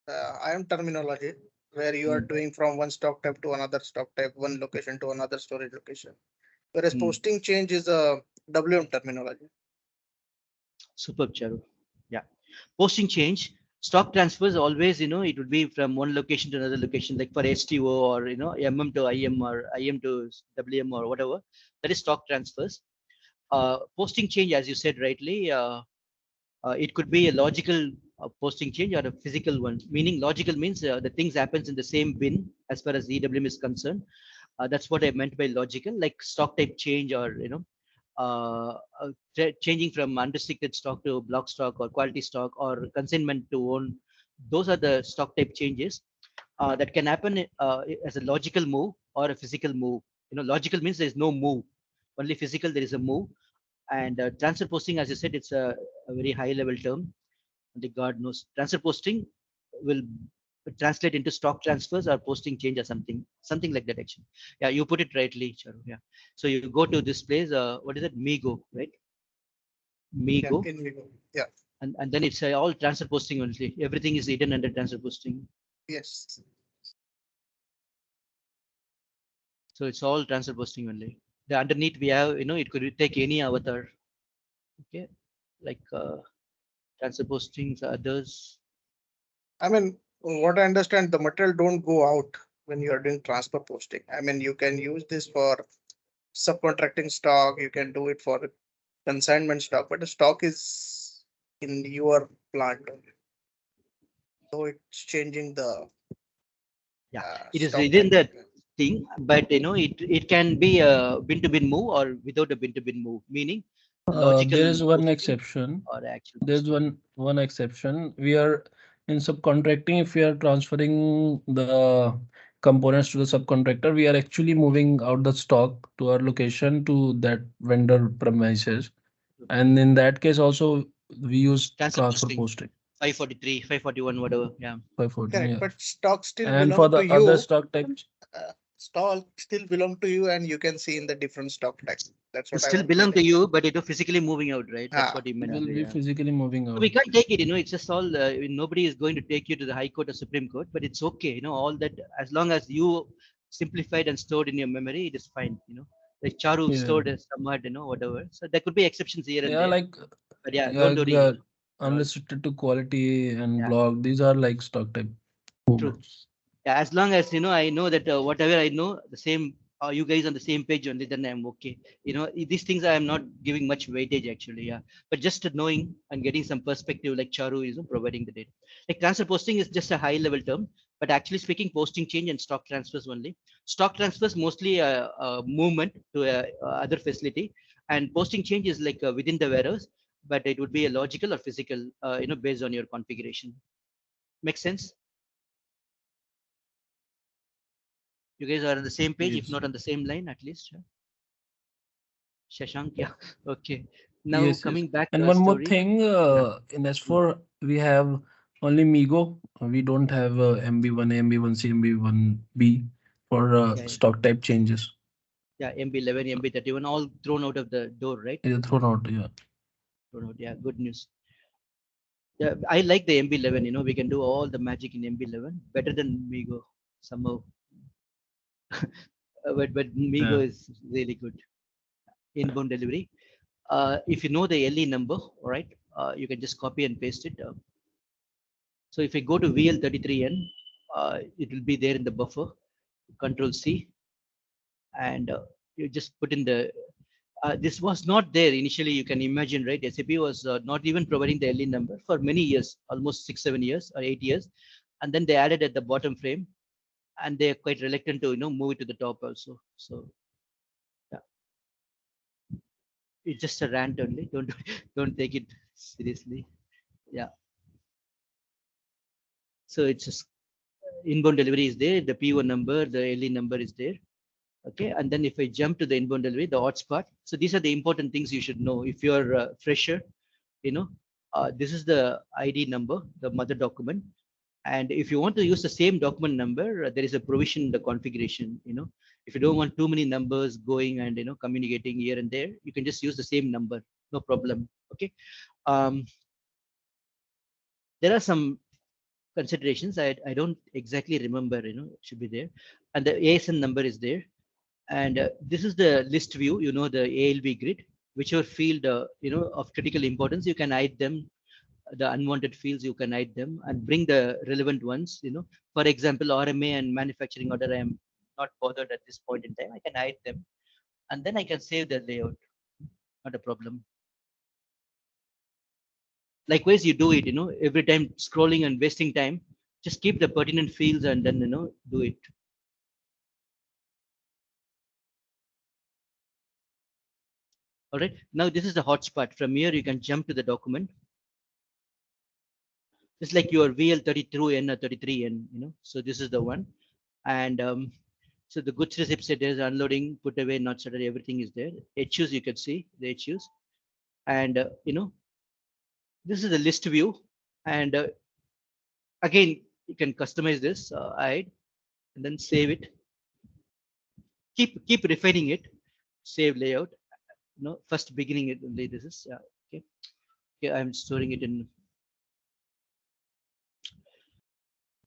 IAM terminology, where you are doing from one stock type to another stock type, one location to another storage location. Whereas posting change is a WM terminology. Superb, Charu. Yeah. Posting change, stock transfers always, it would be from one location to another location, like for STO or, MM to IM or IM to WM or whatever. That is stock transfers. Posting change, as you said rightly, it could be a logical posting change or a physical one. Meaning logical means the things happens in the same bin as far as EWM is concerned. That's what I meant by logical, like stock type change or changing from unrestricted stock to block stock or quality stock or consignment to own. Those are the stock type changes that can happen as a logical move or a physical move. Logical means there is no move. Only physical there is a move. And transfer posting, as you said, it's a very high level term. The God knows. Transfer posting will translate into stock transfers or posting change or something like that actually. Yeah, you put it rightly, Charu. Yeah. So you go to this place, what is it? Migo, right? Migo. Yeah, in Migo. Yeah. And then it's all transfer posting only. Everything is hidden under transfer posting. Yes. So it's all transfer posting only. The underneath we have, it could take any avatar. Okay. Like transfer postings, others. I mean, what I understand, the material don't go out when you are doing transfer posting. I mean, you can use this for subcontracting stock. You can do it for consignment stock, but the stock is in your plant only. So it's changing the. It is within the thing, but it can be a bin to bin move or without a bin to bin move. Meaning, logical. There is one exception. Or actual. There's one exception. We are in subcontracting. If we are transferring the components to the subcontractor, we are actually moving out the stock to our location to that vendor premises. And in that case, also we use transfer posting. 543, 541, whatever. Yeah. 540. Correct, Yeah. but stock still And belong for the to you. other stock types, stock still belong to you and you can see in the different stock tags. That's It what I still want belong to to say. you, but it was physically moving out, right? That's Ah, what you It meant will to say, be yeah. physically moving So out. we can't take it, it's just all, nobody is going to take you to the High Court or Supreme Court, but it's okay, all that, as long as you simplified and stored in your memory, it is fine, Like Charu Yeah. stored as somewhat, whatever. So there could be exceptions here and Yeah, there, like but yeah, yeah, don't worry, yeah, they're all unrestricted to quality and yeah, block. These are like stock type true. movements. Yeah, as long as I know that whatever I know, the same, you guys on the same page only, then I'm okay. These things I am not giving much weightage actually, yeah. But just knowing and getting some perspective, like Charu is providing the data. Like transfer posting is just a high level term, but actually speaking, posting change and stock transfers only. Stock transfers mostly movement to other facility, and posting change is like within the warehouse, but it would be a logical or physical, based on your configuration. Makes sense? You guys are on the same page, if Yes. not on the same line, at least. Yeah? Shashank, yeah. Okay. Now Yes, yes. coming back to And our one more story. thing, Yeah. in S4 we have only Migo. We don't have MB1A, MB1C, MB1B for Yeah, yeah. stock type changes. Yeah, MB11, MB31, all thrown out of the door, right? They're thrown out. Yeah. Thrown out. Yeah, good news. Yeah, I like the MB11. We can do all the magic in MB11 better than Migo somehow. But Migo Yeah. is really good. Inbound delivery. If you know the LE number, all right, you can just copy and paste it. So if I go to VL33N, it will be there in the buffer. Control C, and you just put in the. This was not there initially. You can imagine, right? SAP was not even providing the LE number for many years, almost 6-7 years or 8 years, and then they added at the bottom frame, and they are quite reluctant to move it to the top also. So yeah, it's just a rant only. Don't take it seriously. Yeah. So it's just inbound delivery is there. The PO number, the LE number is there. Okay, and then if I jump to the inbound delivery, the hotspot. So these are the important things you should know. If you're a fresher, this is the ID number, the mother document. And if you want to use the same document number, there is a provision in the configuration. If you don't want too many numbers going and communicating here and there, you can just use the same number, no problem. Okay. There are some considerations. I don't exactly remember. It should be there, and the ASN number is there. And this is the list view, the ALB grid, whichever field, of critical importance, you can hide them. The unwanted fields, you can hide them and bring the relevant ones, For example, RMA and manufacturing order, I am not bothered at this point in time. I can hide them and then I can save the layout. Not a problem. Likewise, you do it, every time scrolling and wasting time, just keep the pertinent fields and then, do it. All right. Now this is the hotspot. From here, you can jump to the document. Just like your VL32N or 33N, So this is the one. And so the goods receipt set is unloading, put away, not started, everything is there. HUs, you can see the HUs. And, this is the list view. And again, you can customize this, hide, and then save it. Keep refining it, save layout. First beginning it only. This is okay. Okay, I'm storing it in.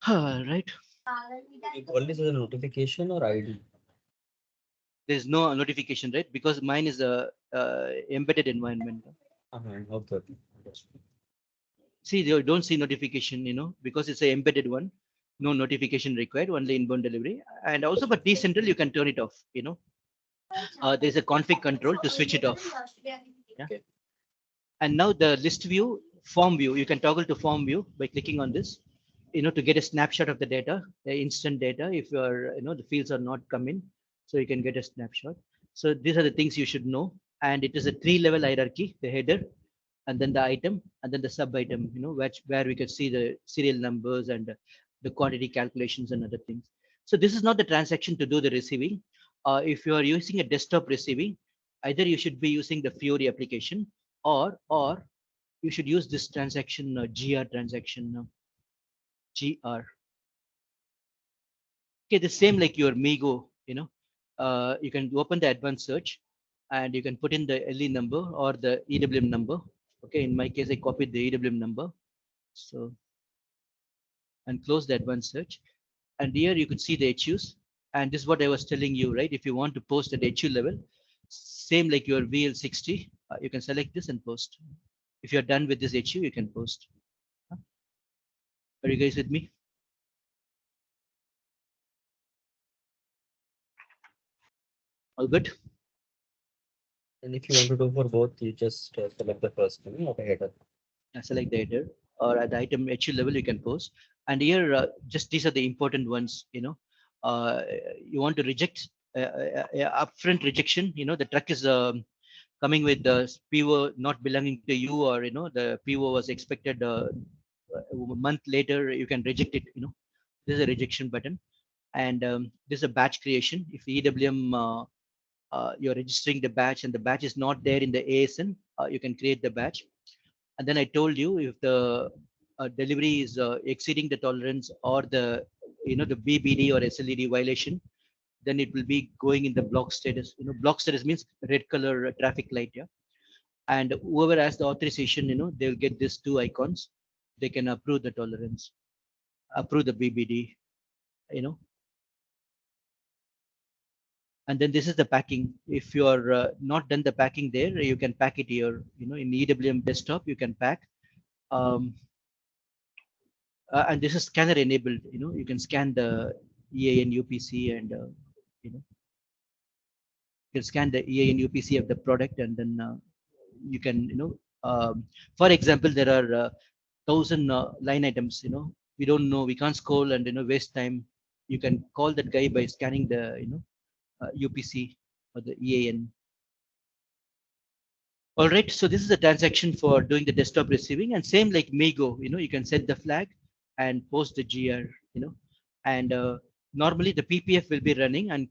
Right. You call this as a notification or ID? There's no notification, right? Because mine is a embedded environment. Okay. See, you don't see notification, because it's an embedded one. No notification required, only inbound delivery. And also, but decentral, you can turn it off. There's a config control to switch it off. Yeah. Okay. And now the list view, form view, you can toggle to form view by clicking on this. To get a snapshot of the data, the instant data. If your, the fields are not coming, so you can get a snapshot. So these are the things you should know. And it is a 3-level hierarchy: the header, and then the item, and then the sub item. Where we can see the serial numbers and the quantity calculations and other things. So this is not the transaction to do the receiving. If you are using a desktop receiving, either you should be using the Fiori application, or you should use this transaction, GR transaction. GR. Okay, the same like your Migo, You can open the advanced search and you can put in the LE number or the EWM number. Okay, in my case, I copied the EWM number. So, and close the advanced search. And here you could see the HUs. And this is what I was telling you, right? If you want to post at HU level, same like your VL60, you can select this and post. If you're done with this HU, you can post. Are you guys with me? All good? And if you want to do for both, you just select the first one or the header. Select the header or at the item HU level, you can post. And here, just these are the important ones, you want to reject upfront rejection, the truck is coming with the PO not belonging to you, or, the PO was expected a month later, you can reject it, this is a rejection button. And this is a batch creation. If EWM, you're registering the batch and the batch is not there in the ASN, you can create the batch. And then I told you if the delivery is exceeding the tolerance or the the BBD or SLED violation, then it will be going in the block status. Block status means red color traffic light. Yeah, and whoever has the authorization, they'll get these two icons. They can approve the tolerance, approve the BBD. And then this is the packing. If you are not done the packing there, you can pack it here. In EWM desktop, you can pack. And this is scanner enabled. You can scan the EAN UPC and you can scan the EAN UPC of the product, and then you can for example, there are 1,000 line items. We don't know. We can't scroll and waste time. You can call that guy by scanning the UPC or the EAN. All right, so this is a transaction for doing the desktop receiving, and same like Migo, you can set the flag and post the GR, and normally the PPF will be running and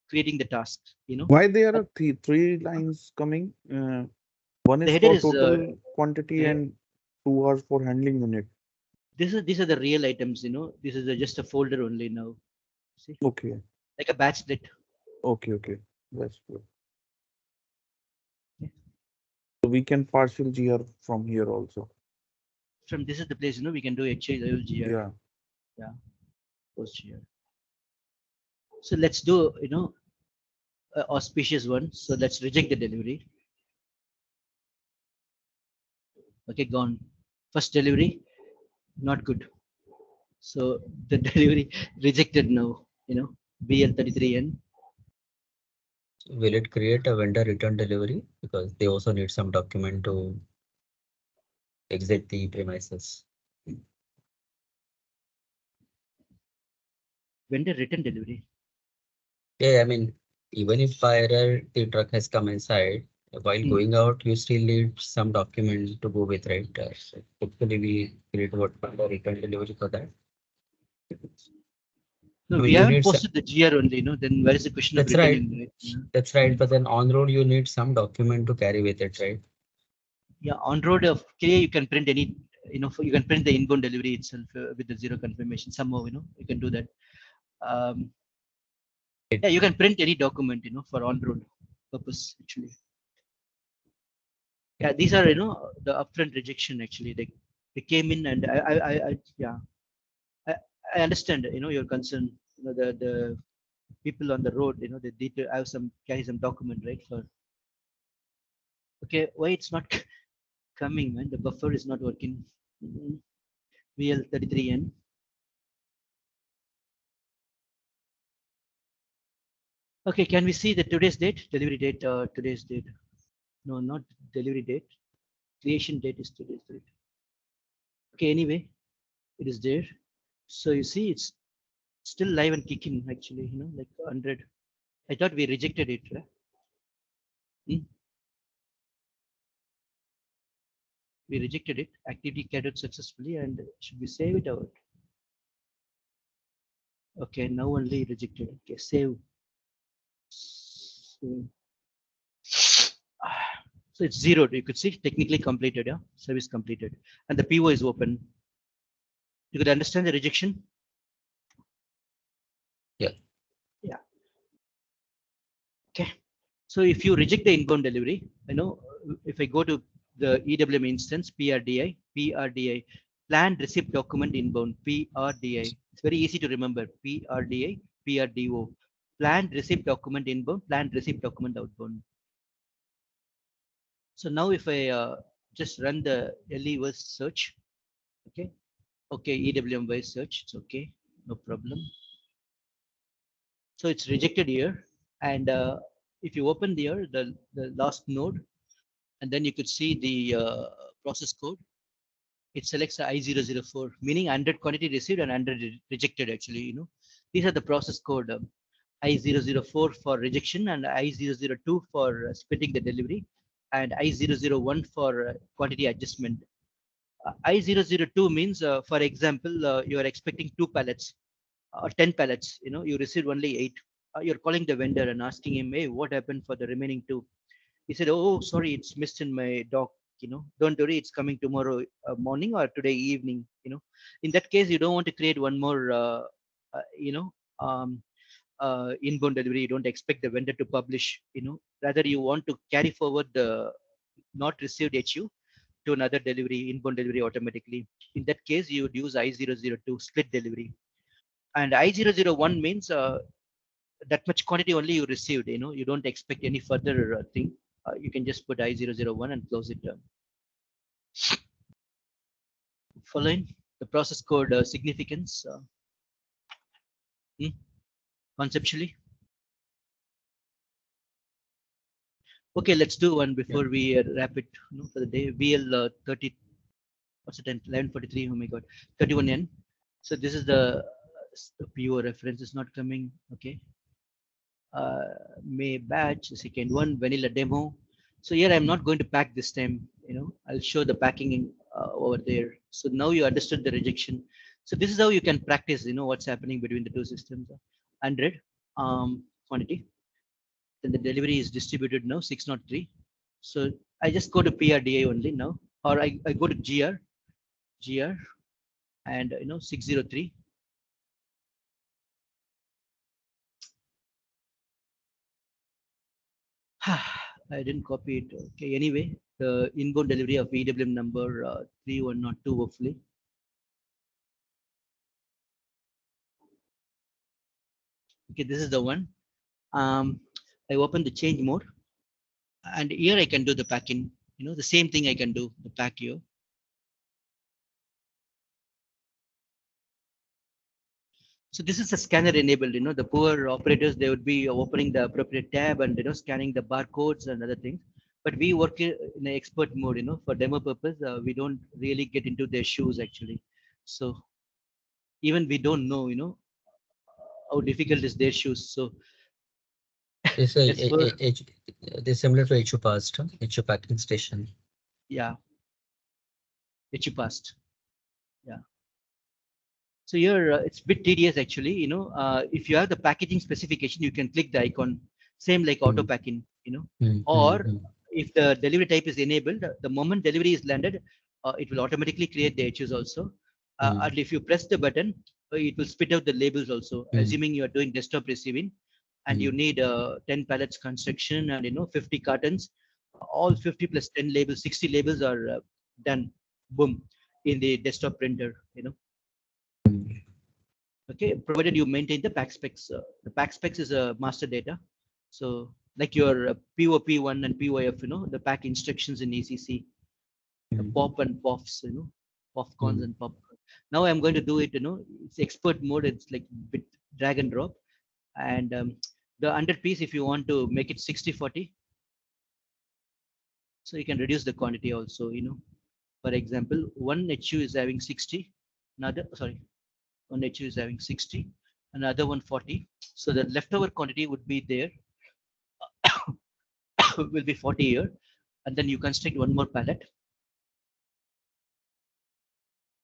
creating the tasks, Why there are three lines coming? One The is header for is, total quantity and 2 hours for handling unit. these are the real items, this is just a folder only now. See, Okay, like a batch that. okay, that's good. So we can partial GR from here also. From this is the place, we can do HI GR. Yeah. Post GR. So let's do, auspicious one. So let's reject the delivery. Okay, gone. First delivery, not good. So the delivery rejected now, BL33N. Will it create a vendor return delivery? Because they also need some document to exit the premises. Vendor return delivery. Yeah, I mean, even if by error the truck has come inside, while going out, you still need some document to go with, right? So hopefully we create what vendor return delivery for that. No, I mean, we you haven't need posted the GR only, then where is the question That's of right. returning? Right? That's right. But then on road, you need some document to carry with it, right? Yeah, on road of KA, you can print any, you can print the inbound delivery itself with the zero confirmation. Somehow, you can do that. Yeah, you can print any document, for on road purpose actually. Yeah, these are, the upfront rejection actually. They came in, and I understand, your concern. The people on the road, they need to have carry some document, right? For okay, why it's not coming, man? The buffer is not working. VL33N. Okay, can we see the today's date, delivery date, today's date? No, not delivery date. Creation date is today's date. Okay, anyway, it is there. So you see, it's still live and kicking actually, like 100. I thought we rejected it, right? We rejected it. Activity carried out successfully, and should we save it out? Okay, now only rejected. Okay, save. So it's zeroed. You could see technically completed, yeah, service completed, and the PO is open. You could understand the rejection. Yeah. Yeah. So if you reject the inbound delivery, if I go to the EWM instance, PRDI, planned receipt document inbound, PRDI. It's very easy to remember, PRDI, PRDO. Planned receipt document inbound, planned receipt document outbound. So now if I just run the LE search, okay, EWM wise search, it's okay, no problem. So it's rejected here, and if you open here the last node, and then you could see the process code. It selects I004, meaning 100 quantity received and 100 rejected. Actually, these are the process code. I004 for rejection and I002 for splitting the delivery, and I001 for quantity adjustment. I002 means, for example, you are expecting 2 pallets or 10 pallets. You received only 8. You're calling the vendor and asking him, hey, what happened for the remaining 2? He said, oh, sorry, it's missed in my dock. Don't worry, it's coming tomorrow morning or today evening. In that case, you don't want to create one more, inbound delivery. You don't expect the vendor to publish. Rather you want to carry forward the not received HU to another delivery, inbound delivery automatically. In that case, you would use I002 split delivery, and I001 means that much quantity only you received. You don't expect any further thing. You can just put I001 and close it down. Following the process code significance, conceptually. Okay, let's do one before we wrap it for the day. VL 30, what's the time? 11:43. Oh my God, 31N. So this is the PO reference is not coming. Okay. May batch, second one, vanilla demo. So here I'm not going to pack this time. I'll show the packing over there. So now you understood the rejection. So this is how you can practice. What's happening between the two systems. 100 quantity. Then the delivery is distributed now 603. So I just go to PRDI only now, or I go to GR, and 603. I didn't copy it. Okay, anyway, the inbound delivery of EWM number 3102, hopefully. Okay, this is the one. I open the change mode, and here I can do the packing. The same thing I can do the pack here. So this is a scanner enabled. The poor operators, they would be opening the appropriate tab and scanning the barcodes and other things. But we work in an expert mode. For demo purpose, we don't really get into their shoes actually. So even we don't know, how difficult is their shoes. So it's they're similar to HU past, HU packing station. Yeah. HU past. Yeah. So here it's a bit tedious actually. If you have the packaging specification, you can click the icon, same like auto packing. Or if the delivery type is enabled, the moment delivery is landed, it will automatically create the HUs also. And if you press the button, it will spit out the labels also. Assuming you are doing desktop receiving, and you need 10 pallets construction and 50 cartons, all 50 plus 10 labels, 60 labels are done. Boom, in the desktop printer. Okay, provided you maintain the pack specs. The pack specs is a master data. So like your POP1 and POF, the pack instructions in ECC, the POP and POFs, POFcons and POP. Now I'm going to do it, it's expert mode. It's like bit drag and drop. And the 100 piece, if you want to make it 60-40, so you can reduce the quantity also, For example, one HU is having 60, one HU is having 60, another one 40. So the leftover quantity would be there, will be 40 here. And then you construct one more pallet.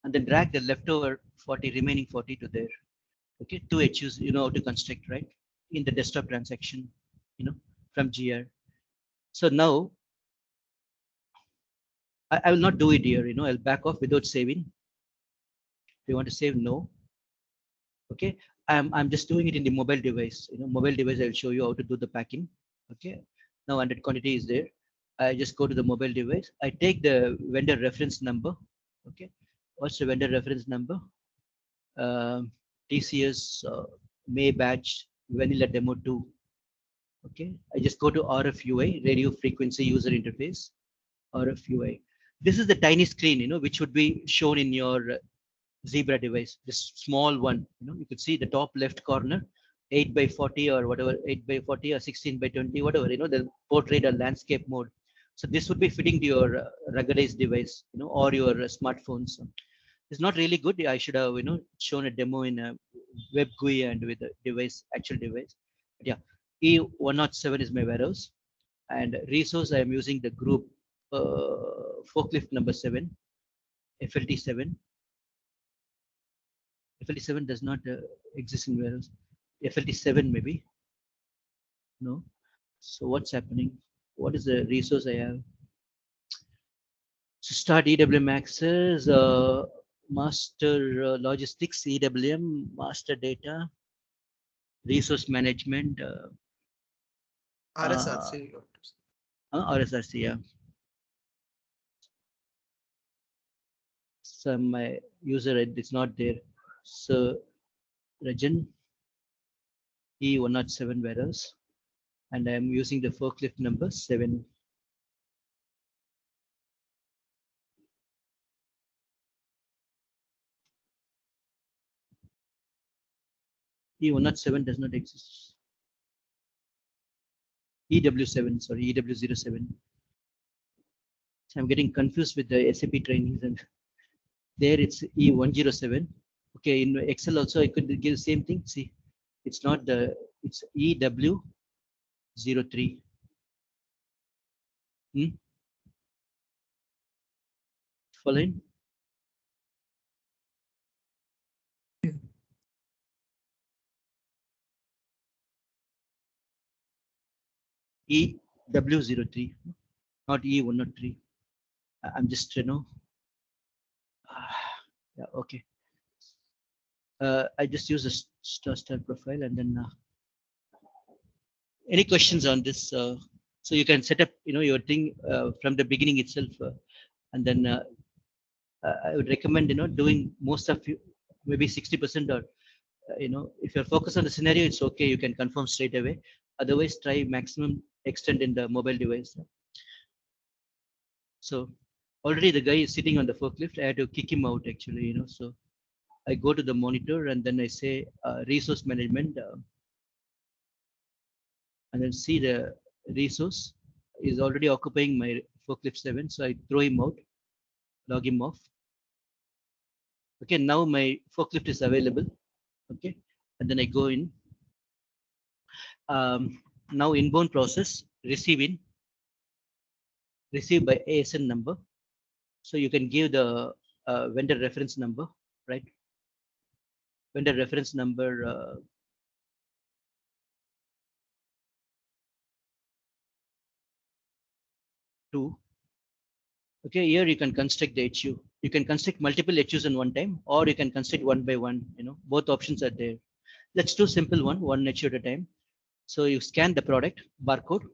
And then drag the leftover 40, remaining 40 to there. Okay, 2 HUs, how to construct, right? In the desktop transaction, from GR. So now, I will not do it here, I'll back off without saving. If you want to save, no. Okay, I'm just doing it in the mobile device. Mobile device, I'll show you how to do the packing. Okay, Now 100 quantity is there. I just go to the mobile device. I take the vendor reference number. Okay. What's the vendor reference number? TCS May batch vanilla demo 2. Okay. I just go to RFUI, radio frequency user interface, RFUI. This is the tiny screen, which would be shown in your Zebra device, this small one. You could see the top left corner, 8 by 40 or whatever, 8 by 40 or 16 by 20, whatever, the portrait or landscape mode. So this would be fitting to your ruggedized device, or your smartphones. It's not really good. I should have, shown a demo in a web GUI and with a device, actual device. But yeah, E107 is my warehouse, and resource I am using the group forklift number 7, FLT7. FLT7 does not exist in warehouse. FLT7 maybe. No. So what's happening? What is the resource I have? So start EWM access, master logistics, EWM, master data, resource management. RSRC. RSRC, yeah. So my user is not there. So region E107 warehouse, and I am using the forklift number 7. E107 does not exist. EW7, sorry, EW07. So I'm getting confused with the SAP trainings, and there it's E107. Okay, in Excel also I could give the same thing. See, it's not the, it's EW03. Following? EW03, not E103. I'm just, yeah, okay. I just use a star profile, and then any questions on this? So you can set up, your thing from the beginning itself, and then I would recommend, doing most of you, maybe 60%, or if you're focused on the scenario, it's okay. You can confirm straight away. Otherwise, try maximum extent in the mobile device. So already the guy is sitting on the forklift. I had to kick him out actually, so I go to the monitor, and then I say resource management, and then see the resource is already occupying my forklift 7. So I throw him out, log him off. Okay, now my forklift is available. Okay, and then I go in. Now inbound process, receive by ASN number. So you can give the vendor reference number, right? Vendor reference number 2. Okay, here you can construct the HU. You can construct multiple HUs in one time, or you can construct one by one. Both options are there. Let's do simple one HU at a time. So you scan the product barcode,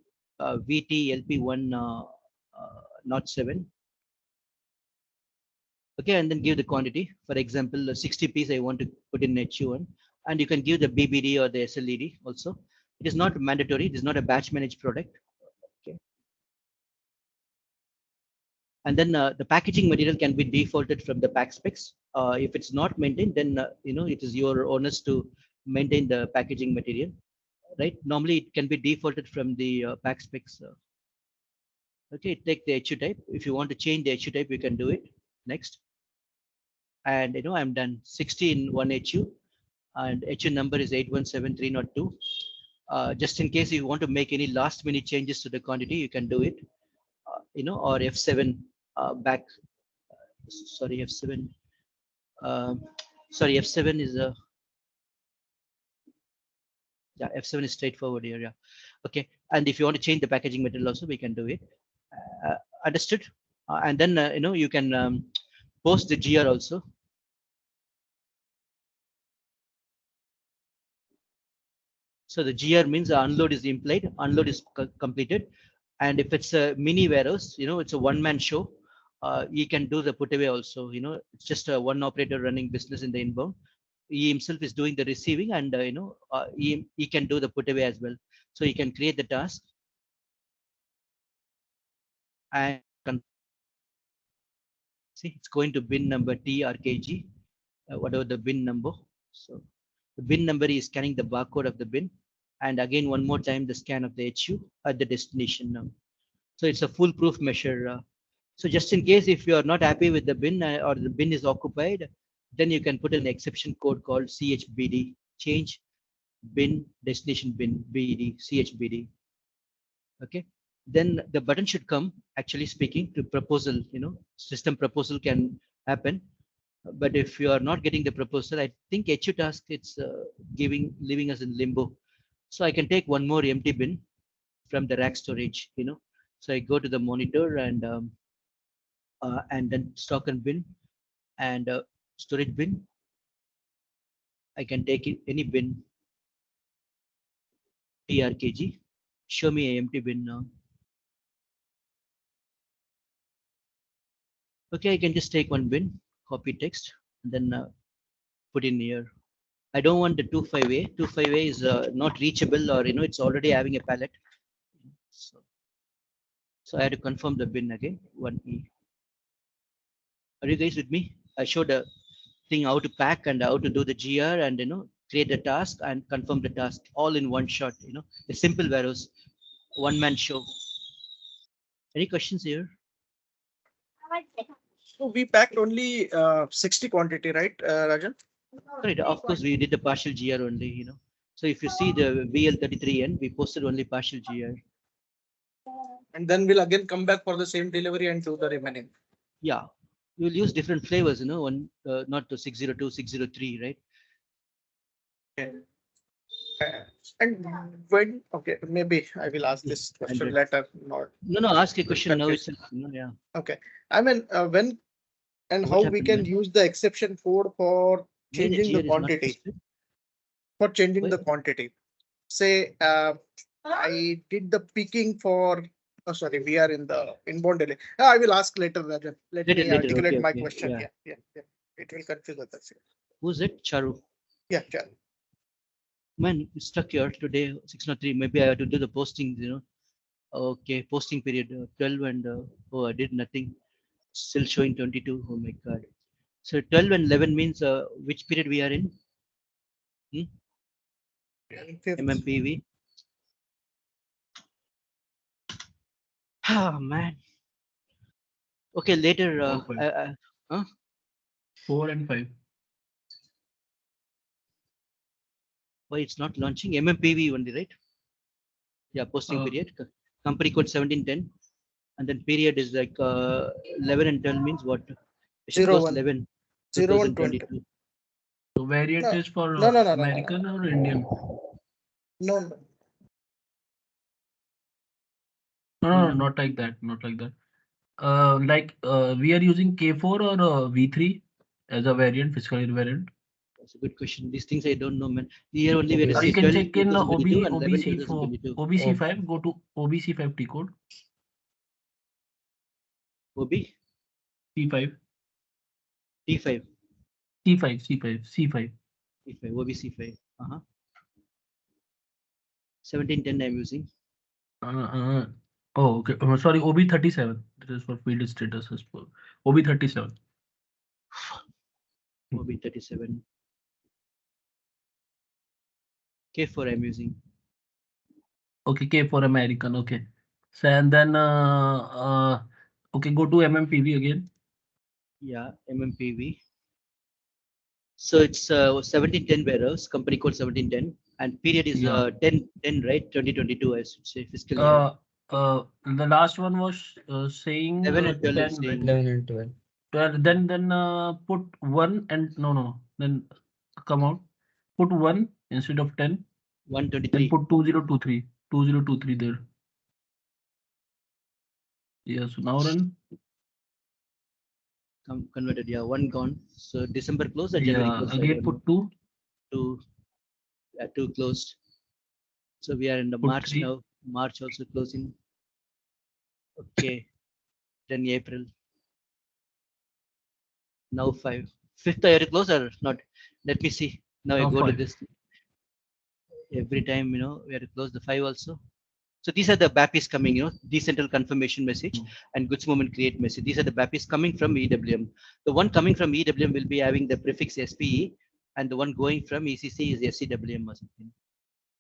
VTLP107. Okay, and then give the quantity. For example, 60 piece I want to put in HU1, and you can give the BBD or the SLED also. It is not mandatory. It is not a batch managed product. Okay. And then the packaging material can be defaulted from the pack specs. If it's not maintained, then it is your onus to maintain the packaging material, right? Normally it can be defaulted from the pack specs. Okay, take the HU type. If you want to change the HU type, you can do it. Next. And I'm done. 60 in one HU, and HU number is 817302. Just in case you want to make any last minute changes to the quantity, you can do it. Or F7 back. Sorry, F7. Sorry, F7 is a. Yeah, F7 is straightforward here. Yeah. Okay. And if you want to change the packaging material also, we can do it. Understood? And then you can post the GR also. So the GR means the unload is implied, unload is completed. And if it's a mini warehouse, it's a one-man show. He can do the put away also. It's just a one operator running business in the inbound. He himself is doing the receiving, and he can do the put away as well. So he can create the task and see it's going to bin number TRKG, whatever the bin number. So the bin number is scanning the barcode of the bin, and again one more time the scan of the HU at the destination now. So it's a foolproof measure. So just in case if you are not happy with the bin or the bin is occupied, then you can put an exception code called CHBD, change bin destination bin BD CHBD. Okay, then the button should come, actually speaking, to proposal. System proposal can happen. But if you are not getting the proposal, I think HU task it's leaving us in limbo. So I can take one more empty bin from the rack storage. So I go to the monitor and then stock and bin and storage bin. I can take any bin TRKG. Show me an empty bin now. Okay, I can just take one bin, copy text, and then put in here. I don't want the 25A. 25A is not reachable, or it's already having a pallet. So I had to confirm the bin again. 1E. Are you guys with me? I showed a thing how to pack and how to do the GR and create the task and confirm the task all in one shot. A simple warehouse, one man show. Any questions here? So we packed only 60 quantity, right, Rajan? Right. Of course, we did the partial GR only. So if you see the VL33N, we posted only partial GR. And then we'll again come back for the same delivery and do the remaining. Yeah, you'll use different flavors, one not to 602, 603, right? Okay. And when, okay, maybe I will ask this question later. No, ask a question now. It's yeah. Okay. I mean, when and how we can use the exception code for changing the quantity. For changing the quantity. Say, I did the picking for. Oh, sorry, we are in the inbound delay. I will ask later, Rajan. Let me articulate my question. Yeah. It will confuse others. Who's it? Charu. Yeah, Charu. Man, stuck here today, 603. Maybe I have to do the posting, Okay, posting period 12 and I did nothing. Still showing 22. Oh my God. So 12 and 11 means which period we are in? MMPV. Ah, man. Okay, later. 4 and 5. Why it's not launching? MMPV only, right? Yeah, posting period. Company code 1710. And then period is like 11 and 12 means what? 11. 0 and 22. So variant is for American or Indian? No. No, not like that. Not like that. We are using K4 or V3 as a variant, fiscal year variant. That's a good question. These things I don't know, man. Here only where you can check in OBC5. Go to OBC5 T code. OB? C5. T5. C5. OBC5. 1710 I'm using. Oh, okay. Sorry, OB37. This is for field status as well. OB37. OB37. K4 I'm using. Okay, K4 American. Okay. So and then okay, go to MMPV again. Yeah, MMPV. So it's 1710 warehouse, company code 1710, and period is 10, right? 2022, I should say, fiscal year. The last one was saying 11 and 12. 11 and 12. 12. Then put 1 and no. Then come out. Put 1 instead of 10. 123. Then put 2023. 2023 there. Yeah. So now run. Converted. Yeah, 1 gone. So December closed or Yeah. January closed? Again put 2. 2 closed. So we are in the Put March 3. now. March also closing. Okay. Then April. Now 5. 5th I have to close or not? Let me see. Now I Now go to 5. this. Every time, we have to close the 5 also. So these are the BAPIs coming, decentral confirmation message and goods movement create message. These are the BAPIs coming from EWM. The one coming from EWM will be having the prefix SPE, and the one going from ECC is SEWM or something.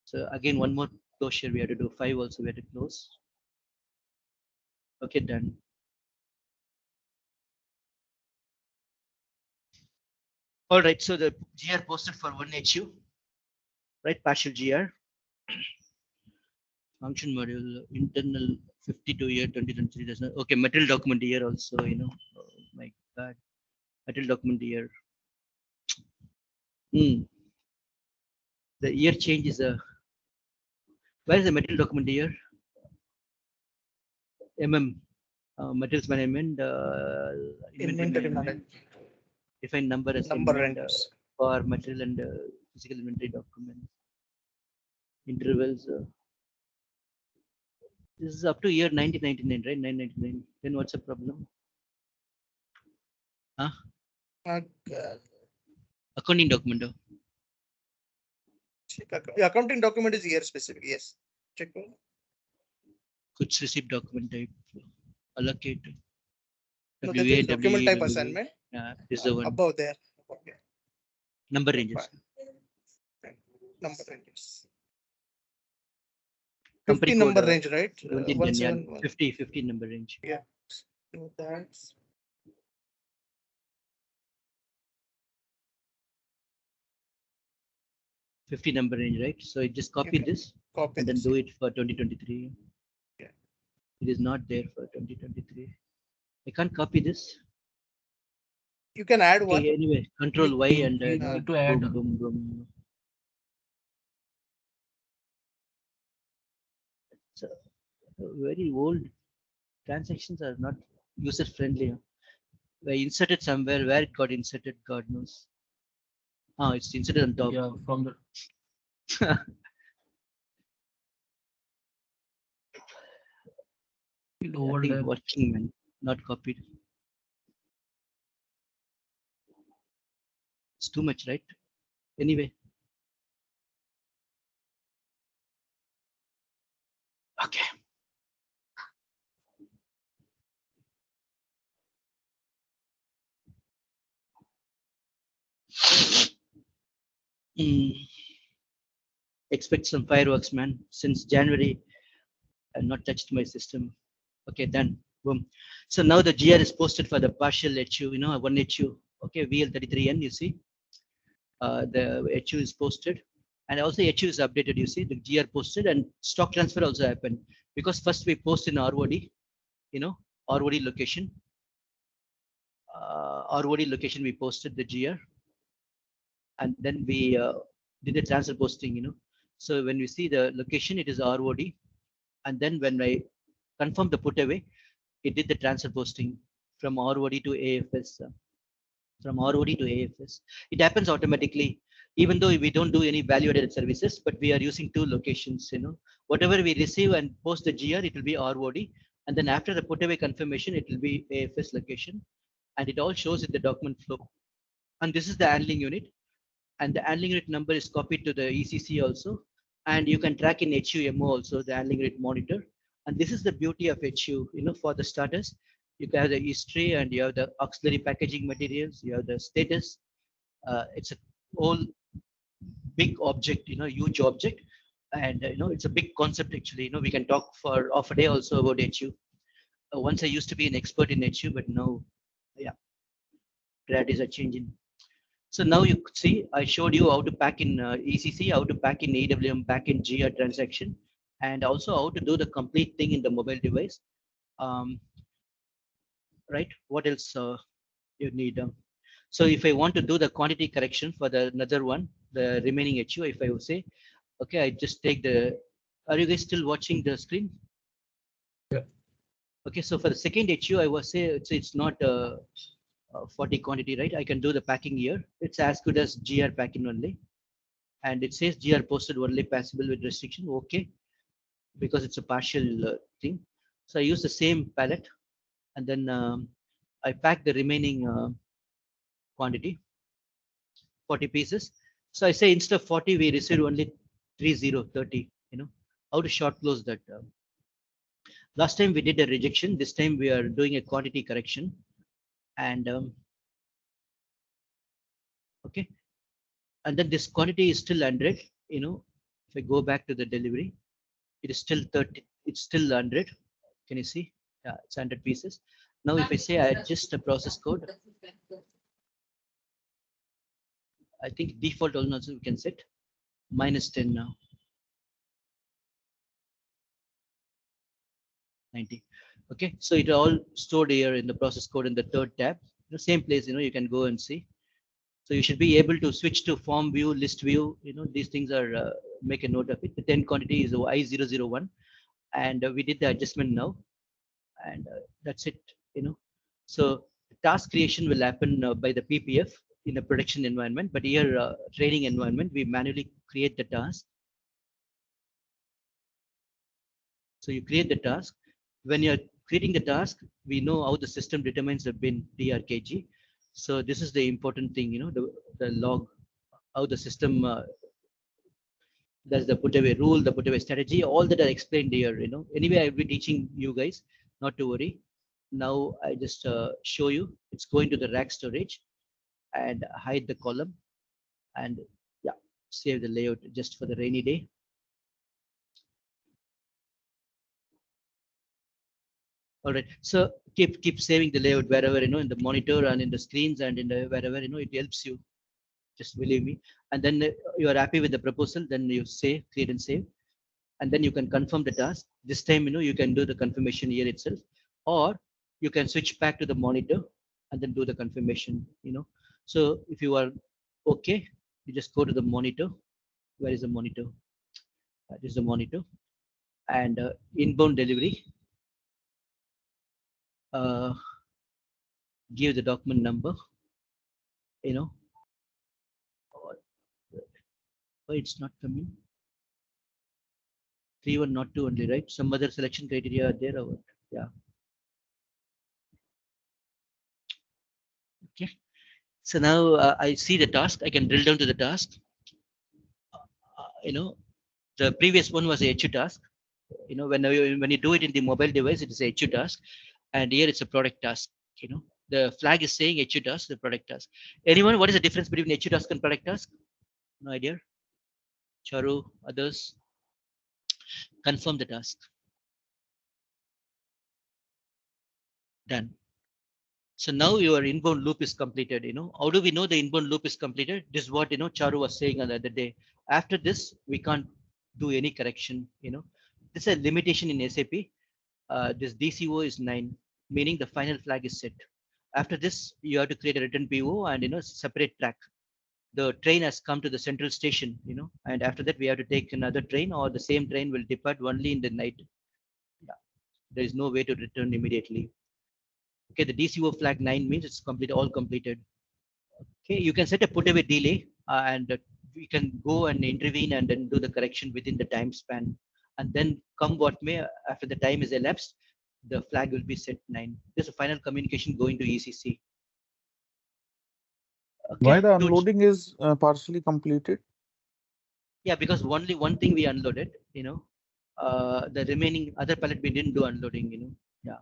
So again, one more closure we have to do. 5 also we have to close. Okay, done. All right, so the GR posted for 1HU, right? Partial GR. Function module, internal 52 year 2023. Does not, okay, material document year also, oh my God, material document year. The year change is where is the material document year? Materials management, Inventory management. Define number as Number element, ranges. for material and physical inventory documents. Intervals. This is up to year 1999, right? 999. Then what's the problem? Huh? Accounting document. The accounting document is year specific. Yes. Check. Goods receipt document type. Allocate. No, that is document type WA. assignment. This is the one. Above there. Okay. Number ranges. Number ranges. Company 50 number code, range, right? 50 number range. Yeah. So that's 50 number range, right? So I just copy this copy and then this. do it for 2023. Yeah. It is not there for 2023. I can't copy this. You can add Okay, one. anyway, Control Y and You need to add. boom, boom, boom. It's a very old transactions are not user friendly. I inserted somewhere where it got inserted, God knows. Oh, it's inserted on top. Yeah, from the over I think there. working, man, not copied. It's too much, right? Anyway. Okay. Expect some fireworks, man. Since January, I've not touched my system. Okay, done. Boom. So now the GR is posted for the partial HU, 1HU. Okay, VL33N, you see. The HU is posted. And also HU is updated, you see. The GR posted and stock transfer also happened. Because first we post in ROD, ROD location. ROD location we posted the GR. And then we did the transfer posting, So when we see the location, it is ROD. And then when I confirm the put away, it did the transfer posting from ROD to AFS. From ROD to AFS. It happens automatically, even though we don't do any value-added services, but we are using two locations, Whatever we receive and post the GR, it will be ROD. And then after the put away confirmation, it will be AFS location. And it all shows in the document flow. And this is the handling unit. And the handling unit number is copied to the ECC also. And you can track in HUMO also, the handling unit monitor. And this is the beauty of HU, for the starters. You can have the history and you have the auxiliary packaging materials, you have the status. It's a whole big object, huge object. And, it's a big concept actually. We can talk for half a day also about HU. Once I used to be an expert in HU, but now, yeah, priorities are changing. So now you could see, I showed you how to pack in ECC, how to pack in EWM, pack in GR transaction, and also how to do the complete thing in the mobile device. Right? What else you need? So if I want to do the quantity correction for the another one, the remaining HU, if I would say, okay, I just take the, are you guys still watching the screen? Yeah. Okay, so for the second HU, I was say it's not 40 quantity, right? I can do the packing here. It's as good as GR packing only. and it says GR posted only passable with restriction. Okay, because it's a partial thing. So I use the same palette, and then I pack the remaining quantity, 40 pieces. So I say instead of 40, we received only 30. How to short close that? Last time we did a rejection. This time we are doing a quantity correction, and okay, and then this quantity is still 100. If I go back to the delivery, it is still 30. It's still 100. Can you see? Yeah, it's 100 pieces. Now, if I say I adjust the process code, I think default also we can set -10 now. 90. Okay, so it all stored here in the process code in the third tab. The same place, you can go and see. So you should be able to switch to form view, list view. These things are make a note of it. The 10 quantity is I001, and we did the adjustment now, and that's it. So task creation will happen by the PPF in a production environment, but here training environment we manually create the task. So you create the task. When you're creating the task, we know how the system determines the bin DRKG. So this is the important thing, the log, how the system does the put away rule, the put away strategy, all that are explained here. Anyway, I'll be teaching you guys, not to worry. Now I just show you. It's going to the rack storage and hide the column, and yeah, save the layout just for the rainy day. All right, so keep saving the layout wherever, in the monitor and in the screens and in the wherever, it helps you. Just believe me. And then you are happy with the proposal, then you save, create and save. And then you can confirm the task. This time, you can do the confirmation here itself, or you can switch back to the monitor and then do the confirmation, So if you are okay, you just go to the monitor. Where is the monitor? This is the monitor. And inbound delivery. Give the document number, why it's not coming. 3.1 not 2 only, right? Some other selection criteria are there or what? Yeah. Okay. So now I see the task. I can drill down to the task. The previous one was a HU task. When you do it in the mobile device, it is a HU task, and here it's a product task. The flag is saying HU task, the product task. Anyone, what is the difference between HU task and product task? No idea. Charu, others. Confirm the task. Done. So now your inbound loop is completed. How do we know the inbound loop is completed? This is what Charu was saying on the other day. After this, we can't do any correction. This is a limitation in SAP. This DCO is 9, meaning the final flag is set. After this, you have to create a return PO and separate track. The train has come to the central station, and after that we have to take another train, or the same train will depart only in the night. Yeah. There is no way to return immediately. Okay, the DCO flag 9 means it's complete, all completed. Okay, you can set a put away delay, and we can go and intervene and then do the correction within the time span. And then come what may, after the time is elapsed, the flag will be set 9. There's a final communication going to ECC. Okay. Why the unloading is partially completed? Yeah, because only one thing we unloaded, the remaining other pallet we didn't do unloading, yeah.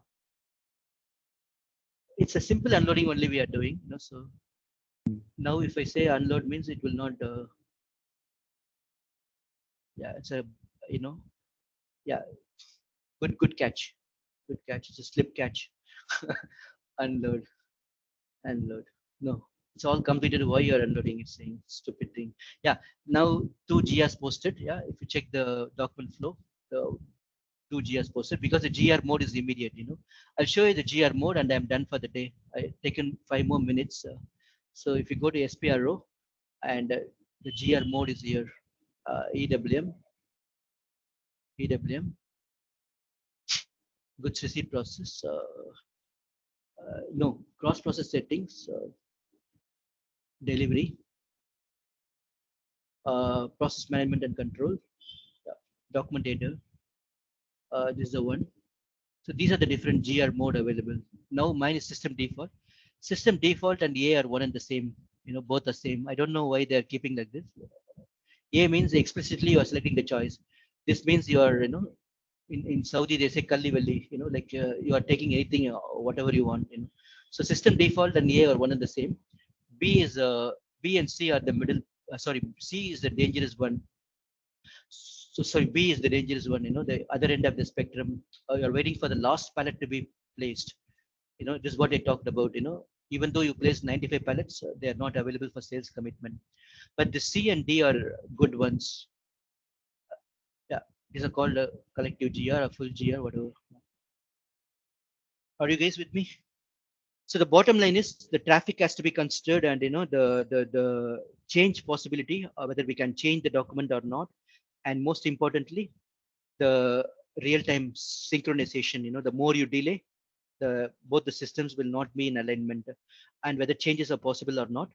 It's a simple unloading only we are doing, so now if I say unload means it will not, yeah, it's a, yeah, good catch. Good catch. It's a slip catch. Unload. No, it's all completed. Why you're unloading? It's saying stupid thing. Yeah. Now 2 GRs posted. Yeah. If you check the document flow, the 2 GRs posted, because the GR mode is immediate. I'll show you the GR mode and I'm done for the day. I've taken 5 more minutes. So if you go to SPRO and the GR mode is here, EWM. Goods receipt process. No, cross process settings. Delivery. process management and control, document data. This is the one. So these are the different GR mode available. Now mine is system default. System default and A are one and the same. Both the same. I don't know why they are keeping like this. A means explicitly you are selecting the choice. This means you are, in Saudi they say kalli valli, like you are taking anything, whatever you want. So system default and A are one and the same. B and C are the middle. Sorry, C is the dangerous one. So sorry, B is the dangerous one. The other end of the spectrum. You're waiting for the last pallet to be placed. This is what I talked about. Even though you place 95 pallets, they are not available for sales commitment. But the C and D are good ones. Yeah, these are called a collective GR, a full GR, whatever. Are you guys with me? So the bottom line is the traffic has to be considered, and the change possibility, whether we can change the document or not, and most importantly, the real-time synchronization. The more you delay, both the systems will not be in alignment, and whether changes are possible or not,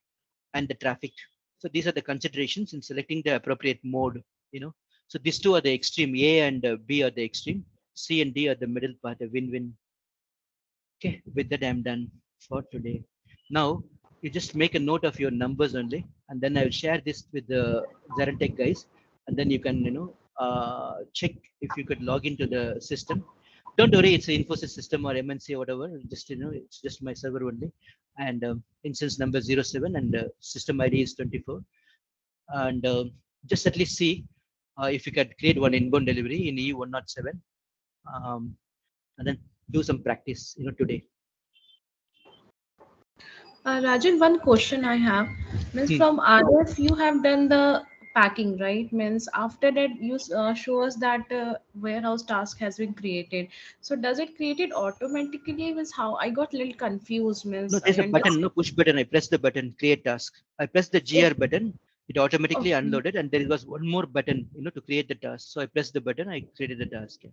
and the traffic. So these are the considerations in selecting the appropriate mode. So these two are the extreme. A and B are the extreme. C and D are the middle part, a win-win. Okay, with that I'm done for today. Now you just make a note of your numbers only, and then I will share this with the ZaranTech guys, and then you can check if you could log into the system. Don't worry, it's an Infosys system or MNC or whatever. Just it's just my server only, and instance number 07 and system ID is 24, and just at least see if you could create one inbound delivery in E107, and then do some practice today. Rajan, one question I have means from RF you have done the packing, right? Means after that you show us that warehouse task has been created. So does it create it automatically? Means how I got a little confused. Means No, there's a button, no push button. I press the button, create task. I press the GR button, it automatically unloaded, and there was one more button, to create the task. So I pressed the button, I created the task. Yeah.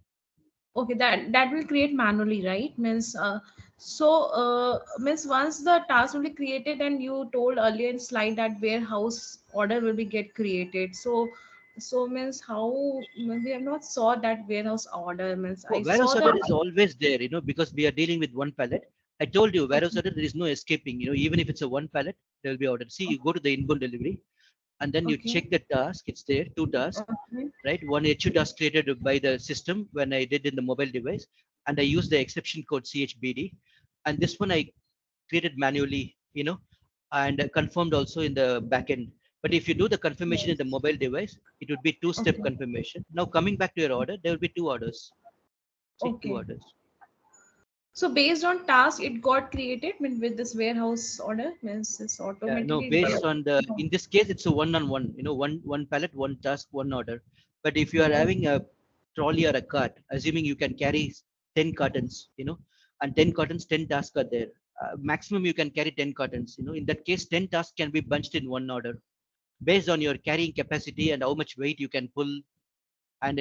Okay, that will create manually, right? Means means once the task will be created, and you told earlier in slide that warehouse order will be get created. So means how we have not saw that warehouse order. Means I Warehouse saw order that is always there, because we are dealing with one pallet. I told you warehouse order, there is no escaping. Even if it's a one pallet, there will be order. See, you go to the inbound delivery, and then you check the task. It's there, two tasks, right? One HU task created by the system when I did in the mobile device, and I used the exception code CHBD, and this one I created manually, and confirmed also in the backend. But if you do the confirmation in the mobile device, it would be two-step confirmation. Now coming back to your order, there will be two orders. See, two orders. So based on task, it got created with this warehouse order. Means it's automatically. No, based on in this case, it's a one-on-one. One pallet, one task, one order. But if you are having a trolley or a cart, assuming you can carry 10 cartons, and 10 cartons, 10 tasks are there. Maximum you can carry 10 cartons. In that case, 10 tasks can be bunched in one order, based on your carrying capacity and how much weight you can pull, and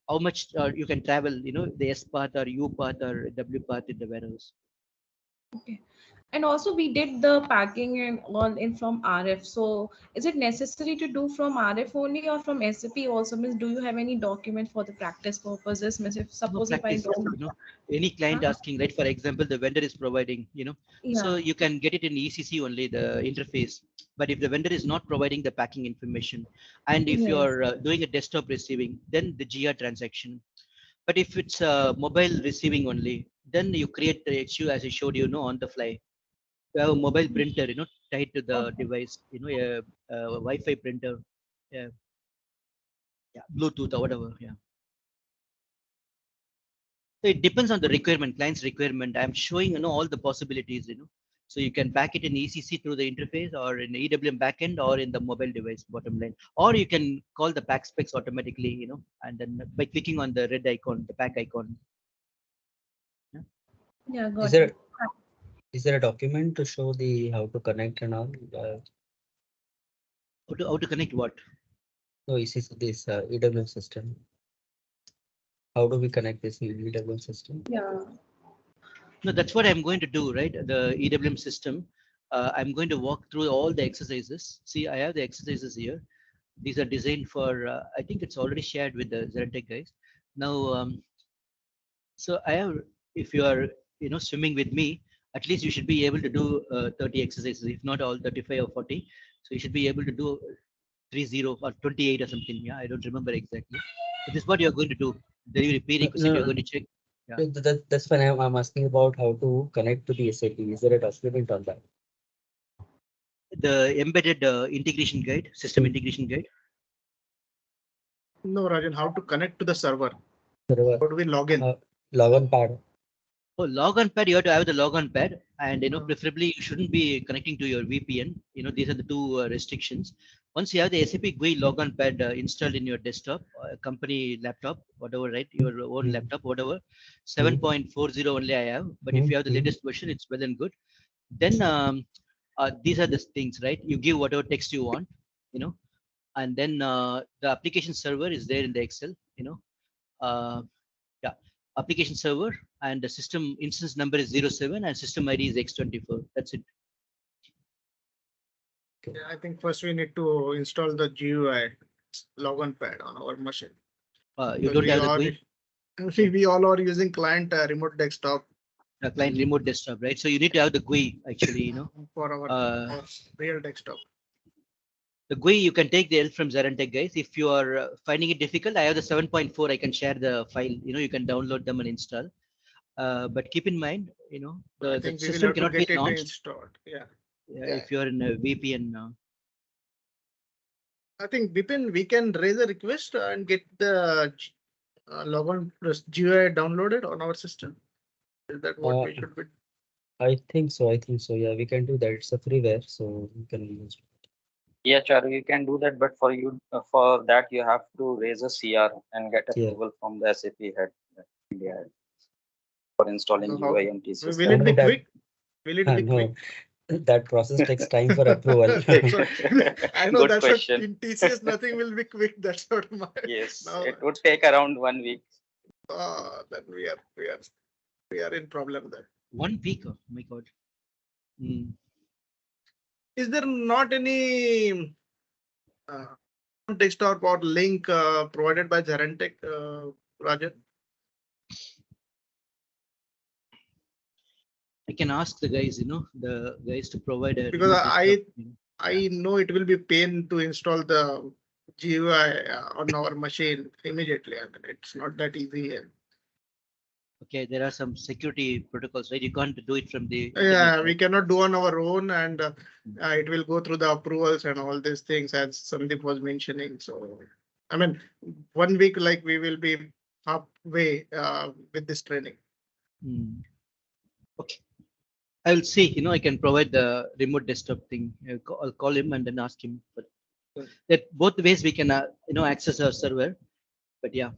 how much you can travel. The S path or U path or W path in the warehouse. Okay. And also we did the packing and all in from RF. So is it necessary to do from RF only or from SAP also? Means do you have any document for the practice purposes? Means if suppose if I don't any client asking, right? For example, the vendor is providing, so you can get it in ECC only, the interface. But if the vendor is not providing the packing information, and if you're doing a desktop receiving, then the GR transaction. But if it's mobile receiving only, then you create the HU as I showed you, on the fly. You have a mobile printer, tied to the device, a Wi-Fi printer, Bluetooth or whatever. Yeah. So it depends on the requirement, client's requirement. I'm showing, all the possibilities, So you can pack it in ECC through the interface, or in EWM backend, or in the mobile device bottom line. Or you can call the pack specs automatically, and then by clicking on the red icon, the pack icon. Yeah, got it. Is there a document to show the how to connect and all? How to connect what? No, this EWM system. How do we connect this EWM system? Yeah. No, that's what I'm going to do, right? The EWM system. I'm going to walk through all the exercises. See, I have the exercises here. These are designed for, I think it's already shared with the ZaranTech guys. Now, so I have, if you are, swimming with me, at least you should be able to do 30 exercises, if not all 35 or 40. So you should be able to do 30 or 28 or something. Yeah, I don't remember exactly. But this is what you're going to do. Delivery prerequisite, you're going to check. Yeah. That's fine. I'm asking about how to connect to the SAP. Is there a document on that? The embedded integration guide, system integration guide. No, Rajan, how to connect to the server? Server. How do we log in? Log on pad. Oh, log on pad, you have to have the log on pad, and preferably you shouldn't be connecting to your VPN. These are the two restrictions. Once you have the SAP GUI log on pad installed in your desktop, company laptop, whatever, right? Your own laptop, whatever. 7.40 only I have, but if you have the latest version, it's well and good. Then these are the things, right? You give whatever text you want, and then the application server is there in the Excel, yeah, application server, and the system instance number is 07 and system ID is X24. That's it. Okay, I think first we need to install the GUI logon pad on our machine. You don't have the GUI? We all are using client remote desktop. Client remote desktop, right? So you need to have the GUI actually, for our real desktop. The GUI, you can take the help from ZaranTech guys. If you are finding it difficult, I have the 7.4. I can share the file. You can download them and install. But keep in mind, the system cannot be launched. Installed. Yeah. If you are in a VPN now. I think Bipin, we can raise a request and get the logon plus GUI downloaded on our system. Is that what we should be? I think so. Yeah, we can do that. It's a freeware, so we can use it. Yeah, Charu, you can do that, but for that you have to raise a CR and get approval from the SAP head for installing EWM system. Will it be quick? Will it be quick? That process takes time for approval. I know Good that's question. in TCS nothing will be quick. That's what my Yes, it would take around 1 week. Then we are in problem there. 1 week, oh my god. Is there not any desktop or link provided by ZaranTech, Rajan? I can ask the guys, the guys to provide a. Because I know it will be pain to install the GUI on our machine immediately. I mean, it's not that easy. Okay, there are some security protocols, right? You can't do it from the. Yeah, we cannot do on our own, and it will go through the approvals and all these things, as Sandeep was mentioning. So, I mean, 1 week, like we will be halfway with this training. Okay, I will see. I can provide the remote desktop thing. I'll call him and then ask him. But that both ways we can, access our server. But yeah.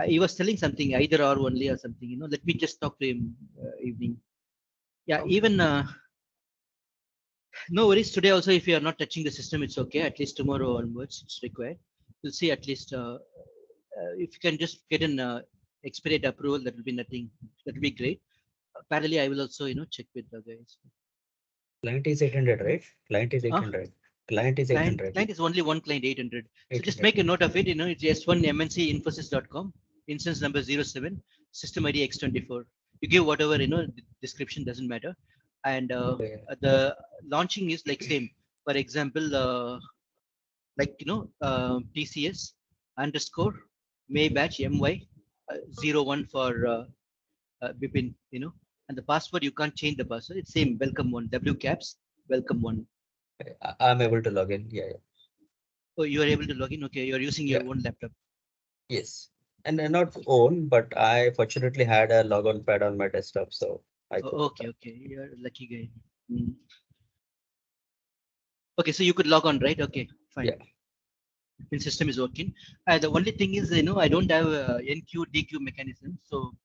He was telling something either or only or something, let me just talk to him evening. Yeah, even no worries. Today also, if you are not touching the system, it's okay. At least tomorrow onwards, it's required. We'll see at least if you can just get an expedite approval, that will be nothing. That will be great. Parallelly, I will also, check with the guys. Client is 800, right? Client is 800. Client is 800. Client is only one client, 800. So just make a note of it. It's s1mncinfosys.com. Instance number 07, system ID X24. You give whatever, description doesn't matter. And the launching is like same. For example, TCS _ May batch MY 01 for Bipin, and the password, you can't change the password. It's same, welcome one, W caps, welcome one. I'm able to log in. Yeah. Oh, you are able to log in. Okay, you are using your own laptop. Yes. And not own, but I fortunately had a logon pad on my desktop, so I could. Okay, you're a lucky guy. Okay, so you could log on, right? Okay, fine. Yeah. The system is working. The only thing is, I don't have a NQ DQ mechanism. So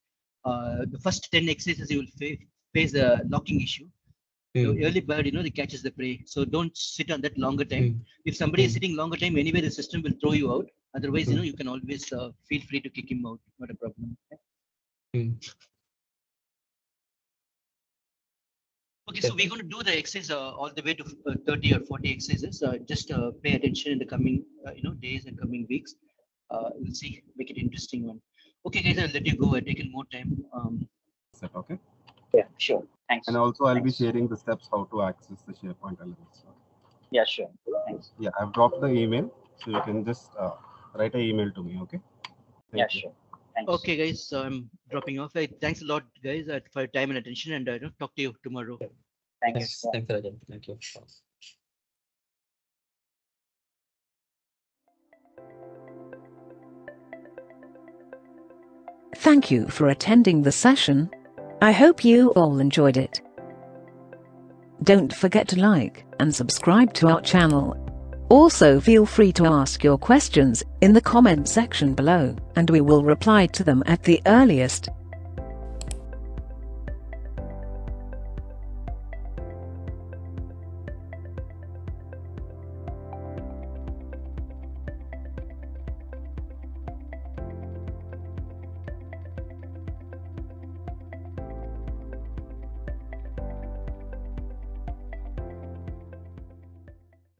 the first 10 exercises you will face a locking issue. So early bird, they catches the prey. So don't sit on that longer time. If somebody is sitting longer time, anyway, the system will throw you out. Otherwise, you can always feel free to kick him out. Not a problem. Okay, Okay, so we're going to do the exercise all the way to 30 or 40 exercises. Just pay attention in the coming days and coming weeks. We'll see, make it interesting one. Okay, guys, I'll let you go. I've taken more time. Set, okay. Yeah, sure. Thanks. And also, I'll Thanks. be sharing the steps how to access the SharePoint elements. Yeah, sure. Thanks. Yeah, I've dropped the email, so you can just write an email to me, okay? Yeah, sure. Thanks. Okay, guys, so I'm dropping off. Thanks a lot, guys, for your time and attention, and talk to you tomorrow. Thank you. Thanks, Rajan. Thank you. Thank you for attending the session. I hope you all enjoyed it. Don't forget to like and subscribe to our channel. Also, feel free to ask your questions in the comment section below, and we will reply to them at the earliest.